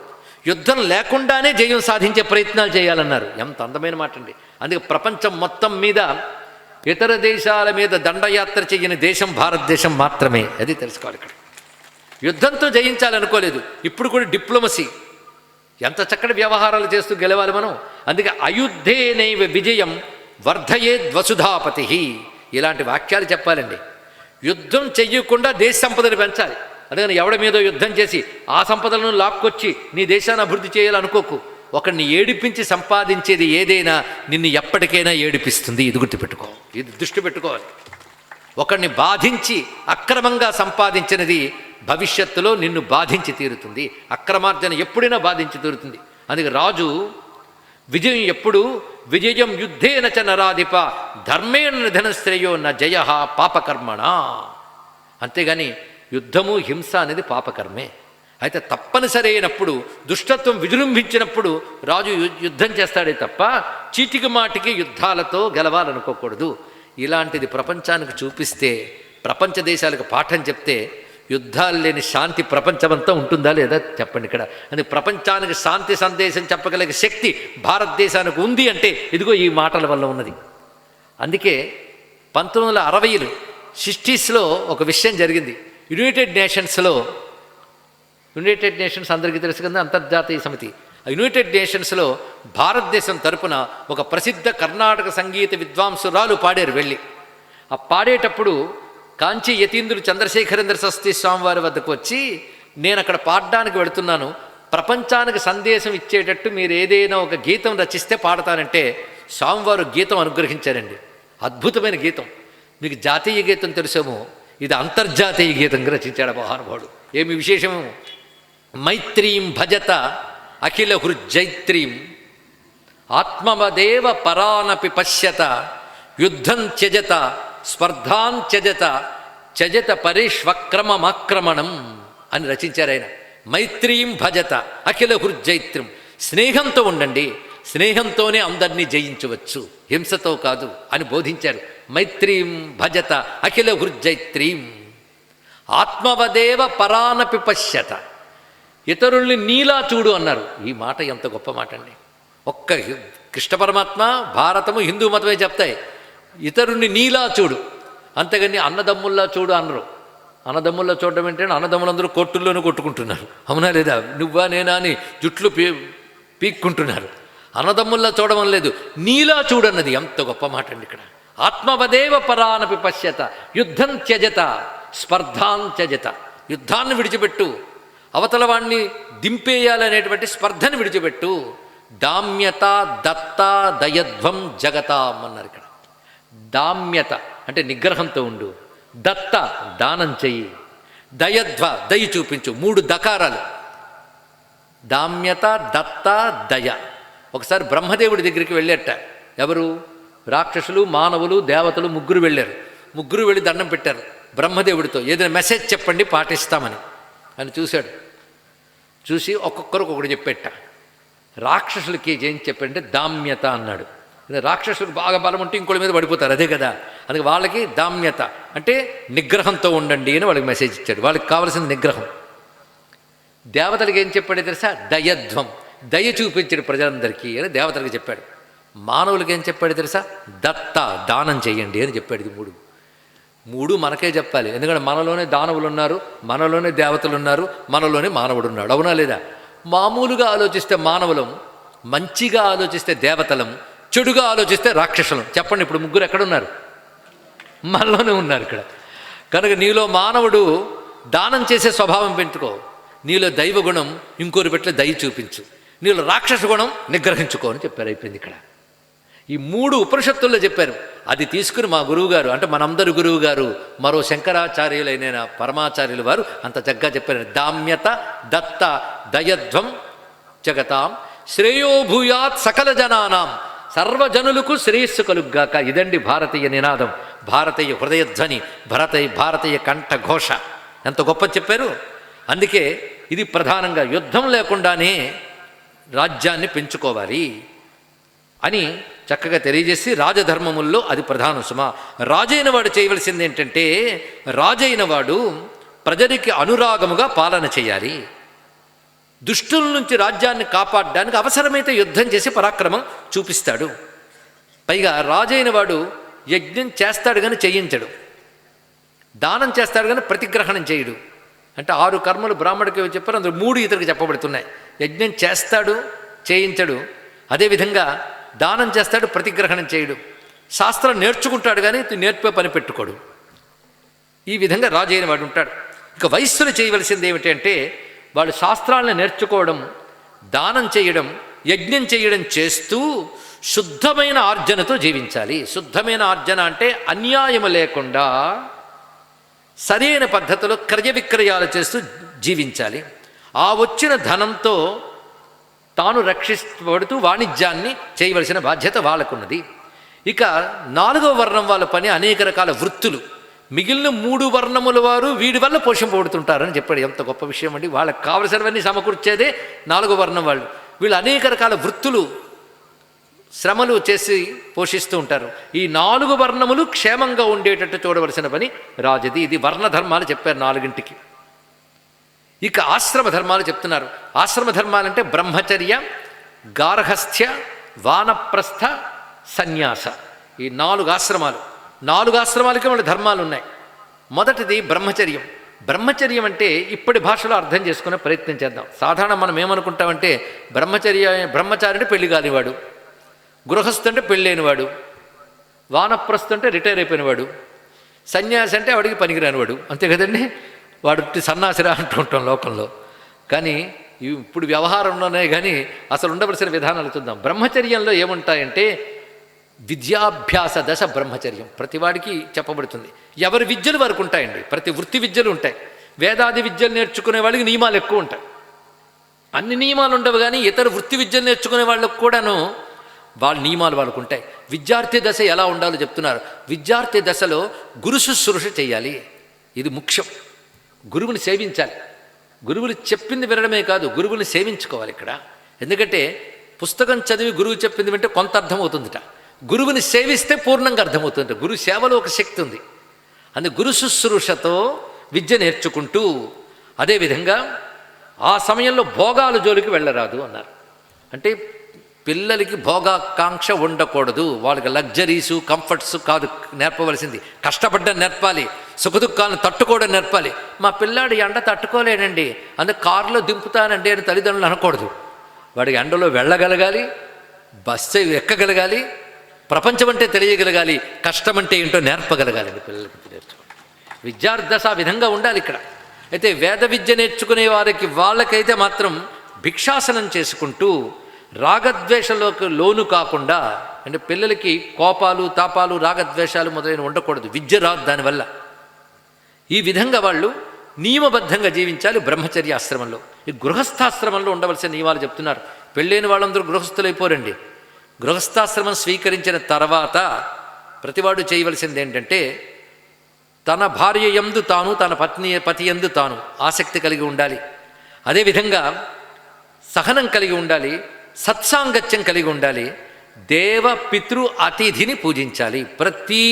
యుద్ధం లేకుండానే జయం సాధించే ప్రయత్నాలు చేయాలన్నారు. ఎంత అందమైన మాట అండి. అందుకే ప్రపంచం మొత్తం మీద ఇతర దేశాల మీద దండయాత్ర చేయని దేశం భారతదేశం మాత్రమే. అది తెలుసుకోవాలి. ఇక్కడ యుద్ధంతో జయించాలనుకోలేదు. ఇప్పుడు కూడా డిప్లొమసీ, ఎంత చక్కటి వ్యవహారాలు చేస్తూ గెలవాలి మనం. అందుకే అయుద్ధేనైవ విజయం వర్ధయేద్వసుధాపతి. ఇలాంటి వాక్యాలు చెప్పాలండి. యుద్ధం చెయ్యకుండా దేశ సంపదను పెంచాలి. అందుకని ఎవడి మీదో యుద్ధం చేసి ఆ సంపదలను లాక్కొచ్చి నీ దేశాన్ని అభివృద్ధి చేయాలనుకోకు. ఒకరిని ఏడిపించి సంపాదించేది ఏదైనా నిన్ను ఎప్పటికైనా ఏడిపిస్తుంది. ఇది గుర్తుపెట్టుకో, ఇది దృష్టి పెట్టుకోవాలి. ఒకరిని బాధించి అక్రమంగా సంపాదించినది భవిష్యత్తులో నిన్ను బాధించి తీరుతుంది. అక్రమార్జన ఎప్పుడైనా బాధించి తీరుతుంది. అందుకే రాజు విజయం ఎప్పుడు విజయం యుద్ధేన చ నరాధిప ధర్మేణ నిధన శ్రేయో న జయ పాపకర్మణ. అంతేగాని యుద్ధము హింస అనేది పాపకర్మే. అయితే తప్పనిసరి అయినప్పుడు దుష్టత్వం విజృంభించినప్పుడు రాజు యుద్ధం చేస్తాడే తప్ప చీటికి మాటికి యుద్ధాలతో గెలవాలనుకోకూడదు. ఇలాంటిది ప్రపంచానికి చూపిస్తే, ప్రపంచ దేశాలకు పాఠం చెప్తే యుద్ధాలు లేని శాంతి ప్రపంచమంతా ఉంటుందా లేదా చెప్పండి. ఇక్కడ అని ప్రపంచానికి శాంతి సందేశం చెప్పగలిగే శక్తి భారతదేశానికి ఉంది అంటే ఇదిగో ఈ మాటల వల్ల ఉన్నది. అందుకే 1960 60స్లో ఒక విషయం జరిగింది. యునైటెడ్ నేషన్స్ అందరికీ తెలుసు కదా, అంతర్జాతీయ సమితి. యునైటెడ్ నేషన్స్లో భారతదేశం తరపున ఒక ప్రసిద్ధ కర్ణాటక సంగీత విద్వాంసురాలు పాడారు. వెళ్ళి ఆ పాడేటప్పుడు కాంచీ యతీంద్రుడు చంద్రశేఖరేంద్ర సరస్వతి స్వామివారి వద్దకు వచ్చి, నేను అక్కడ పాడడానికి వెళుతున్నాను, ప్రపంచానికి సందేశం ఇచ్చేటట్టు మీరు ఏదైనా ఒక గీతం రచిస్తే పాడతానంటే స్వామివారు గీతం అనుగ్రహించారండి. అద్భుతమైన గీతం. మీకు జాతీయ గీతం తెలుసేమో, ఇది అంతర్జాతీయ గీతంగా రచించాడు మహానుభావుడు. ఏమి విశేషము? మైత్రీం భజత అఖిల హృజైత్రీం ఆత్మవదేవ పరానపి పశ్యత యుద్ధం త్యజత స్పర్ధాం త్యజత త్యజత పరిష్వక్రమమాక్రమణం అని రచించారు ఆయన. మైత్రీం భజత అఖిల హృజైత్రీం, స్నేహంతో ఉండండి, స్నేహంతోనే అందరినీ జయించవచ్చు, హింసతో కాదు అని బోధించారు. మైత్రీం భజత అఖిల హృజైత్రీం ఆత్మవదేవ పరానపి పశ్యత, ఇతరుల్ని నీలా చూడు అన్నారు. ఈ మాట ఎంత గొప్ప మాట అండి. ఒక్క కృష్ణ పరమాత్మ, భారతము, హిందూ మతమే చెప్తాయి ఇతరుణ్ణి నీలా చూడు, అంతేగాని అన్నదమ్ముల్లా చూడు అన్నారు. అన్నదమ్ముల్లో చూడడం ఏంటంటే అన్నదమ్ములందరూ కోర్టుల్లోనూ కొట్టుకుంటున్నారు, అవునా లేదా? నువ్వా నేనా అని జుట్లు పీక్కుంటున్నారు. అన్నదమ్ముల్లో చూడడం లేదు, నీలా చూడన్నది ఎంత గొప్ప మాట అండి ఇక్కడ. ఆత్మవదేవ పరానపి పశ్యత యుద్ధం త్యజత స్పర్ధాం త్యజత. యుద్ధాన్ని విడిచిపెట్టు, అవతల వాణ్ణి దింపేయాలనేటువంటి స్పర్ధని విడిచిపెట్టు. దామ్యత దత్త దయధ్వం జగతాం అన్నారు ఇక్కడ. దామ్యత అంటే నిగ్రహంతో ఉండు, దత్త దానం చెయ్యి, దయధ్వ దయ చూపించు. 3 దకారాలు, దామ్యత దత్త దయ. ఒకసారి బ్రహ్మదేవుడి దగ్గరికి వెళ్ళేట. ఎవరు? రాక్షసులు, మానవులు, దేవతలు ముగ్గురు వెళ్ళారు. ముగ్గురు వెళ్ళి దండం పెట్టారు బ్రహ్మదేవుడితో, ఏదైనా మెసేజ్ చెప్పండి పాటిస్తామని. అని చూశాడు. చూసి ఒక్కొక్కరు ఒక్కొక్కటి చెప్పేట. రాక్షసులకి ఏం చెప్పంటే దామ్యత అన్నాడు. రాక్షసులకు బాగా బలం ఉంటే ఇంకోటి మీద పడిపోతారు, అదే కదా. అందుకే వాళ్ళకి దామ్యత అంటే నిగ్రహంతో ఉండండి అని వాళ్ళకి మెసేజ్ ఇచ్చాడు. వాళ్ళకి కావలసిన నిగ్రహం. దేవతలకి ఏం చెప్పాడు తెలుసా? దయధ్వం, దయ చూపించాడు ప్రజలందరికీ అని దేవతలకు చెప్పాడు. మానవులకి ఏం చెప్పాడు తెలుసా? దత్త దానం చేయండి అని చెప్పాడు. ఇది మూడు మనకే చెప్పాలి. ఎందుకంటే మనలోనే దానవులు ఉన్నారు, మనలోనే దేవతలు ఉన్నారు, మనలోనే మానవుడు ఉన్నాడు, అవునా లేదా? మామూలుగా ఆలోచిస్తే మానవులం, మంచిగా ఆలోచిస్తే దేవతలం, చెడుగా ఆలోచిస్తే రాక్షసులం. చెప్పండి, ఇప్పుడు ముగ్గురు ఎక్కడున్నారు? మనలోనే ఉన్నారు ఇక్కడ. కనుక నీలో మానవుడు దానం చేసే స్వభావం పెంచుకో, నీలో దైవగుణం ఇంకోరి పెట్ల దయ చూపించు, నీలో రాక్షస గుణం నిగ్రహించుకో అని చెప్పారు. అయిపోయింది ఇక్కడ. ఈ 3 ఉపనిషత్తుల్లో చెప్పారు. అది తీసుకుని మా గురువుగారు, అంటే మనందరి గురువు గారు, మరో శంకరాచార్యులైన పరమాచార్యులు వారు అంత చక్కగా చెప్పారు. దామ్యత దత్త దయధ్వం జగతాం శ్రేయో భూయాత్ సకల జనానాం. సర్వజనులకు శ్రేయస్సు కలుగ్గాక. ఇదండి భారతీయ నినాదం, భారతీయ హృదయధ్వని, భారతీయ కంఠఘోష. ఎంత గొప్ప చెప్పారు. అందుకే ఇది ప్రధానంగా యుద్ధం లేకుండానే రాజ్యాన్ని పెంచుకోవాలి అని చక్కగా తెలియజేసి, రాజధర్మముల్లో అది ప్రధానం సుమా. రాజైన వాడు చేయవలసింది ఏంటంటే, రాజైన వాడు ప్రజలకి అనురాగముగా పాలన చేయాలి. దుష్టుల నుంచి రాజ్యాన్ని కాపాడడానికి అవసరమైతే యుద్ధం చేసి పరాక్రమం చూపిస్తాడు. పైగా రాజైన వాడు యజ్ఞం చేస్తాడు కానీ చేయించడు, దానం చేస్తాడు కానీ ప్రతిగ్రహణం చేయడు. అంటే 6 కర్మలు బ్రాహ్మడికి చెప్పారు, అందులో 3 ఇతరికి చెప్పబడుతున్నాయి. యజ్ఞం చేస్తాడు, చేయించడు. అదేవిధంగా దానం చేస్తాడు, ప్రతిగ్రహణం చేయడు. శాస్త్రం నేర్చుకుంటాడు కానీ నేర్పే పని పెట్టుకోడు. ఈ విధంగా రాజు అయిన వాడు ఉంటాడు. ఇక వైశ్యులు చేయవలసింది ఏమిటి అంటే, వాళ్ళు శాస్త్రాలను నేర్చుకోవడం, దానం చేయడం, యజ్ఞం చేయడం చేస్తూ శుద్ధమైన ఆర్జనతో జీవించాలి. శుద్ధమైన ఆర్జన అంటే అన్యాయము లేకుండా సరైన పద్ధతిలో క్రయ విక్రయాలు చేస్తూ జీవించాలి. ఆ వచ్చిన ధనంతో తాను రక్షించబడుతూ వాణిజ్యాన్ని చేయవలసిన బాధ్యత వాళ్ళకున్నది. ఇక 4వ వర్ణం వాళ్ళ పని అనేక రకాల వృత్తులు. మిగిలిన 3 వర్ణముల వారు వీడి వల్ల పోషింపబడుతుంటారని చెప్పాడు. ఎంత గొప్ప విషయం అండి. వాళ్ళకి కావలసినవన్నీ సమకూర్చేదే 4వ వర్ణం వాళ్ళు. వీళ్ళు అనేక రకాల వృత్తులు, శ్రమలు చేసి పోషిస్తూ ఉంటారు. ఈ 4 వర్ణములు క్షేమంగా ఉండేటట్టు చూడవలసిన పని రాజుది. ఇది వర్ణ ధర్మాలు చెప్పారు 4ంటికి. ఇక ఆశ్రమ ధర్మాలు చెప్తున్నారు. ఆశ్రమ ధర్మాలంటే బ్రహ్మచర్య, గార్హస్థ్య, వానప్రస్థ, సన్యాస. ఈ 4 ఆశ్రమాలు. 4 ఆశ్రమాలకి వాళ్ళ ధర్మాలు ఉన్నాయి. మొదటిది బ్రహ్మచర్యం. బ్రహ్మచర్యం అంటే ఇప్పటి భాషలో అర్థం చేసుకునే ప్రయత్నం చేద్దాం. సాధారణ మనం ఏమనుకుంటామంటే బ్రహ్మచారి అంటే పెళ్లి కానివాడు, గృహస్థు అంటే పెళ్ళైనవాడు, వానప్రస్థు అంటే రిటైర్ అయిపోయినవాడు, సన్యాసి అంటే వాడికి పనికిరానివాడు, అంతే కదండి. వాడు సన్నాసిరా అంటూ ఉంటాం లోకంలో. కానీ ఇప్పుడు వ్యవహారంలోనే కానీ అసలు ఉండవలసిన విధానాలు చూద్దాం. బ్రహ్మచర్యంలో ఏముంటాయంటే, విద్యాభ్యాస దశ బ్రహ్మచర్యం ప్రతివాడికి చెప్పబడుతుంది. ఎవరి విద్యలు వారికి ఉంటాయండి. ప్రతి వృత్తి విద్యలు ఉంటాయి. వేదాది విద్యలు నేర్చుకునే వాళ్ళకి నియమాలు ఎక్కువ ఉంటాయి. అన్ని నియమాలు ఉండవు, కానీ ఇతర వృత్తి విద్యలు నేర్చుకునే వాళ్ళకు కూడాను వాళ్ళ నియమాలు వాళ్ళకు ఉంటాయి. విద్యార్థి దశ ఎలా ఉండాలో చెప్తున్నారు. విద్యార్థి దశలో గురు శుశ్రూష చేయాలి. ఇది ముఖ్యం. గురువుని సేవించాలి. గురువులు చెప్పింది వినడమే కాదు, గురువుని సేవించుకోవాలి ఇక్కడ. ఎందుకంటే పుస్తకం చదివి గురువు చెప్పింది వింటే కొంత అర్థమవుతుందిట, గురువుని సేవిస్తే పూర్ణంగా అర్థమవుతుందిట. గురు సేవలో ఒక శక్తి ఉంది. అందుకే గురు శుశ్రూషతో విద్య నేర్చుకుంటూ, అదేవిధంగా ఆ సమయంలో భోగాల జోలికి వెళ్ళరాదు అన్నారు. అంటే పిల్లలకి భోగాకాంక్ష ఉండకూడదు, వాళ్ళకి లగ్జరీసు కంఫర్ట్స్ కాదు నేర్పవలసింది, కష్టపడ్డం నేర్పాలి, సుఖదుఖాలను తట్టుకోవడం నేర్పాలి. మా పిల్లాడు ఎండ తట్టుకోలేనండి అందుకు కారులో దింపుతానండి అని తల్లిదండ్రులు అనకూడదు. వాడికి ఎండలో వెళ్ళగలగాలి, బస్సు ఎక్కగలగాలి, ప్రపంచం అంటే తెలియగలగాలి, కష్టం అంటే ఏంటో నేర్పగలగాలండి పిల్లలకి. విద్యార్థి ఆ విధంగా ఉండాలి ఇక్కడ. అయితే వేద విద్య నేర్చుకునే వారికి వాళ్ళకైతే మాత్రం భిక్షాసనం చేసుకుంటూ రాగద్వేషంలోకి లోను కాకుండా, అంటే పిల్లలకి కోపాలు తాపాలు రాగద్వేషాలు మొదలైన ఉండకూడదు, విద్య రాదు దానివల్ల. ఈ విధంగా వాళ్ళు నియమబద్ధంగా జీవించాలి బ్రహ్మచర్య ఆశ్రమంలో. ఈ గృహస్థాశ్రమంలో ఉండవలసిన నియమాలు చెప్తున్నారు. పెళ్ళైన వాళ్ళందరూ గృహస్థులైపోరండి. గృహస్థాశ్రమం స్వీకరించిన తర్వాత ప్రతివాడు చేయవలసింది ఏంటంటే తన భార్య యందు తాను, తన పతి యందు తాను ఆసక్తి కలిగి ఉండాలి. అదేవిధంగా సహనం కలిగి ఉండాలి, సత్సాంగత్యం కలిగి ఉండాలి, దేవ పితృ అతిథిని పూజించాలి. ప్రతి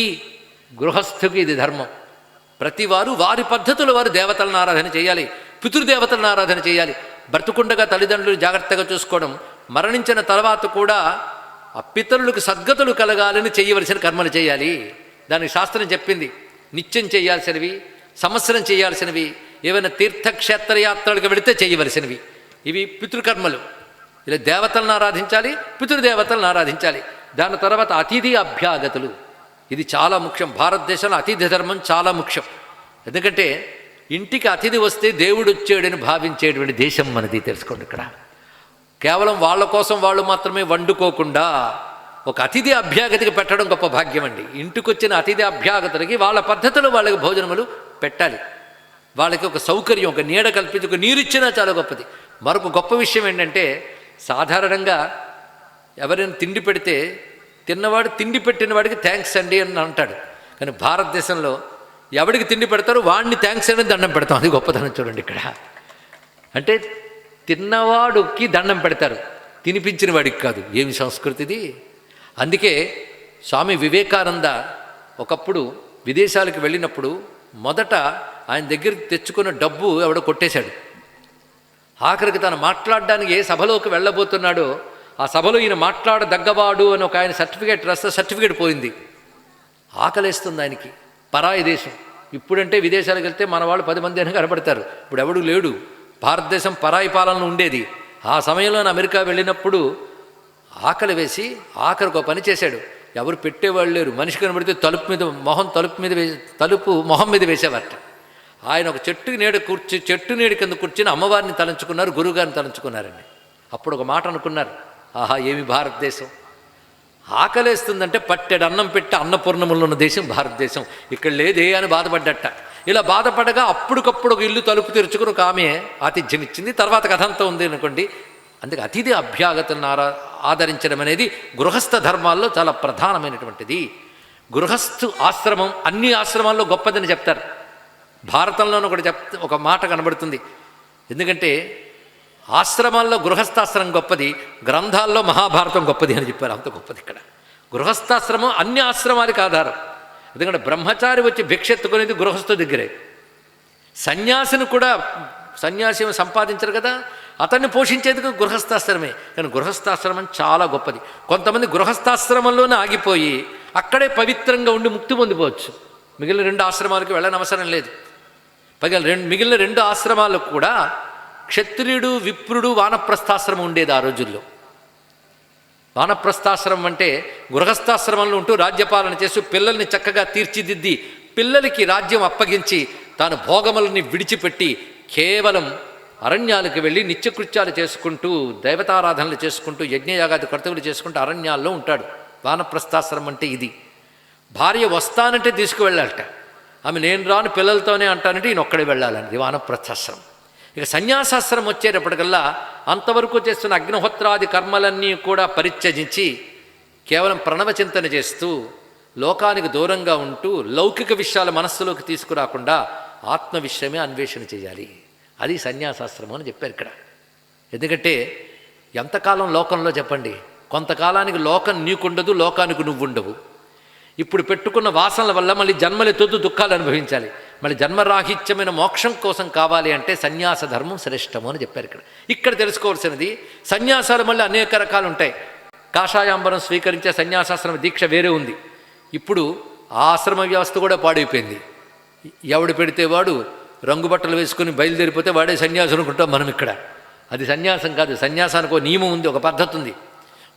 గృహస్థుకి ఇది ధర్మం. ప్రతివారు వారి పద్ధతులు వారు దేవతలను ఆరాధన చేయాలి, పితృదేవతలను ఆరాధన చేయాలి. బ్రతుకుండగా తల్లిదండ్రులు జాగ్రత్తగా చూసుకోవడం, మరణించిన తర్వాత కూడా ఆ పితరులకు సద్గతులు కలగాలని చేయవలసిన కర్మలు చేయాలి. దానికి శాస్త్రం చెప్పింది. నిత్యం చేయాల్సినవి, సంవత్సరం చేయాల్సినవి, ఏవైనా తీర్థక్షేత్రయాత్రలకు వెళితే చేయవలసినవి ఇవి పితృకర్మలు. ఇలా దేవతలను ఆరాధించాలి, పితృదేవతలను ఆరాధించాలి. దాని తర్వాత అతిథి అభ్యాగతులు, ఇది చాలా ముఖ్యం. భారతదేశంలో అతిథి ధర్మం చాలా ముఖ్యం. ఎందుకంటే ఇంటికి అతిథి వస్తే దేవుడు వచ్చాడని భావించేటువంటి దేశం మనది. తెలుసుకోండి, ఇక్కడ కేవలం వాళ్ళ కోసం వాళ్ళు మాత్రమే వండుకోకుండా ఒక అతిథి అభ్యాగతికి పెట్టడం గొప్ప భాగ్యం అండి. ఇంటికి వచ్చిన అతిథి అభ్యాగతులకి వాళ్ళ పద్ధతిలో వాళ్ళకి భోజనములు పెట్టాలి. వాళ్ళకి ఒక సౌకర్యం, ఒక నీడ కల్పించి ఒక నీరు ఇచ్చినా చాలా గొప్పది. మరొక గొప్ప విషయం ఏంటంటే సాధారణంగా ఎవరైనా తిండి పెడితే తిన్నవాడు తిండి పెట్టిన వాడికి థ్యాంక్స్ అండి అని అంటాడు. కానీ భారతదేశంలో ఎవడికి తిండి పెడతారో వాడిని థ్యాంక్స్ అని దండం పెడతాం. అది గొప్పతనం చూడండి ఇక్కడ. అంటే తిన్నవాడికి దండం పెడతారు, తినిపించిన వాడికి కాదు. ఏమి సంస్కృతిది! అందుకే స్వామి వివేకానంద ఒకప్పుడు విదేశాలకు వెళ్ళినప్పుడు మొదట ఆయన దగ్గర తెచ్చుకున్న డబ్బు ఎవడో కొట్టేశాడు. ఆఖరికి తను మాట్లాడడానికి ఏ సభలోకి వెళ్ళబోతున్నాడో ఆ సభలో ఈయన మాట్లాడదగ్గవాడు అని ఒక ఆయన సర్టిఫికేట్ రాస్తే సర్టిఫికేట్ పోయింది. ఆకలేస్తుంది ఆయనకి. పరాయి దేశం. ఇప్పుడంటే విదేశాలకు వెళ్తే మన వాళ్ళు 10 మంది అయినా కనబడతారు. ఇప్పుడు ఎవడు లేడు. భారతదేశం పరాయి పాలన ఉండేది. ఆ సమయంలో అమెరికా వెళ్ళినప్పుడు ఆకలి వేసి ఆఖరికి ఒక పని చేశాడు. ఎవరు పెట్టేవాళ్ళు లేరు. మనిషి కనబడితే తలుపు మొహం మీద వేసేవారట. ఆయన ఒక చెట్టు నీడ కింద కూర్చుని అమ్మవారిని తలంచుకున్నారు, గురువుగారిని తలంచుకున్నారండి. అప్పుడు ఒక మాట అనుకున్నారు, ఆహా ఏమి భారతదేశం! ఆకలేస్తుందంటే పట్టెడు అన్నం పెట్టి అన్నపూర్ణములు ఉన్న దేశం భారతదేశం. ఇక్కడ లేదే అని బాధపడ్డట. ఇలా బాధపడగా అప్పటికప్పుడు ఒక ఇల్లు తలుపు తెరుచుకుని ఒక ఆమె ఆతిథ్యం ఇచ్చింది. తర్వాత కథ అంతా ఉంది అనుకోండి. అందుకే అతిథి అభ్యాగతలను ఆదరించడం అనేది గృహస్థ ధర్మాల్లో చాలా ప్రధానమైనటువంటిది. గృహస్థు ఆశ్రమం అన్ని ఆశ్రమాల్లో గొప్పదని చెప్తారు. భారతంలోనూ ఒక మాట కనబడుతుంది. ఎందుకంటే ఆశ్రమాల్లో గృహస్థాశ్రమం గొప్పది, గ్రంథాల్లో మహాభారతం గొప్పది అని చెప్పారు. అంత గొప్పది ఇక్కడ. గృహస్థాశ్రమం అన్ని ఆశ్రమాలకు ఆధారం. ఎందుకంటే బ్రహ్మచారి వచ్చి భిక్షెత్తుకునేది గృహస్థు దగ్గరే. సన్యాసిని కూడా సన్యాసి సంపాదించరు కదా, అతన్ని పోషించేందుకు గృహస్థాశ్రమే. కానీ గృహస్థాశ్రమం చాలా గొప్పది. కొంతమంది గృహస్థాశ్రమంలోనే ఆగిపోయి అక్కడే పవిత్రంగా ఉండి ముక్తి పొందిపోవచ్చు. మిగిలిన 2 ఆశ్రమాలకు వెళ్ళని అవసరం లేదు. పైగా మిగిలిన 2 ఆశ్రమాలకు కూడా క్షత్రియుడు, విప్రుడు, వానప్రస్థాశ్రమం ఉండేది ఆ రోజుల్లో. వానప్రస్థాశ్రమం అంటే గృహస్థాశ్రమంలో ఉంటూ రాజ్యపాలన చేస్తూ పిల్లల్ని చక్కగా తీర్చిదిద్ది పిల్లలకి రాజ్యం అప్పగించి తాను భోగములని విడిచిపెట్టి కేవలం అరణ్యాలకు వెళ్ళి నిత్యకృత్యాలు చేసుకుంటూ దైవతారాధనలు చేసుకుంటూ యజ్ఞయాగాది కర్తవ్యులు చేసుకుంటూ అరణ్యాల్లో ఉంటాడు. వానప్రస్థాశ్రమం అంటే ఇది. భార్య వస్తానంటే తీసుకువెళ్ళాలట. ఆమె నేను రాను పిల్లలతోనే అంటానంటే ఈయన ఒక్కడే వెళ్ళాలండి. వానప్రస్థాశ్రమం. ఇక సన్యాసాశ్రమం వచ్చేటప్పటికల్లా అంతవరకు చేస్తున్న అగ్నిహోత్రాది కర్మలన్నీ కూడా పరిత్యజించి కేవలం ప్రణవచింతన చేస్తూ లోకానికి దూరంగా ఉంటూ లౌకిక విషయాల మనస్సులోకి తీసుకురాకుండా ఆత్మ విషయమే అన్వేషణ చేయాలి. అది సన్యాసాశ్రమం అని చెప్పారు ఇక్కడ. ఎందుకంటే ఎంతకాలం లోకంలో చెప్పండి, కొంతకాలానికి లోకం నీకుండదు, లోకానికి నువ్వు ఉండవు. ఇప్పుడు పెట్టుకున్న వాసనల వల్ల మళ్ళీ జన్మలెత్తొద్దు, దుఃఖాలు అనుభవించాలి. మళ్ళీ జన్మరాహిత్యమైన మోక్షం కోసం కావాలి అంటే సన్యాస ధర్మం శ్రేష్టము అని చెప్పారు ఇక్కడ. ఇక్కడ తెలుసుకోవాల్సినది సన్యాసాలు మళ్ళీ అనేక రకాలు ఉంటాయి. కాషాయాంబరం స్వీకరించే సన్యాసాశ్రమ దీక్ష వేరే ఉంది. ఇప్పుడు ఆ ఆశ్రమ వ్యవస్థ కూడా పాడైపోయింది. ఎవడు పెడితే వాడు రంగు బట్టలు వేసుకుని బయలుదేరిపోతే వాడే సన్యాసం అనుకుంటాం మనం ఇక్కడ. అది సన్యాసం కాదు. సన్యాసానికి ఒక నియమం ఉంది, ఒక పద్ధతి ఉంది.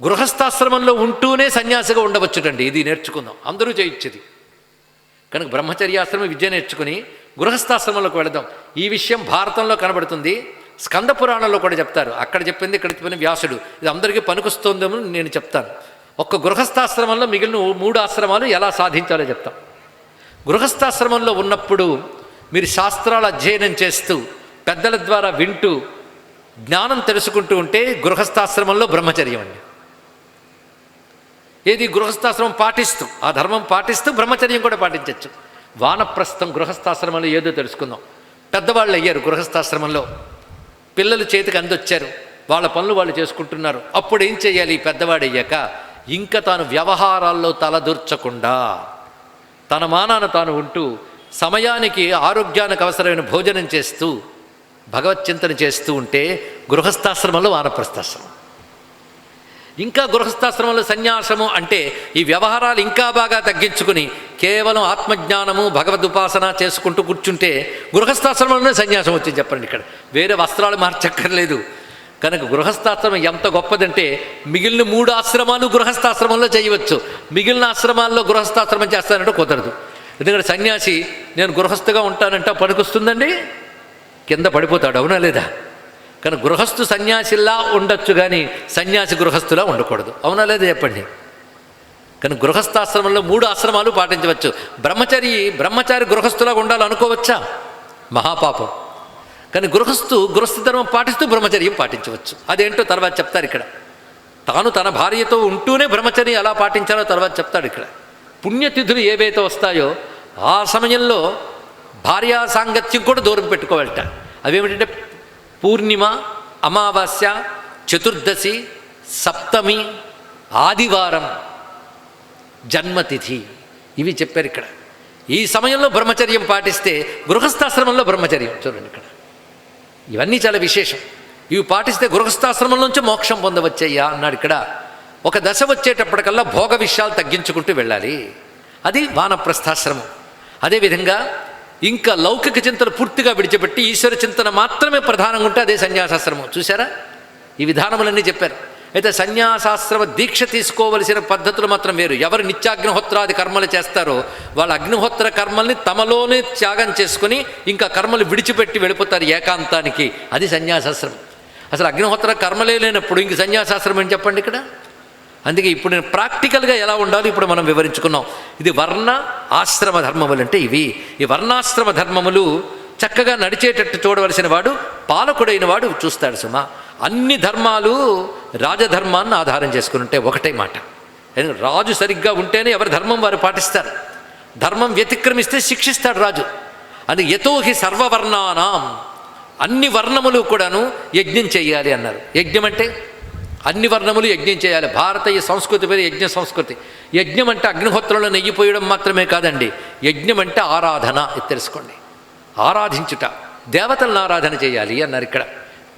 గృహస్థాశ్రమంలో ఉంటూనే సన్యాసిగా ఉండవచ్చుటండి. ఇది నేర్చుకుందాం, అందరూ చేయొచ్చేది. కనుక బ్రహ్మచర్యాశ్రమ విద్య నేర్చుకుని గృహస్థాశ్రమంలోకి వెళదాం. ఈ విషయం భారతంలో కనబడుతుంది, స్కంద పురాణంలో కూడా చెప్తారు. అక్కడ చెప్పింది ఇక్కడ చెప్పిన వ్యాసుడు. ఇది అందరికీ పనికొస్తుందేమో నేను చెప్తాను. ఒక్క గృహస్థాశ్రమంలో మిగిలిన 3 ఆశ్రమాలు ఎలా సాధించాలో చెప్తాం. గృహస్థాశ్రమంలో ఉన్నప్పుడు మీరు శాస్త్రాలు అధ్యయనం చేస్తూ పెద్దల ద్వారా వింటూ జ్ఞానం తెలుసుకుంటూ ఉంటే గృహస్థాశ్రమంలో బ్రహ్మచర్యం అండి. ఏది గృహస్థాశ్రమం పాటిస్తూ, ఆ ధర్మం పాటిస్తూ బ్రహ్మచర్యం కూడా పాటించవచ్చు. వానప్రస్థం గృహస్థాశ్రమంలో ఏదో తెలుసుకుందాం. పెద్దవాళ్ళు అయ్యారు గృహస్థాశ్రమంలో, పిల్లలు చేతికి అందొచ్చారు, వాళ్ళ పనులు వాళ్ళు చేసుకుంటున్నారు. అప్పుడు ఏం చేయాలి? పెద్దవాడయ్యాక ఇంకా తాను వ్యవహారాల్లో తలదూర్చకుండా తన మానాన తాను ఉంటూ సమయానికి ఆరోగ్యానికి అవసరమైన భోజనం చేస్తూ భగవచ్చింతన చేస్తూ ఉంటే గృహస్థాశ్రమంలో వానప్రస్థాశ్రమం. ఇంకా గృహస్థాశ్రమంలో సన్యాసము అంటే ఈ వ్యవహారాలు ఇంకా బాగా తగ్గించుకుని కేవలం ఆత్మజ్ఞానము భగవదుపాసన చేసుకుంటూ కూర్చుంటే గృహస్థాశ్రమంలోనే సన్యాసం వచ్చింది. చెప్పండి, ఇక్కడ వేరే వస్త్రాలు మార్చక్కర్లేదు. కనుక గృహస్థాశ్రమం ఎంత గొప్పదంటే మిగిలిన 3 ఆశ్రమాలు గృహస్థాశ్రమంలో చేయవచ్చు. మిగిలిన ఆశ్రమాల్లో గృహస్థాశ్రమం చేస్తానంటే కుదరదు. ఎందుకంటే సన్యాసి నేను గృహస్థగా ఉంటానంటే పనికొస్తుందండి, కింద పడిపోతాడు. అవునా లేదా? కానీ గృహస్థు సన్యాసిలా ఉండొచ్చు, కానీ సన్యాసి గృహస్థులా ఉండకూడదు. అవునా లేదా చెప్పండి? కానీ గృహస్థాశ్రమంలో 3 ఆశ్రమాలు పాటించవచ్చు. బ్రహ్మచారి గృహస్థులా ఉండాలనుకోవచ్చా? మహాపాపం. కానీ గృహస్థ ధర్మం పాటిస్తూ బ్రహ్మచర్యం పాటించవచ్చు. అదేంటో తర్వాత చెప్తారు ఇక్కడ. తాను తన భార్యతో ఉంటూనే బ్రహ్మచర్యం ఎలా పాటించాలో తర్వాత చెప్తాడు ఇక్కడ. పుణ్యతిథులు ఏవైతే వస్తాయో ఆ సమయంలో భార్యా సాంగత్యం కూడా దూరం పెట్టుకోవాలట. అవేమిటంటే పూర్ణిమ, అమావాస్య, చతుర్దశి, సప్తమి, ఆదివారం, జన్మతిథి, ఇవి చెప్పారు ఇక్కడ. ఈ సమయంలో బ్రహ్మచర్యం పాటిస్తే గృహస్థాశ్రమంలో బ్రహ్మచర్యం. చూడండి ఇక్కడ ఇవన్నీ చాలా విశేషం. ఇవి పాటిస్తే గృహస్థాశ్రమం నుంచి మోక్షం పొందవచ్చయ్యా అన్నాడు ఇక్కడ. ఒక దశ వచ్చేటప్పటికల్లా భోగ విషయాలు తగ్గించుకుంటూ వెళ్ళాలి. అది వానప్రస్థాశ్రమం. అదేవిధంగా ఇంకా లౌకిక చింతన పూర్తిగా విడిచిపెట్టి ఈశ్వర చింతన మాత్రమే ప్రధానంగా ఉంటే అదే సన్యాసాశ్రమం. చూసారా? ఈ విధానములన్నీ చెప్పారు. అయితే సన్యాసాశ్రమ దీక్ష తీసుకోవలసిన పద్ధతులు మాత్రం వేరు. ఎవరు నిత్యాగ్నిహోత్రాది కర్మలు చేస్తారో వాళ్ళ అగ్నిహోత్ర కర్మల్ని తమలోనే త్యాగం చేసుకుని ఇంకా కర్మలు విడిచిపెట్టి వెళ్ళిపోతారు ఏకాంతానికి. అది సన్యాసాశ్రమం. అసలు అగ్నిహోత్ర కర్మలే లేనప్పుడు ఇంక సన్యాసాశ్రమం అని చెప్పండి ఇక్కడ. అందుకే ఇప్పుడు నేను ప్రాక్టికల్గా ఎలా ఉండాలో ఇప్పుడు మనం వివరించుకున్నాం. ఇది వర్ణ ఆశ్రమ ధర్మములు అంటే ఇవి. ఈ వర్ణాశ్రమ ధర్మములు చక్కగా నడిచేటట్టు చూడవలసిన వాడు పాలకుడైన వాడు చూస్తాడు సుమా. అన్ని ధర్మాలు రాజధర్మాన్ని ఆధారం చేసుకుని ఉంటే ఒకటే మాట. రాజు సరిగ్గా ఉంటేనే ఎవరి ధర్మం వారు పాటిస్తారు. ధర్మం వ్యతిక్రమిస్తే శిక్షిస్తాడు రాజు. అని యతోహి సర్వవర్ణానాం, అన్ని వర్ణములు కూడాను యజ్ఞం చేయాలి అన్నారు. యజ్ఞం అంటే అన్ని వర్ణములు యజ్ఞం చేయాలి. భారతీయ సంస్కృతి పేరు యజ్ఞ సంస్కృతి. యజ్ఞం అంటే అగ్నిహోత్రంలో నెయ్యి పోయడం మాత్రమే కాదండి. యజ్ఞం అంటే ఆరాధన. ఇది తెలుసుకోండి. ఆరాధించుట, దేవతలను ఆరాధన చేయాలి అన్నారు ఇక్కడ.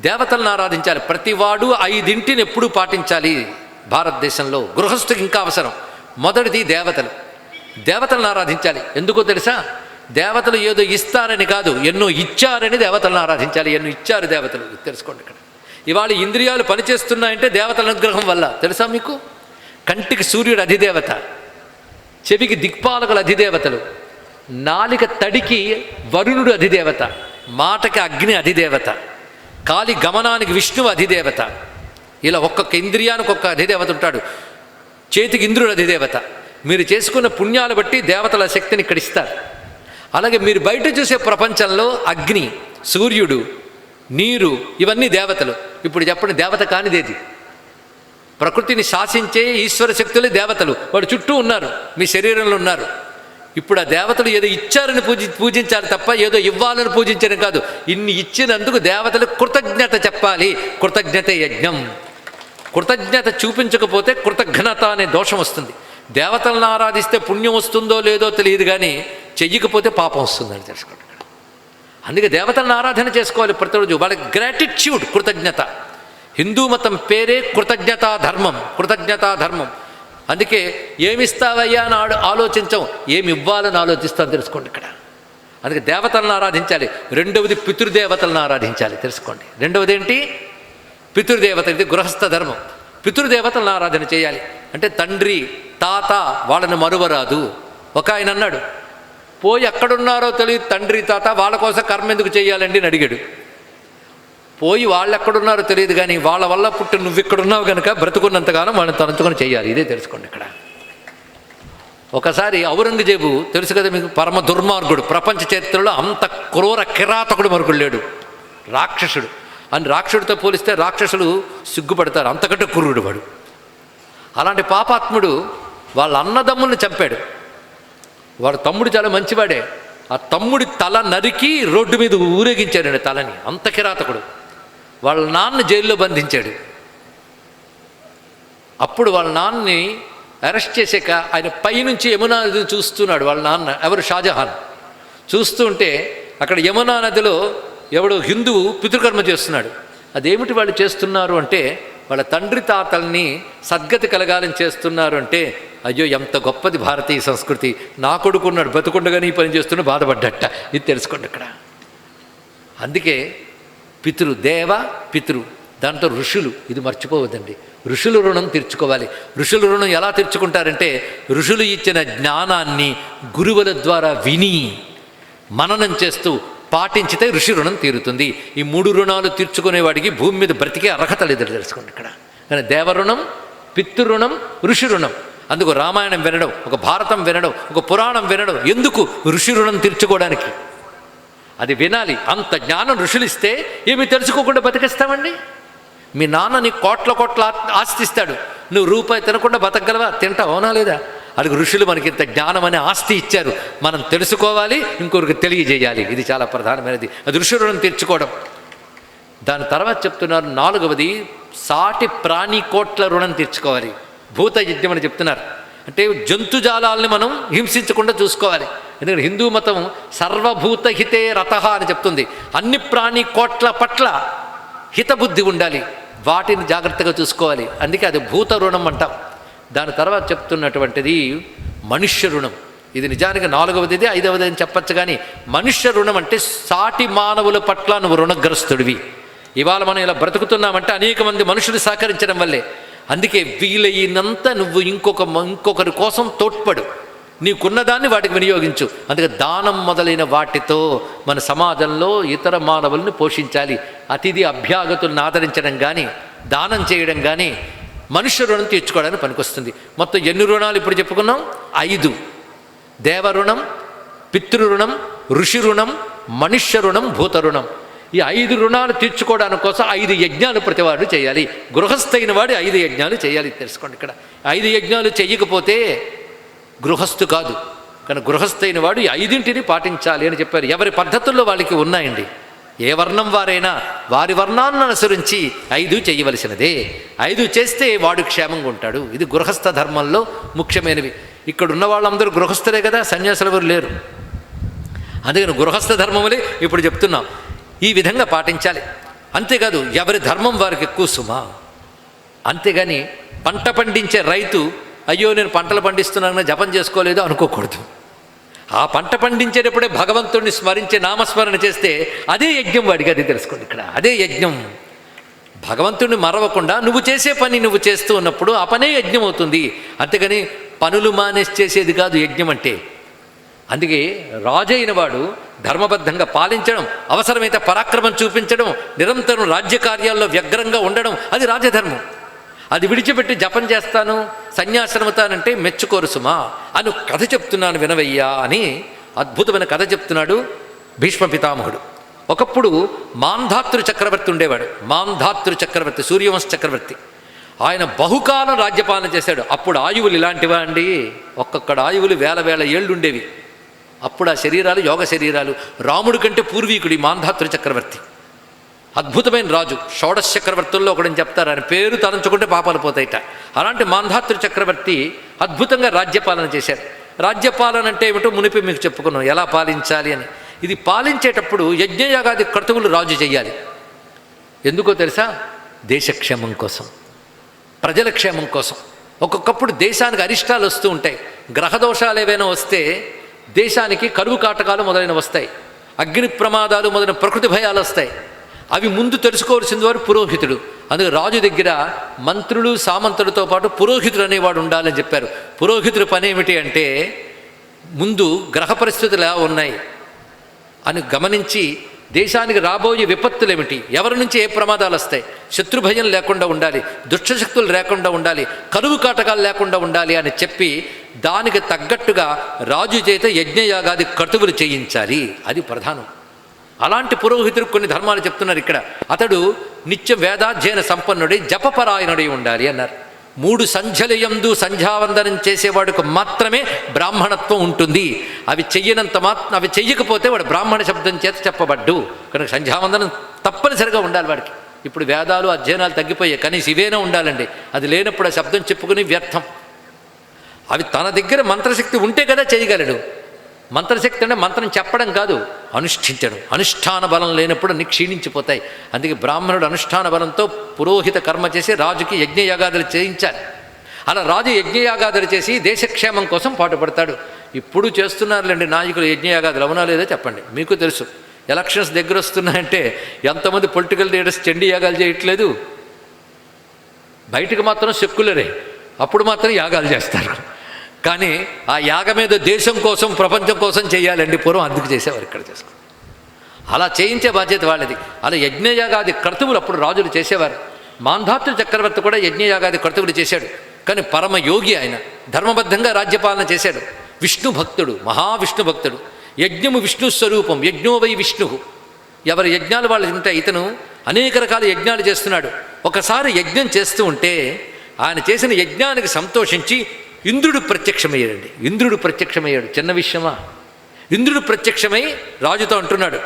దేవతలను ఆరాధించాలి. ప్రతివాడు 5 ఎప్పుడూ పాటించాలి భారతదేశంలో. గృహస్థుకి ఇంకా అవసరం. మొదటిది దేవతలు. దేవతలను ఆరాధించాలి. ఎందుకో తెలుసా? దేవతలు ఏదో ఇస్తారని కాదు, ఎన్నో ఇచ్చారని దేవతలను ఆరాధించాలి. ఎన్నో ఇచ్చారు దేవతలు. తెలుసుకోండి ఇక్కడ. ఇవాళ ఇంద్రియాలు పనిచేస్తున్నాయంటే దేవతల అనుగ్రహం వల్ల. తెలుసా మీకు? కంటికి సూర్యుడు అధిదేవత, చెవికి దిక్పాలకులు అధిదేవతలు, నాలిక తడికి వరుణుడు అధిదేవత, మాటకి అగ్ని అధిదేవత, కాలి గమనానికి విష్ణువు అధిదేవత. ఇలా ఒక్కొక్క ఇంద్రియానికి ఒక్క అధిదేవత ఉంటాడు. చేతికి ఇంద్రుడు అధిదేవత. మీరు చేసుకున్న పుణ్యాలు బట్టి దేవతల శక్తిని ఇక్కడ ఇస్తారు. అలాగే మీరు బయట చూసే ప్రపంచంలో అగ్ని, సూర్యుడు, నీరు, ఇవన్నీ దేవతలు. ఇప్పుడు చెప్పండి, దేవత కానిదేది? ప్రకృతిని శాసించే ఈశ్వర శక్తులే దేవతలు. వాడు చుట్టూ ఉన్నారు, మీ శరీరంలో ఉన్నారు. ఇప్పుడు ఆ దేవతలు ఏదో ఇచ్చారని పూజించారు తప్ప ఏదో ఇవ్వాలని పూజించడం కాదు. ఇన్ని ఇచ్చినందుకు దేవతలకు కృతజ్ఞత చెప్పాలి. కృతజ్ఞతే యజ్ఞం. కృతజ్ఞత చూపించకపోతే కృతజ్ఞత అనే దోషం వస్తుంది. దేవతలను ఆరాధిస్తే పుణ్యం వస్తుందో లేదో తెలియదు, కానీ చెయ్యకపోతే పాపం వస్తుందని తెలుసుకోండి. అందుకే దేవతలను ఆరాధన చేసుకోవాలి ప్రతిరోజు. వాళ్ళకి గ్రాటిట్యూడ్, కృతజ్ఞత. హిందూ మతం పేరే కృతజ్ఞతా ధర్మం. అందుకే ఏమిస్తావయ్యా అని ఆలోచించం, ఏమి ఇవ్వాలని ఆలోచిస్తాం తెలుసుకోండి ఇక్కడ. అందుకే దేవతలను ఆరాధించాలి. రెండవది పితృదేవతలను ఆరాధించాలి తెలుసుకోండి. రెండవది ఏంటి? పితృదేవత. ఇది గృహస్థ ధర్మం. పితృదేవతలను ఆరాధన చేయాలి. అంటే తండ్రి తాత వాళ్ళని మరువరాదు. ఒక ఆయన అన్నాడు, పోయి ఎక్కడున్నారో తెలియదు తండ్రి తాత, వాళ్ళ కోసం కర్మ ఎందుకు చేయాలండి అని అడిగాడు. పోయి వాళ్ళు ఎక్కడున్నారో తెలియదు కానీ వాళ్ళ వల్ల పుట్టి నువ్వు ఇక్కడున్నావు కనుక బ్రతుకున్నంతకాలం వాళ్ళని తలంచుకొని చేయాలి. ఇదే తెలుసుకోండి ఇక్కడ. ఒకసారి ఔరంగజేబు తెలుసు కదా మీకు, పరమ దుర్మార్గుడు. ప్రపంచ చరిత్రలో అంత క్రూర కిరాతకుడు మరొకడు లేడు. రాక్షసుడు. అని రాక్షసుడితో పోలిస్తే రాక్షసులు సిగ్గుపడతారు, అంతకంటే క్రూరుడు వాడు. అలాంటి పాపాత్ముడు వాళ్ళ అన్నదమ్ముల్ని చంపాడు. వాడు తమ్ముడు చాలా మంచివాడే. ఆ తమ్ముడి తల నరికి రోడ్డు మీద ఊరేగించాడండి తలని. అంత కిరాతకుడు. వాళ్ళ నాన్న జైల్లో బంధించాడు. అప్పుడు వాళ్ళ నాన్నని అరెస్ట్ చేసాక ఆయన పైనుంచి యమునా నదిని చూస్తున్నాడు. వాళ్ళ నాన్న ఎవరు? షాజహాన్. చూస్తూ ఉంటే అక్కడ యమునా నదిలో ఎవడో హిందువు పితృకర్మ చేస్తున్నాడు. అదేమిటి వాళ్ళు చేస్తున్నారు అంటే, వాళ్ళ తండ్రి తాతల్ని సద్గతి కలగాలని చేస్తున్నారు అంటే, అయ్యో ఎంత గొప్పది భారతీయ సంస్కృతి, నా కొడుకున్నాడు బతుకుండగానే ఈ పని చేస్తున్న బాధపడ్డట. ఇది తెలుసుకోండి ఇక్కడ. అందుకే పితృ దాంతో ఋషులు, ఇది మర్చిపోవద్దండి. ఋషుల రుణం తీర్చుకోవాలి. ఋషుల రుణం ఎలా తీర్చుకుంటారంటే, ఋషులు ఇచ్చిన జ్ఞానాన్ని గురువుల ద్వారా విని మననం చేస్తూ పాటించితే ఋషి రుణం తీరుతుంది. ఈ 3 రుణాలు తీర్చుకునేవాడికి భూమి మీద బ్రతికే అర్హత లేదని తెలుసుకోండి ఇక్కడ. కానీ దేవరుణం, పితృరుణం, ఋషి రుణం. అందుకు రామాయణం వినడం, ఒక భారతం వినడం, ఒక పురాణం వినడం ఎందుకు? ఋషి రుణం తీర్చుకోవడానికి. అది వినాలి. అంత జ్ఞానం ఋషులు ఇస్తే ఏమి తెలుసుకోకుండా బతికిస్తామండి? మీ నాన్న నీ కోట్ల ఆస్తిస్తాడు, నువ్వు రూపాయి తినకుండా బతకగలవా? తింటావు, అవునా లేదా? అది ఋషులు మనకి ఇంత జ్ఞానం అనే ఆస్తి ఇచ్చారు. మనం తెలుసుకోవాలి, ఇంకొకరికి తెలియజేయాలి. ఇది చాలా ప్రధానమైనది. అది ఋషి రుణం తీర్చుకోవడం. దాని తర్వాత చెప్తున్నారు 4వది, సాటి ప్రాణి కోట్ల రుణం తీర్చుకోవాలి. భూత యజ్ఞం అని చెప్తున్నారు. అంటే జంతుజాలాల్ని మనం హింసించకుండా చూసుకోవాలి. ఎందుకంటే హిందూ మతం సర్వభూత హితే రతః అని చెప్తుంది. అన్ని ప్రాణి కోట్ల పట్ల హితబుద్ధి ఉండాలి, వాటిని జాగ్రత్తగా చూసుకోవాలి. అందుకే అది భూత రుణం అంటాం. దాని తర్వాత చెప్తున్నటువంటిది మనుష్య రుణం. ఇది నిజానికి 4వది, 5వది అని చెప్పచ్చు. కానీ మనుష్య రుణం అంటే సాటి మానవుల పట్ల నువ్వు రుణగ్రస్తుడివి. ఇవాళ మనం ఇలా బ్రతుకుతున్నామంటే అనేక మంది మనుషులు సహకరించడం వల్లే. అందుకే వీలైనంత నువ్వు ఇంకొకరి కోసం తోడ్పడు, నీకున్నదాన్ని వాటికి వినియోగించు. అందుకే దానం మొదలైన వాటితో మన సమాజంలో ఇతర మానవులను పోషించాలి. అతిథి అభ్యాగతులను ఆదరించడం కానీ, దానం చేయడం కానీ మనుష్య రుణం తీర్చుకోవడానికి పనికొస్తుంది. మొత్తం ఎన్ని రుణాలు ఇప్పుడు చెప్పుకున్నాం? 5. దేవరుణం, పితృరుణం, ఋషి రుణం, మనుష్య రుణం, భూత రుణం. ఈ 5 రుణాలు తీర్చుకోవడానికి కోసం 5 యజ్ఞాలు ప్రతివాడు చేయాలి. గృహస్థైన వాడు 5 యజ్ఞాలు చేయాలి. తెలుసుకోండి ఇక్కడ. 5 యజ్ఞాలు చెయ్యకపోతే గృహస్థు కాదు. కానీ గృహస్థైన వాడు ఈ 5ంటిని పాటించాలి అని చెప్పారు. ఎవరి పద్ధతుల్లో వాళ్ళకి ఉన్నాయండి. ఏ వర్ణం వారైనా వారి వర్ణాన్ని అనుసరించి 5 చేయవలసినదే. 5 చేస్తే వాడు క్షేమంగా ఉంటాడు. ఇది గృహస్థ ధర్మంలో ముఖ్యమైనవి. ఇక్కడ ఉన్న వాళ్ళందరూ గృహస్థులే కదా, సన్యాసులు ఎవరు లేరు. అందుకని గృహస్థ ధర్మములే ఇప్పుడు చెప్తున్నాం. ఈ విధంగా పాటించాలి. అంతేకాదు ఎవరి ధర్మం వారికి ఎక్కువ సుమా. అంతేగాని పంట పండించే రైతు అయ్యో నేను పంటలు పండిస్తున్నానని జపం చేసుకోలేదు అనుకోకూడదు. ఆ పంట పండించేటప్పుడే భగవంతుడిని స్మరించే నామస్మరణ చేస్తే అదే యజ్ఞం వాడికి. అది తెలుసుకోండి ఇక్కడ. అదే యజ్ఞం. భగవంతుడిని మరవకుండా నువ్వు చేసే పని నువ్వు చేస్తూ ఉన్నప్పుడు ఆ పనే యజ్ఞం అవుతుంది. అంతేగాని పనులు మానేసి చేసేది కాదు యజ్ఞం అంటే. అందుకే రాజు అయిన వాడు ధర్మబద్ధంగా పాలించడం, అవసరమైతే పరాక్రమం చూపించడం, నిరంతరం రాజ్యకార్యాల్లో వ్యగ్రంగా ఉండడం, అది రాజధర్మం. అది విడిచిపెట్టి జపం చేస్తాను, సన్యాసనమతానంటే మెచ్చుకోరు సుమా అని కథ చెప్తున్నాను వినవయ్యా అని అద్భుతమైన కథ చెప్తున్నాడు భీష్మ పితామహుడు. ఒకప్పుడు మాంధాతృ చక్రవర్తి ఉండేవాడు. మాంధాతృ చక్రవర్తి, సూర్యవంశ చక్రవర్తి. ఆయన బహుకాలం రాజ్యపాలన చేశాడు. అప్పుడు ఆయువులు ఇలాంటివా అండి? ఒక్కొక్కడ ఆయువులు వేల ఏళ్ళు ఉండేవి. అప్పుడు ఆ శరీరాలు యోగ శరీరాలు. రాముడి కంటే పూర్వీకుడి మాంధాతృ చక్రవర్తి. అద్భుతమైన రాజు. షోడశ చక్రవర్తుల్లో ఒకడని చెప్తారు. ఆయన పేరు తలంచుకుంటే పాపాలు పోతాయిట. అలాంటి మాంధాతృ చక్రవర్తి అద్భుతంగా రాజ్యపాలన చేశారు. రాజ్యపాలన అంటే ఏమిటో మునిపి మీకు చెప్పుకున్నాం, ఎలా పాలించాలి అని. ఇది పాలించేటప్పుడు యజ్ఞయాగాది క్రతువులు రాజు చేయాలి. ఎందుకో తెలుసా? దేశక్షేమం కోసం, ప్రజల క్షేమం కోసం. ఒక్కొక్కప్పుడు దేశానికి అరిష్టాలు వస్తూ ఉంటాయి. గ్రహదోషాలు ఏవైనా వస్తే దేశానికి కరువు కాటకాలు మొదలైన వస్తాయి, అగ్ని ప్రమాదాలు మొదలైన ప్రకృతి భయాలు వస్తాయి. అవి ముందు తెలుసుకోవాల్సింది వారు పురోహితుడు. అందుకే రాజు దగ్గర మంత్రులు సామంతులతో పాటు పురోహితుడు అనేవాడు ఉండాలని చెప్పారు. పురోహితుడి పని ఏమిటి అంటే ముందు గ్రహ పరిస్థితులు ఎలా ఉన్నాయి అని గమనించి దేశానికి రాబోయే విపత్తులు ఏమిటి, ఎవరి నుంచి ఏ ప్రమాదాలు వస్తాయి, శత్రుభయం లేకుండా ఉండాలి, దుష్టశక్తులు లేకుండా ఉండాలి, కరువు కాటకాలు లేకుండా ఉండాలి అని చెప్పి దానికి తగ్గట్టుగా రాజు చేత యజ్ఞయాగాది క్రతువులు చేయించాలి. అది ప్రధానం. అలాంటి పురోహితుడు కొన్ని ధర్మాలు చెప్తున్నారు ఇక్కడ. అతడు నిత్య వేదాధ్యయన సంపన్నుడై జపపరాయణుడై ఉండాలి అన్నారు. 3 సంధ్యల యందు సంధ్యావందనం చేసేవాడికి మాత్రమే బ్రాహ్మణత్వం ఉంటుంది. అవి చెయ్యకపోతే వాడు బ్రాహ్మణ శబ్దం చేత చెప్పబడ్డు. కనుక సంధ్యావందనం తప్పనిసరిగా ఉండాలి వాడికి. ఇప్పుడు వేదాలు అధ్యయనాలు తగ్గిపోయాయి, కనీసం ఇవేనా ఉండాలండి. అది లేనప్పుడు ఆ శబ్దం చెప్పుకుని వ్యర్థం. అవి తన దగ్గర మంత్రశక్తి ఉంటే కదా చేయగలడు. మంత్రశక్తి అంటే మంత్రం చెప్పడం కాదు, అనుష్ఠించడం. అనుష్ఠాన బలం లేనప్పుడు అన్ని క్షీణించిపోతాయి. అందుకే బ్రాహ్మణుడు అనుష్ఠాన బలంతో పురోహిత కర్మ చేసి రాజుకి యజ్ఞయాగాదులు చేయించాలి. అలా రాజు యజ్ఞయాగాదులు చేసి దేశక్షేమం కోసం పాటుపడతాడు. ఇప్పుడు చేస్తున్నారులేండి నాయకులు యజ్ఞయాగాదులు, అవునా లేదో చెప్పండి. మీకు తెలుసు ఎలక్షన్స్ దగ్గర వస్తున్నాయంటే ఎంతమంది పొలిటికల్ లీడర్స్ చండీ యాగాలు చేయట్లేదు. బయటకు మాత్రం సెక్యులరే, అప్పుడు మాత్రం యాగాలు చేస్తారు. కానీ ఆ యాగమేదో దేశం కోసం ప్రపంచం కోసం చేయాలండి. పూర్వం అందుకు చేసేవారు, ఇక్కడ చేసుకో. అలా చేయించే బాధ్యత వాళ్ళది. అలా యజ్ఞయాగాది క్రతువులు అప్పుడు రాజులు చేసేవారు. మాంధాతృ చక్రవర్తి కూడా యజ్ఞయాగాది క్రతువులు చేశాడు. కానీ పరమయోగి ఆయన, ధర్మబద్ధంగా రాజ్యపాలన చేశాడు. విష్ణు భక్తుడు, మహావిష్ణు భక్తుడు. యజ్ఞము విష్ణు స్వరూపం, యజ్ఞో వై విష్ణు. ఎవరి యజ్ఞాలు వాళ్ళు ఉంటే ఇతను అనేక రకాల యజ్ఞాలు చేస్తున్నాడు. ఒకసారి యజ్ఞం చేస్తూ ఉంటే ఆయన చేసిన యజ్ఞానికి సంతోషించి ఇంద్రుడు ప్రత్యక్షమయ్యాడండి. ఇంద్రుడు ప్రత్యక్షమయ్యాడు, చిన్న విషయమా? ఇంద్రుడు ప్రత్యక్షమై రాజుతో అంటున్నాడు,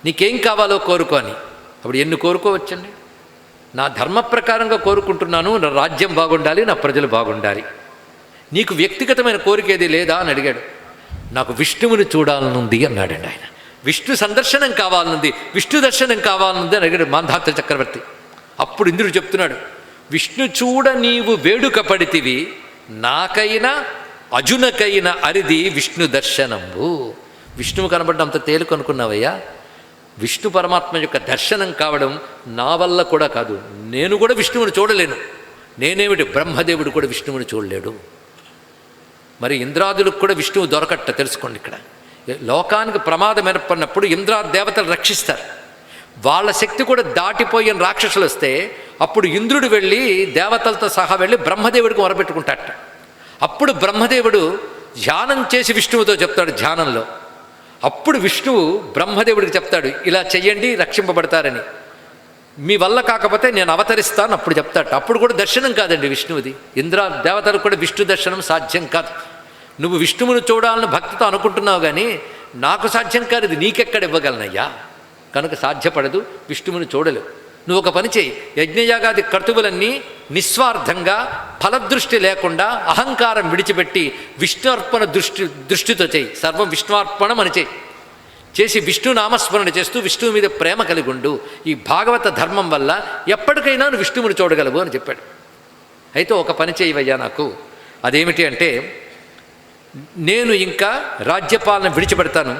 నీకేం కావాలో కోరుకో అని. అప్పుడు ఎన్ని కోరుకోవచ్చండి? నా ధర్మ ప్రకారంగా కోరుకుంటున్నాను, నా రాజ్యం బాగుండాలి, నా ప్రజలు బాగుండాలి. నీకు వ్యక్తిగతమైన కోరిక ఏది లేదా అని అడిగాడు. నాకు విష్ణువుని చూడాలనుంది అన్నాడండి ఆయన. విష్ణు సందర్శనం కావాలనుంది, విష్ణు దర్శనం కావాలనుంది అని అడిగాడు మాంధాత చక్రవర్తి. అప్పుడు ఇంద్రుడు చెప్తున్నాడు, విష్ణు చూడ నీవు వేడుక పడితివి, నాకైనా అజునకైన అరిది విష్ణు దర్శనంబు. విష్ణువు కనబడ్డం అంత తేలిక అనుకున్నావయ్యా? విష్ణు పరమాత్మ యొక్క దర్శనం కావడం నా వల్ల కూడా కాదు. నేను కూడా విష్ణువుని చూడలేను. నేనేమిటి, బ్రహ్మదేవుడు కూడా విష్ణువుని చూడలేడు. మరి ఇంద్రాదులకు కూడా విష్ణువు దొరకట్ట, తెలుసుకోండి. ఇక్కడ లోకానికి ప్రమాదం ఏర్పడినప్పుడు ఇంద్రాది దేవతలు రక్షిస్తారు. వాళ్ళ శక్తి కూడా దాటిపోయిన రాక్షసులు వస్తే అప్పుడు ఇంద్రుడు వెళ్ళి దేవతలతో సహా వెళ్ళి బ్రహ్మదేవుడికి మొరపెట్టుకుంటాడట. అప్పుడు బ్రహ్మదేవుడు ధ్యానం చేసి విష్ణువుతో చెప్తాడు ధ్యానంలో. అప్పుడు విష్ణువు బ్రహ్మదేవుడికి చెప్తాడు, ఇలా చెయ్యండి రక్షింపబడతారని. మీ వల్ల కాకపోతే నేను అవతరిస్తాను అప్పుడు చెప్తాడు. అప్పుడు కూడా దర్శనం కాదండి విష్ణువుది. దేవతలకు కూడా విష్ణు దర్శనం సాధ్యం కాదు. నువ్వు విష్ణువును చూడాలని భక్తితో అనుకుంటున్నావు, కానీ నాకు సాధ్యం కాదు, ఇది నీకెక్కడ ఇవ్వగలనయ్యా? కనుక సాధ్యపడదు, విష్ణువుని చూడలేవు. నువ్వు ఒక పని చేయి, యజ్ఞయాగాది క్రతువులన్నీ నిస్వార్థంగా ఫలదృష్టి లేకుండా అహంకారం విడిచిపెట్టి విష్ణుర్పణ దృష్టితో చేయి. సర్వం విష్ణుర్పణం అని చేసి విష్ణు నామస్మరణ చేస్తూ విష్ణువు మీద ప్రేమ కలిగి ఉండు. ఈ భాగవత ధర్మం వల్ల ఎప్పటికైనా నువ్వు విష్ణువుని చూడగలవు అని చెప్పాడు. అయితే ఒక పని చేయవయ్యా నాకు, అదేమిటి అంటే నేను ఇంకా రాజ్యపాలన విడిచిపెడతాను,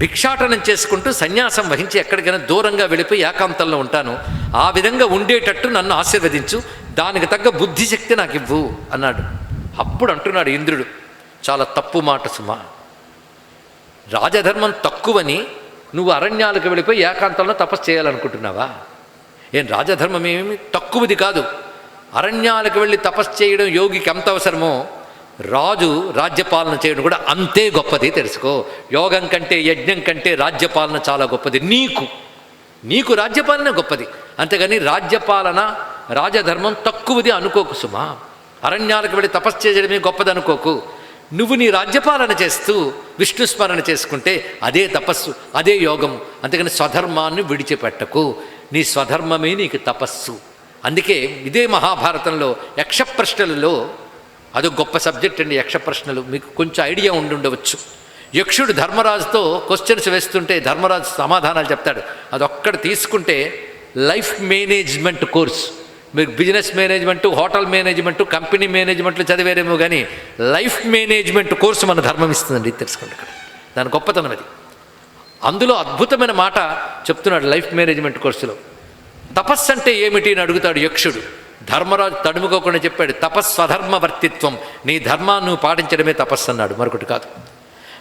భిక్షాటనం చేసుకుంటూ సన్యాసం వహించి ఎక్కడికైనా దూరంగా వెళ్ళిపోయి ఏకాంతంలో ఉంటాను. ఆ విధంగా ఉండేటట్టు నన్ను ఆశీర్వదించు, దానికి తగ్గ బుద్ధిశక్తి నాకు ఇవ్వు అన్నాడు. అప్పుడు అంటున్నాడు ఇంద్రుడు, చాలా తప్పు మాట సుమా. రాజధర్మం తక్కువని నువ్వు అరణ్యాలకు వెళ్ళిపోయి ఏకాంతంలో తపస్సు చేయాలనుకుంటున్నావా? ఏం రాజధర్మం ఏమి తక్కువది కాదు. అరణ్యాలకు వెళ్ళి తపస్సు చేయడం యోగికి ఎంత అవసరమో రాజు రాజ్యపాలన చేయడం కూడా అంతే గొప్పది, తెలుసుకో. యోగం కంటే యజ్ఞం కంటే రాజ్యపాలన చాలా గొప్పది. నీకు రాజ్యపాలన గొప్పది, అంతేగాని రాజ్యపాలన రాజధర్మం తక్కువది అనుకోకు సుమా. అరణ్యాలకు వెళ్ళి తపస్సు చేయడమే గొప్పది అనుకోకు. నువ్వు నీ రాజ్యపాలన చేస్తూ విష్ణు స్మరణ చేసుకుంటే అదే తపస్సు, అదే యోగము. అంతేగాని స్వధర్మాన్ని విడిచిపెట్టకు. నీ స్వధర్మమే నీకు తపస్సు. అందుకే ఇదే మహాభారతంలో యక్ష ప్రశ్నలలో అదొక గొప్ప సబ్జెక్ట్ అండి. యక్ష ప్రశ్నలు మీకు కొంచెం ఐడియా ఉండవచ్చు. యక్షుడు ధర్మరాజుతో క్వశ్చన్స్ వేస్తుంటే ధర్మరాజు సమాధానాలు చెప్తాడు. అదొక్కడ తీసుకుంటే లైఫ్ మేనేజ్మెంట్ కోర్స్. మీరు business management, hotel management, company మేనేజ్మెంట్లు చదివేరేమో కానీ లైఫ్ మేనేజ్మెంట్ కోర్సు మన ధర్మం ఇస్తుందండి, తెలుసుకోండి. ఇక్కడ దాని గొప్పతనం అది. అందులో అద్భుతమైన మాట చెప్తున్నాడు లైఫ్ మేనేజ్మెంట్ కోర్సులో. తపస్సు అంటే ఏమిటి అని అడుగుతాడు యక్షుడు. ధర్మరాజు తడుముకోకుండా చెప్పాడు, తపస్వధర్మవర్తిత్వం, నీ ధర్మాన్ని నువ్వు పాటించడమే తపస్సు అన్నాడు, మరొకటి కాదు.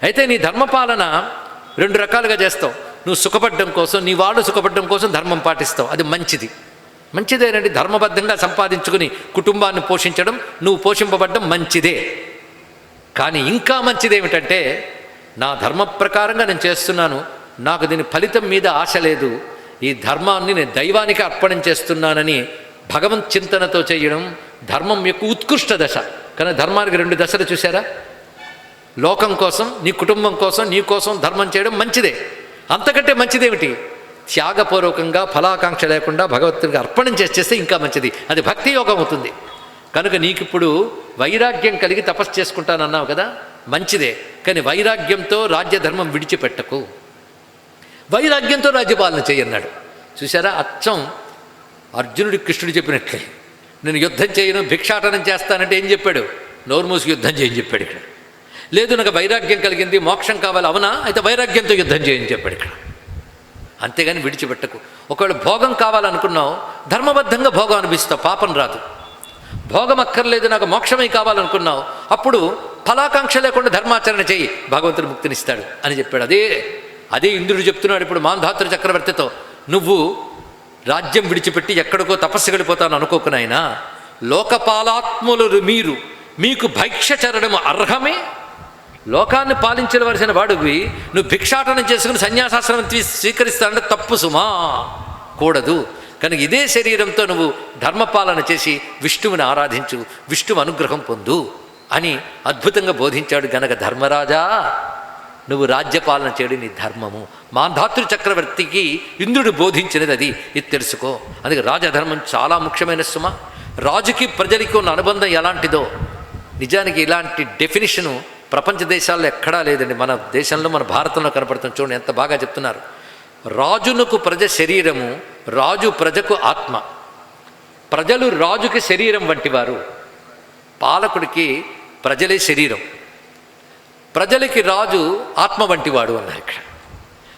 అయితే నీ ధర్మపాలన రెండు రకాలుగా చేస్తావు. నువ్వు సుఖపడడం కోసం, నీ వాళ్ళు సుఖపడడం కోసం ధర్మం పాటిస్తావు, అది మంచిదేనండి. ధర్మబద్ధంగా సంపాదించుకుని కుటుంబాన్ని పోషించడం, నువ్వు పోషింపబడడం మంచిదే. కానీ ఇంకా మంచిదేమిటంటే, నా ధర్మ ప్రకారంగా నేను చేస్తున్నాను, నాకు దీని ఫలితం మీద ఆశ లేదు, ఈ ధర్మాన్ని నేను దైవానికి అర్పణం చేస్తున్నానని భగవంత్ చింతనతో చేయడం ధర్మం యొక్క ఉత్కృష్ట దశ. కానీ ధర్మానికి రెండు దశలు చూసారా? లోకం కోసం, నీ కుటుంబం కోసం, నీ కోసం ధర్మం చేయడం మంచిదే. అంతకంటే మంచిదేమిటి? త్యాగపూర్వకంగా ఫలాకాంక్ష లేకుండా భగవంతుడికి అర్పణం చేస్తే ఇంకా మంచిది, అది భక్తి యోగం అవుతుంది. కనుక నీకు ఇప్పుడు వైరాగ్యం కలిగి తపస్సు చేసుకుంటానన్నావు కదా, మంచిదే. కానీ వైరాగ్యంతో రాజ్యధర్మం విడిచిపెట్టకు, వైరాగ్యంతో రాజ్యపాలన చేయన్నాడు. చూసారా? అచ్చం అర్జునుడి కృష్ణుడు చెప్పినట్లే. నేను యుద్ధం చేయను, భిక్షాటనం చేస్తానంటే ఏం చెప్పాడు? నోరు మూసుకు యుద్ధం చేయని చెప్పాడు ఇక్కడ. లేదు, నాకు వైరాగ్యం కలిగింది, మోక్షం కావాలి, అవునా, అయితే వైరాగ్యంతో యుద్ధం చేయని చెప్పాడు ఇక్కడ. అంతేగాని విడిచిపెట్టకు. ఒకవేళ భోగం కావాలనుకున్నావు, ధర్మబద్ధంగా భోగం అనిపిస్తావు, పాపం రాదు. భోగం అక్కర్లేదు, నాకు మోక్షమై కావాలనుకున్నావు, అప్పుడు ఫలాకాంక్ష లేకుండా ధర్మాచరణ చెయ్యి, భగవంతుడు ముక్తినిస్తాడు అని చెప్పాడు. అదే ఇంద్రుడు చెప్తున్నాడు ఇప్పుడు మాంధాతృ చక్రవర్తితో, నువ్వు రాజ్యం విడిచిపెట్టి ఎక్కడికో తపస్సు గడిపోతాను అనుకోకునైనా, లోకపాలాత్ములు మీకు భైక్ష చరణం అర్హమే. లోకాన్ని పాలించవలసిన వాడివి నువ్వు భిక్షాటనం చేసుకుని సన్యాసాశ్రమం స్వీకరిస్తానంటే తప్పు సుమా, కూడదు. కనుక ఇదే శరీరంతో నువ్వు ధర్మపాలన చేసి విష్ణువుని ఆరాధించు, విష్ణువు అనుగ్రహం పొందు అని అద్భుతంగా బోధించాడు. గనక ధర్మరాజా, నువ్వు రాజ్యపాలన చేయడం నీ ధర్మము. మాంధాతృ చక్రవర్తికి ఇంద్రుడు బోధించినది అది, ఇది తెలుసుకో. అందుకే రాజధర్మం చాలా ముఖ్యమైన సుమ. రాజుకి ప్రజలకి ఉన్న అనుబంధం ఎలాంటిదో నిజానికి ఇలాంటి డెఫినిషను ప్రపంచ దేశాల్లో ఎక్కడా లేదండి. మన దేశంలో, మన భారతంలో కనపడుతుంది. చూడండి ఎంత బాగా చెప్తున్నారు. రాజునకు ప్రజ శరీరము, రాజు ప్రజకు ఆత్మ. ప్రజలు రాజుకి శరీరం వంటివారు, పాలకుడికి ప్రజలే శరీరం, ప్రజలకి రాజు ఆత్మ వంటివాడు అన్నారు ఇక్కడ.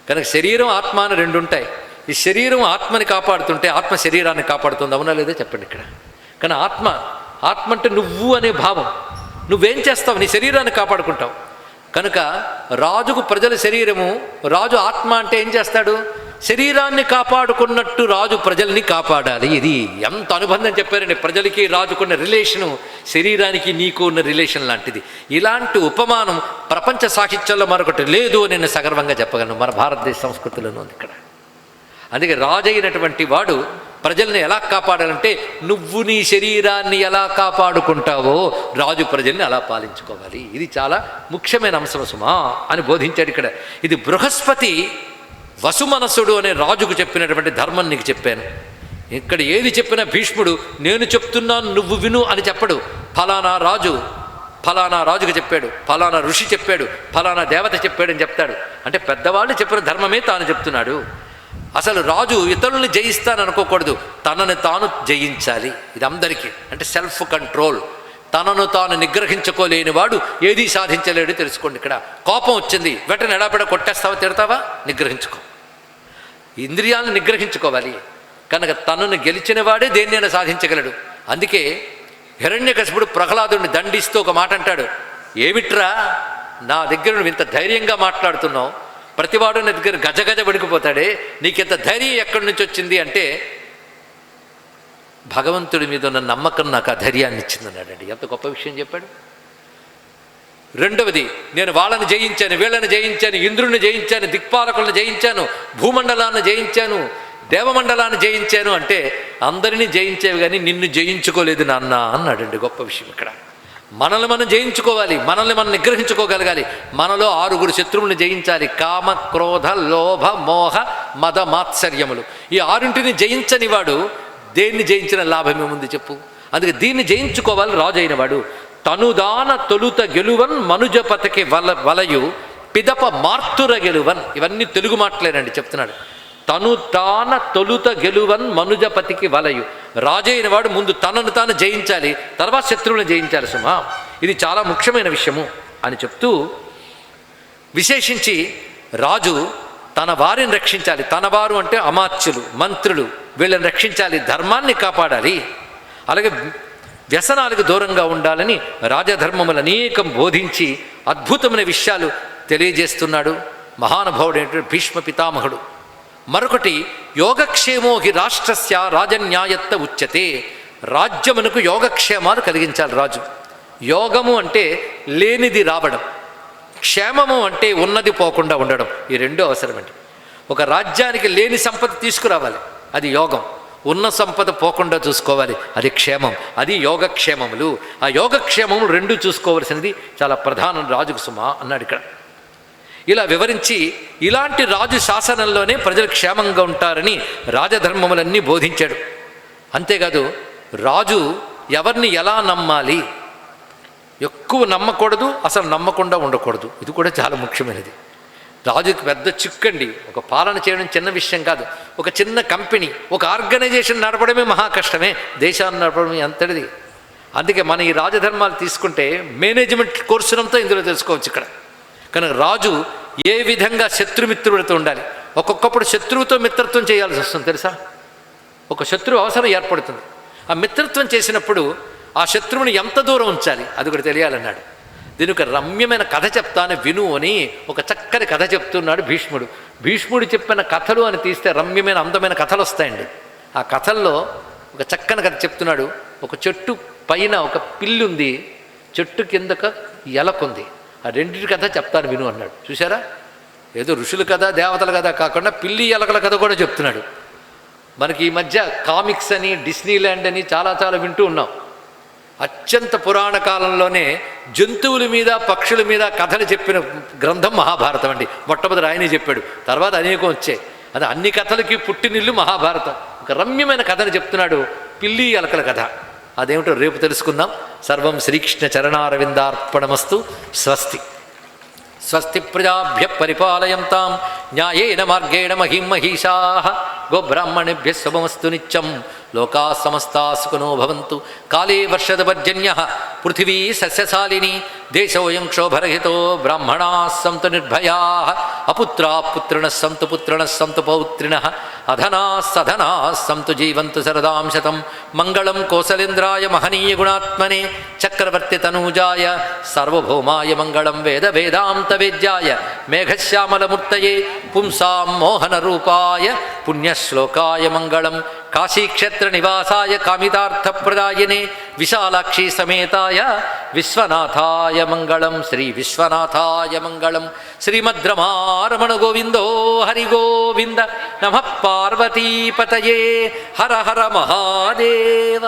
కనుక శరీరం ఆత్మ అని రెండు ఉంటాయి. ఈ శరీరం ఆత్మని కాపాడుతుంటే ఆత్మ శరీరాన్ని కాపాడుతుంది, అవునా లేదా చెప్పండి ఇక్కడ. కానీ ఆత్మ అంటే నువ్వు అనే భావం. నువ్వేం చేస్తావు? నీ శరీరాన్ని కాపాడుకుంటావు. కనుక రాజుకు ప్రజల శరీరము, రాజు ఆత్మ అంటే ఏం చేస్తాడు? శరీరాన్ని కాపాడుకున్నట్టు రాజు ప్రజల్ని కాపాడాలి. ఇది ఎంత అనుబంధం చెప్పారండి. ప్రజలకి రాజుకున్న రిలేషను శరీరానికి నీకు ఉన్న రిలేషన్ లాంటిది. ఇలాంటి ఉపమానం ప్రపంచ సాహిత్యంలో మరొకటి లేదు అని నేను సగర్వంగా చెప్పగలను. మన భారతదేశ సంస్కృతిలోనూ ఉంది ఇక్కడ. అందుకే రాజు అయినటువంటి వాడు ప్రజల్ని ఎలా కాపాడాలంటే, నువ్వు నీ శరీరాన్ని ఎలా కాపాడుకుంటావో రాజు ప్రజల్ని అలా పాలించుకోవాలి. ఇది చాలా ముఖ్యమైన అంశం సుమా అని బోధించాడు ఇక్కడ. ఇది బృహస్పతి వసుమనసుడు అనే రాజుకు చెప్పినటువంటి ధర్మం నీకు చెప్పాను. ఇక్కడ ఏది చెప్పినా భీష్ముడు నేను చెప్తున్నాను నువ్వు విను అని చెప్పడు. ఫలానా రాజుకు చెప్పాడు, ఫలానా ఋషి చెప్పాడు, ఫలానా దేవత చెప్పాడని చెప్తాడు. అంటే పెద్దవాళ్ళు చెప్పిన ధర్మమే తాను చెప్తున్నాడు. అసలు రాజు ఇతరుల్ని జయిస్తాను అనుకోకూడదు, తనని తాను జయించాలి. ఇది అందరికీ అంటే సెల్ఫ్ కంట్రోల్. తనను తాను నిగ్రహించుకోలేని వాడు ఏదీ సాధించలేడు. తెలుసుకోండి. ఇక్కడ కోపం వచ్చింది, వెంటనే ఎడాపెడ కొట్టేస్తావా, తిడతావా? నిగ్రహించుకో. ఇంద్రియాలను నిగ్రహించుకోవాలి. కనుక తనను గెలిచిన వాడే దేన్నైనా సాధించగలడు. అందుకే హిరణ్యకశిపుడు ప్రహ్లాదుని దండిస్తూ ఒక మాట అంటాడు, ఏమిట్రా నా దగ్గర నువ్వు ఇంత ధైర్యంగా మాట్లాడుతున్నావు, ప్రతివాడు నా దగ్గర గజగజ వణికిపోతాడే, నీకెంత ధైర్యం ఎక్కడి నుంచి వచ్చింది అంటే, భగవంతుడి మీద ఉన్న నమ్మకం నాకు ఆ ధైర్యాన్ని ఇచ్చిందన్నాడండి. ఎంత గొప్ప విషయం చెప్పాడు. రెండవది, నేను వాళ్ళని జయించాను, వీళ్ళని జయించాను, ఇంద్రుని జయించాను, దిక్పాలకులను జయించాను, భూమండలాన్ని జయించాను, దేవమండలాన్ని జయించాను అంటే అందరినీ జయించేవి కానీ నిన్ను జయించుకోలేదు నాన్న అన్నాడండి. గొప్ప విషయం ఇక్కడ. మనల్ని మనం జయించుకోవాలి, మనల్ని మనం నిగ్రహించుకోగలగాలి. మనలో 6 శత్రువులను జయించాలి. కామ, క్రోధ, లోభ, మోహ, మద, మాత్సర్యములు. ఈ 6 జయించని వాడు దేన్ని జయించిన లాభమేముంది చెప్పు. అందుకే దీన్ని జయించుకోవాలి రాజు అయినవాడు. తనుదాన తొలుత గెలువన్ మనుజపతకి వలయు పిదప మార్తుర గెలువన్. ఇవన్నీ తెలుగు మాటలేనండి చెప్తున్నాడు. తను తాన తొలుత గెలువన్ మనుజపతికి వలయు. రాజు అయిన వాడు ముందు తనను తాను జయించాలి, తర్వాత శత్రువులను జయించాలి సుమా. ఇది చాలా ముఖ్యమైన విషయము అని చెప్తూ, విశేషించి రాజు తన వారిని రక్షించాలి. తన వారు అంటే అమాత్యులు, మంత్రులు, వీళ్ళని రక్షించాలి, ధర్మాన్ని కాపాడాలి, అలాగే వ్యసనాలకు దూరంగా ఉండాలని రాజధర్మములు అనేకం బోధించి అద్భుతమైన విషయాలు తెలియజేస్తున్నాడు మహానుభావుడైనటువంటి భీష్మ పితామహుడు. మరొకటి, యోగక్షేమో హి రాష్ట్రస్య రాజన్యాయత్త ఉచ్యతే. రాజ్యమునకు యోగక్షేమాలు కలిగించాలి రాజు. యోగము అంటే లేనిది రావడం, క్షేమము అంటే ఉన్నది పోకుండా ఉండడం. ఈ రెండూ అవసరమండి. ఒక రాజ్యానికి లేని సంపద తీసుకురావాలి, అది యోగం. ఉన్న సంపద పోకుండా చూసుకోవాలి, అది క్షేమం. అది యోగక్షేమములు. ఆ యోగక్షేమములు రెండు చూసుకోవలసినది చాలా ప్రధానం రాజుకు సుమా అన్నాడు ఇక్కడ. ఇలా వివరించి, ఇలాంటి రాజు శాసనంలోనే ప్రజలు క్షేమంగా ఉంటారని రాజధర్మములన్నీ బోధించాడు. అంతేకాదు, రాజు ఎవరిని ఎలా నమ్మాలి, ఎక్కువ నమ్మకూడదు, అసలు నమ్మకుండా ఉండకూడదు. ఇది కూడా చాలా ముఖ్యమైనది. రాజుకి పెద్ద చిక్కండి. ఒక పాలన చేయడం చిన్న విషయం కాదు. ఒక చిన్న కంపెనీ, ఒక ఆర్గనైజేషన్ నడపడమే మహా కష్టమే, దేశాన్ని నడపడమే అంతటిది. అందుకే మన ఈ రాజధర్మాలు తీసుకుంటే మేనేజ్మెంట్ కోర్సునంతా ఇందులో తెలుసుకోవచ్చు ఇక్కడ. కనుక రాజు ఏ విధంగా శత్రుమిత్రులతో ఉండాలి. ఒక్కొక్కప్పుడు శత్రువుతో మిత్రత్వం చేయాల్సి వస్తుంది తెలుసా. ఒక శత్రువు అవసరం ఏర్పడుతుంది. ఆ మిత్రత్వం చేసినప్పుడు ఆ శత్రువుని ఎంత దూరం ఉంచాలి అది కూడా తెలియాలన్నాడు. దీని ఒక రమ్యమైన కథ చెప్తాను విను అని ఒక చక్కని కథ చెప్తున్నాడు భీష్ముడు. భీష్ముడు చెప్పిన కథలు అని తీస్తే రమ్యమైన అందమైన కథలు వస్తాయండి. ఆ కథల్లో ఒక చక్కని కథ చెప్తున్నాడు. ఒక చెట్టు పైన ఒక పిల్లి ఉంది, చెట్టు కిందక ఎలకుంది. ఆ రెండింటి కథ చెప్తాను విను అన్నాడు. చూసారా, ఏదో ఋషుల కథ దేవతల కథ కాకుండా పిల్లి ఎలకల కథ కూడా చెప్తున్నాడు. మనకి ఈ మధ్య కామిక్స్ అని, డిస్నీ ల్యాండ్ అని చాలా చాలా వింటూ ఉన్నాం. అత్యంత పురాణ కాలంలోనే జంతువుల మీద, పక్షుల మీద కథలు చెప్పిన గ్రంథం మహాభారతం అండి. మొట్టమొదటి ఆయనే చెప్పాడు, తర్వాత అనేకం వచ్చాయి. అది అన్ని కథలకి పుట్టినిల్లు మహాభారతం. ఒక రమ్యమైన కథను చెప్తున్నాడు, పిల్లి ఎలకల కథ. అదేమిటో రేపు తెలుసుకుందాం. సర్వం శ్రీకృష్ణ చరణారవిందార్పణమస్తు. స్వస్తి. స్వస్తి ప్రజాభ్య పరిపాలయంతాం న్యాయేన మార్గేణ మహిం మహిషాః. గోబ్రాహ్మణేభ్యః శుభమస్తు నిత్యం. లోకా సమస్తా సుఖినో భవంతు. కాలే వర్షద పర్జన్యః పృథివీ సస్యశాలిని. దేశోయం క్షోభరహితో బ్రాహ్మణాः సంతు నిర్భయాః. అపుత్రాः పుత్రిణः సంతు పుత్రిణः సంతు పౌత్రిణः. అధనాः సధనాः సంతు జీవంతు శరదాం శతం. మంగళం కోసలేంద్రాయ మహనీయ గుణాత్మనే చక్రవర్తి తనూజాయ సార్వభౌమాయ మంగళం. వేద వేదాంత వేద్యాయ మేఘశ్యామలమూర్తయే పుంసాం మోహన రూపాయ పుణ్యశ్లోకాయ మంగళం. కాశీక్షేత్ర నివాసాయ కామితార్థప్రదాయినే విశాలాక్షి సమేతాయ విశ్వనాథాయ మంగళం. శ్రీ విశ్వనాథాయ మంగళం. శ్రీమద్రమారమణ గోవిందో హరి గోవింద. నమః పార్వతీపతయే. హర హర మహాదేవ.